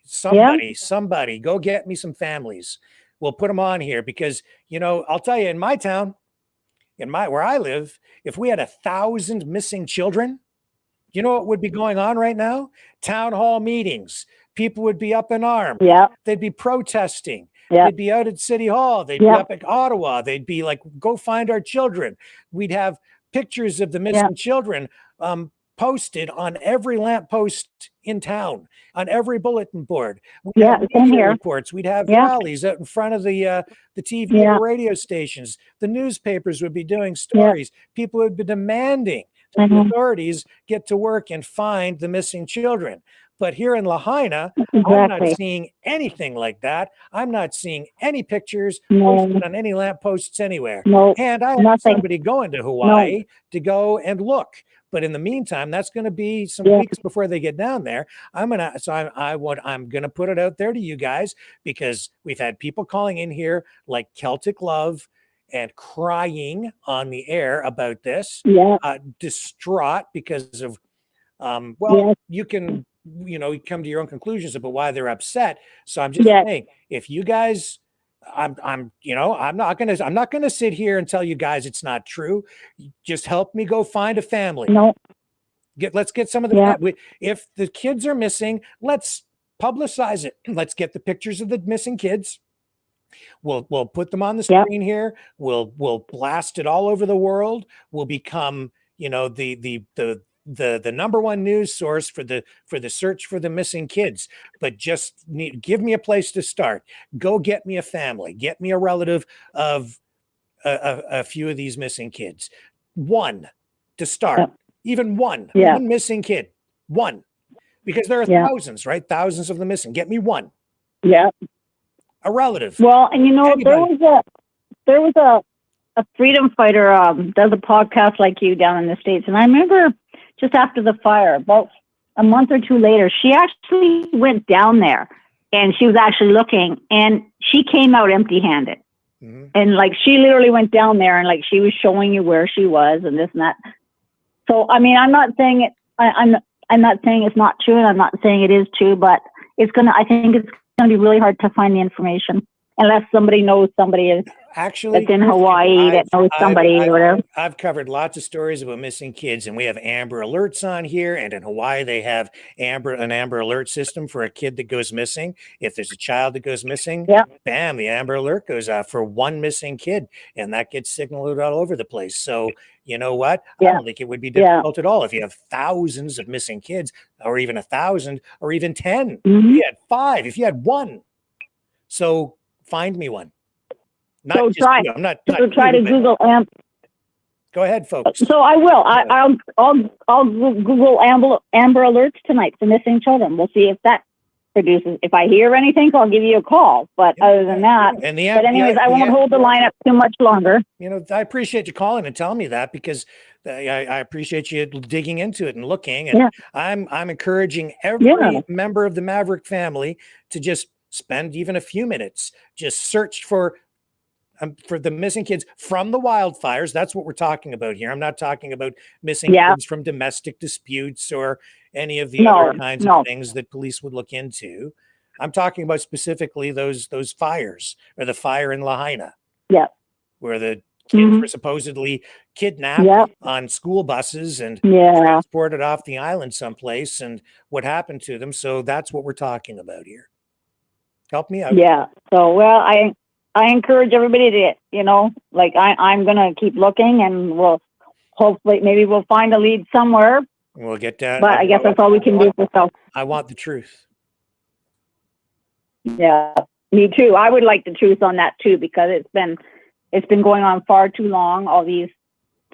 Somebody go get me some families. We'll put them on here because, I'll tell you, in my town, where I live, if we had 1,000 missing children, you know what would be going on right now? Town hall meetings. People would be up in arms. They'd be protesting. They'd be out at City Hall. They'd be up at Ottawa. They'd be like, go find our children. We'd have pictures of the missing children posted on every lamppost in town, on every bulletin board. We'd have media reports. We'd have rallies out in front of the TV and the radio stations. The newspapers would be doing stories. People would be demanding that the authorities get to work and find the missing children. But here in Lahaina, I'm not seeing anything like that. I'm not seeing any pictures posted on any lampposts anywhere. And I have somebody going to Hawaii to go and look. But in the meantime, that's going to be some weeks before they get down there. I'm gonna put it out there to you guys because we've had people calling in here like Celtic Love and crying on the air about this, distraught because of, you can, come to your own conclusions about why they're upset. So I'm just saying, if you guys, I'm not going to sit here and tell you guys it's not true. Just help me go find a family. Let's get some of the, if the kids are missing, let's publicize it. Let's get the pictures of the missing kids. We'll put them on the screen here. We'll blast it all over the world. We'll become, the number one news source for the search for the missing kids. But just give me a place to start. Go get me a family. Get me a relative of a few of these missing kids. One to start. Even one missing kid. One, because there are thousands, right? Thousands of them missing. Get me one. A relative. Well, and there was a freedom fighter does a podcast like you down in the States, and I remember just after the fire, about a month or two later, she actually went down there and she was actually looking, and she came out empty-handed. And like she literally went down there and like she was showing you where she was and this and that. So I mean, I'm not saying it. I'm not saying it's not true, and I'm not saying it is true, but I think it's going to be really hard to find the information unless somebody knows somebody that's in Hawaii that knows somebody or whatever. I've covered lots of stories about missing kids, and we have Amber Alerts on here. And in Hawaii, they have an Amber Alert system for a kid that goes missing. If there's a child that goes missing, bam, the Amber Alert goes out for one missing kid, and that gets signaled all over the place. So you know what? I don't think it would be difficult at all if you have thousands of missing kids, or even 1,000, or even 10. If you had 5, if you had 1. So find me one. Try to Google Go ahead, folks. So I will. I'll Google Amber Alerts tonight for missing children. We'll see if that produces. If I hear anything, I'll give you a call. But other than that, I won't hold the line up too much longer. I appreciate you calling and telling me that because I appreciate you digging into it and looking. And I'm encouraging every member of the Maverick family to just spend even a few minutes, just search for for the missing kids from the wildfires. That's what we're talking about here. I'm not talking about missing Yeah. kids from domestic disputes or any of the other kinds of things that police would look into. I'm talking about specifically those fires, or the fire in Lahaina. Yeah. Where the kids were supposedly kidnapped on school buses and transported off the island someplace, and what happened to them. So that's what we're talking about here. Help me out. Yeah. So, well, I encourage everybody to, you know, like I'm going to keep looking, and we'll hopefully, maybe we'll find a lead somewhere. We'll get down. But I guess that's all we can do for self. I want the truth. Yeah, me too. I would like the truth on that too, because it's been going on far too long, all these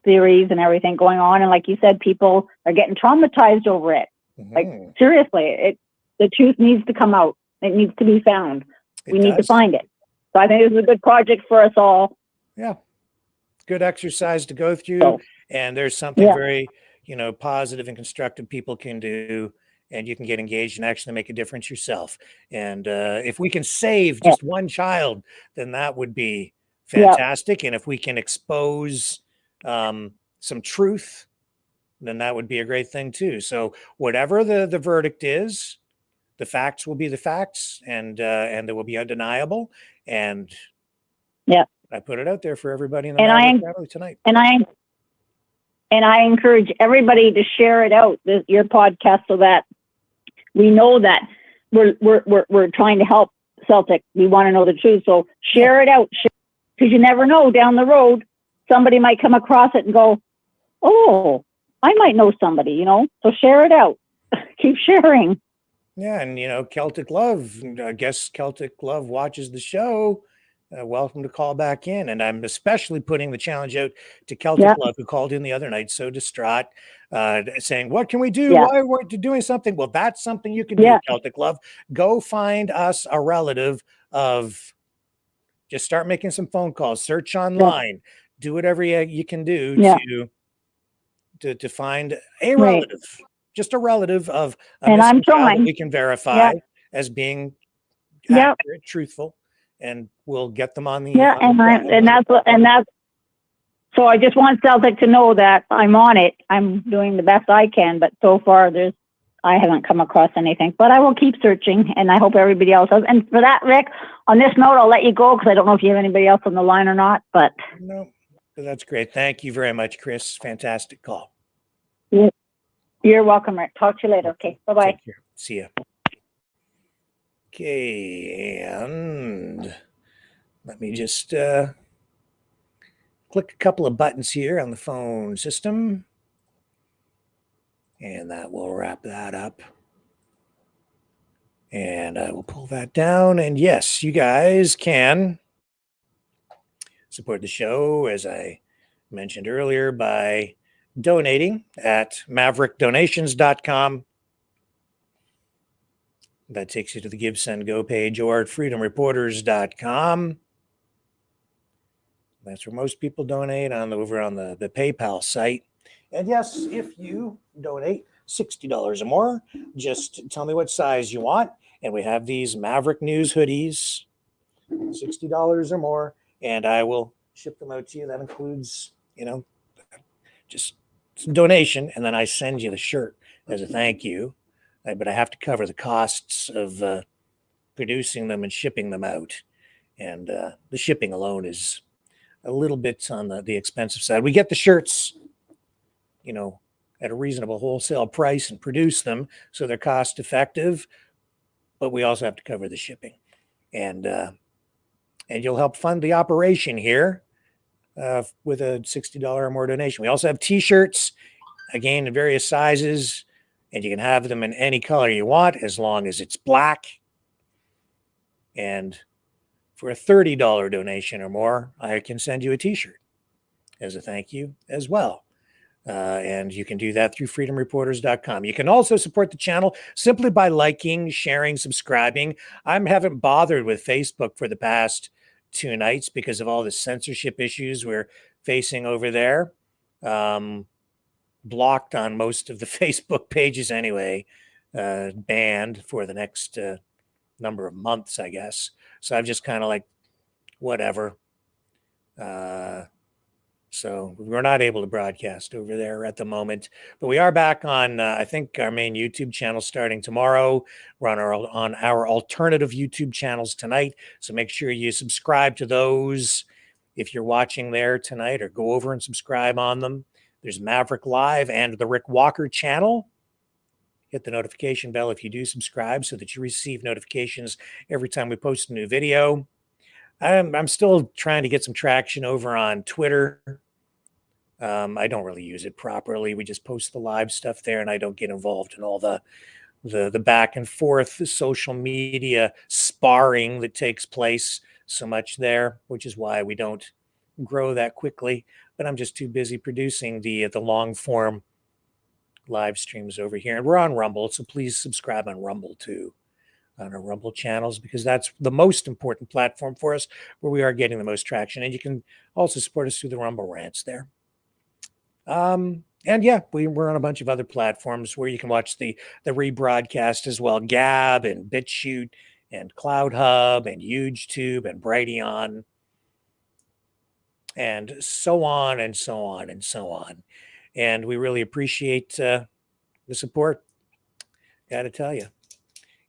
theories and everything going on. And like you said, people are getting traumatized over it. Like, seriously, the truth needs to come out. It needs to be found. We need to find it. So I think this is a good project for us all. Yeah. Good exercise to go through. And there's something very, positive and constructive people can do. And you can get engaged and actually make a difference yourself. And if we can save just one child, then that would be fantastic. And if we can expose some truth, then that would be a great thing too. So whatever the verdict is, the facts will be the facts, and they will be undeniable. And I put it out there for everybody in the family tonight. And I encourage everybody to share it out, your podcast, so that we know that we're trying to help Celtic. We want to know the truth. So share it out, because you never know, down the road, somebody might come across it and go, oh, I might know somebody, So share it out. Keep sharing. Yeah, and Celtic Love, I guess Celtic Love watches the show. Welcome to call back in. And I'm especially putting the challenge out to Celtic Love, who called in the other night so distraught, saying, what can we do? Why weren't you doing something? Well, that's something you can do, Celtic Love. Go find us a relative of, just start making some phone calls, search online, do whatever you can do to find a relative. Just a relative of a missing child that we can verify as being accurate, truthful, and we'll get them on the that's so I just want Celtic to know that I'm on it. I'm doing the best I can, but so far I haven't come across anything. But I will keep searching, and I hope everybody else does. And for that, Rick, on this note, I'll let you go, because I don't know if you have anybody else on the line or not. But no, that's great. Thank you very much, Chris. Fantastic call. You're welcome, Rick. Talk to you later. Okay. Bye-bye. Take care. See ya. Okay. And let me just click a couple of buttons here on the phone system. And that will wrap that up. And I will pull that down. And yes, you guys can support the show, as I mentioned earlier, by donating at maverickdonations.com. That takes you to the Give, Send, Go page, or at freedomreporters.com. That's where most people donate, over on the PayPal site. And yes, if you donate $60 or more, just tell me what size you want. And we have these Maverick News hoodies, $60 or more, and I will ship them out to you. That includes, just some donation, and then I send you the shirt as a thank you. But I have to cover the costs of producing them and shipping them out. And the shipping alone is a little bit on the expensive side. We get the shirts, at a reasonable wholesale price and produce them, so they're cost effective, but we also have to cover the shipping. And you'll help fund the operation here with a $60 or more donation. We also have t-shirts, again, in various sizes, and you can have them in any color you want, as long as it's black. And for a $30 donation or more, I can send you a t-shirt as a thank you as well. And you can do that through freedomreporters.com. You can also support the channel simply by liking, sharing, subscribing. I haven't bothered with Facebook for the past 2 nights because of all the censorship issues we're facing over there. Blocked on most of the Facebook pages anyway, banned for the next number of months, I guess. So I've just kind of like, whatever. So we're not able to broadcast over there at the moment, but we are back on, I think, our main YouTube channel starting tomorrow. We're on our alternative YouTube channels tonight. So make sure you subscribe to those if you're watching there tonight, or go over and subscribe on them. There's Maverick Live and the Rick Walker channel. Hit the notification bell if you do subscribe so that you receive notifications every time we post a new video. I'm still trying to get some traction over on Twitter. I don't really use it properly. We just post the live stuff there, and I don't get involved in all the back and forth social media sparring that takes place so much there, which is why we don't grow that quickly. But I'm just too busy producing the long form live streams over here. And we're on Rumble, so please subscribe on Rumble too, on our Rumble channels, because that's the most important platform for us, where we are getting the most traction. And you can also support us through the Rumble rants there. And yeah, we're on a bunch of other platforms where you can watch the rebroadcast as well. Gab and BitChute and CloudHub and HugeTube and Brighteon and so on and so on and so on. And we really appreciate the support. Got to tell you,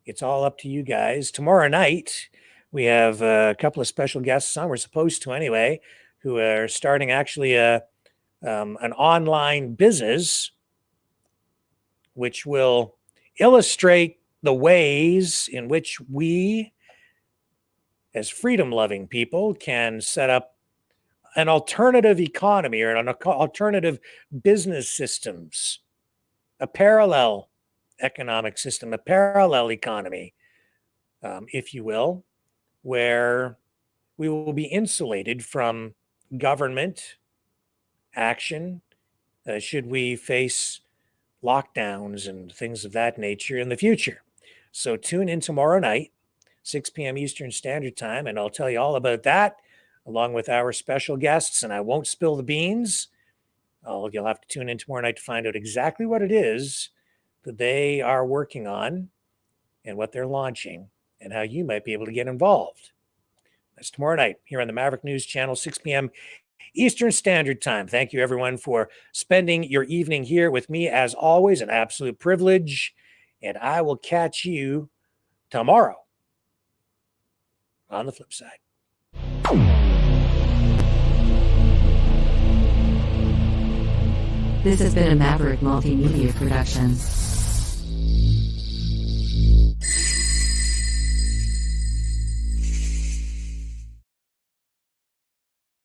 it's all up to you guys. Tomorrow night, we have a couple of special guests on. We're supposed to anyway, who are starting actually an online business, which will illustrate the ways in which we, as freedom-loving people, can set up an alternative economy or an alternative business systems, a parallel economic system, a parallel economy, if you will, where we will be insulated from government action should we face lockdowns and things of that nature in the future. So tune in tomorrow night, 6 p.m. Eastern Standard Time, and I'll tell you all about that, along with our special guests, and I won't spill the beans. You'll have to tune in tomorrow night to find out exactly what it is that they are working on and what they're launching and how you might be able to get involved. That's tomorrow night here on the Maverick News Channel, 6 p.m. Eastern Standard Time. Thank you, everyone, for spending your evening here with me. As always, an absolute privilege, and I will catch you tomorrow on the flip side. This has been a Maverick Multimedia production.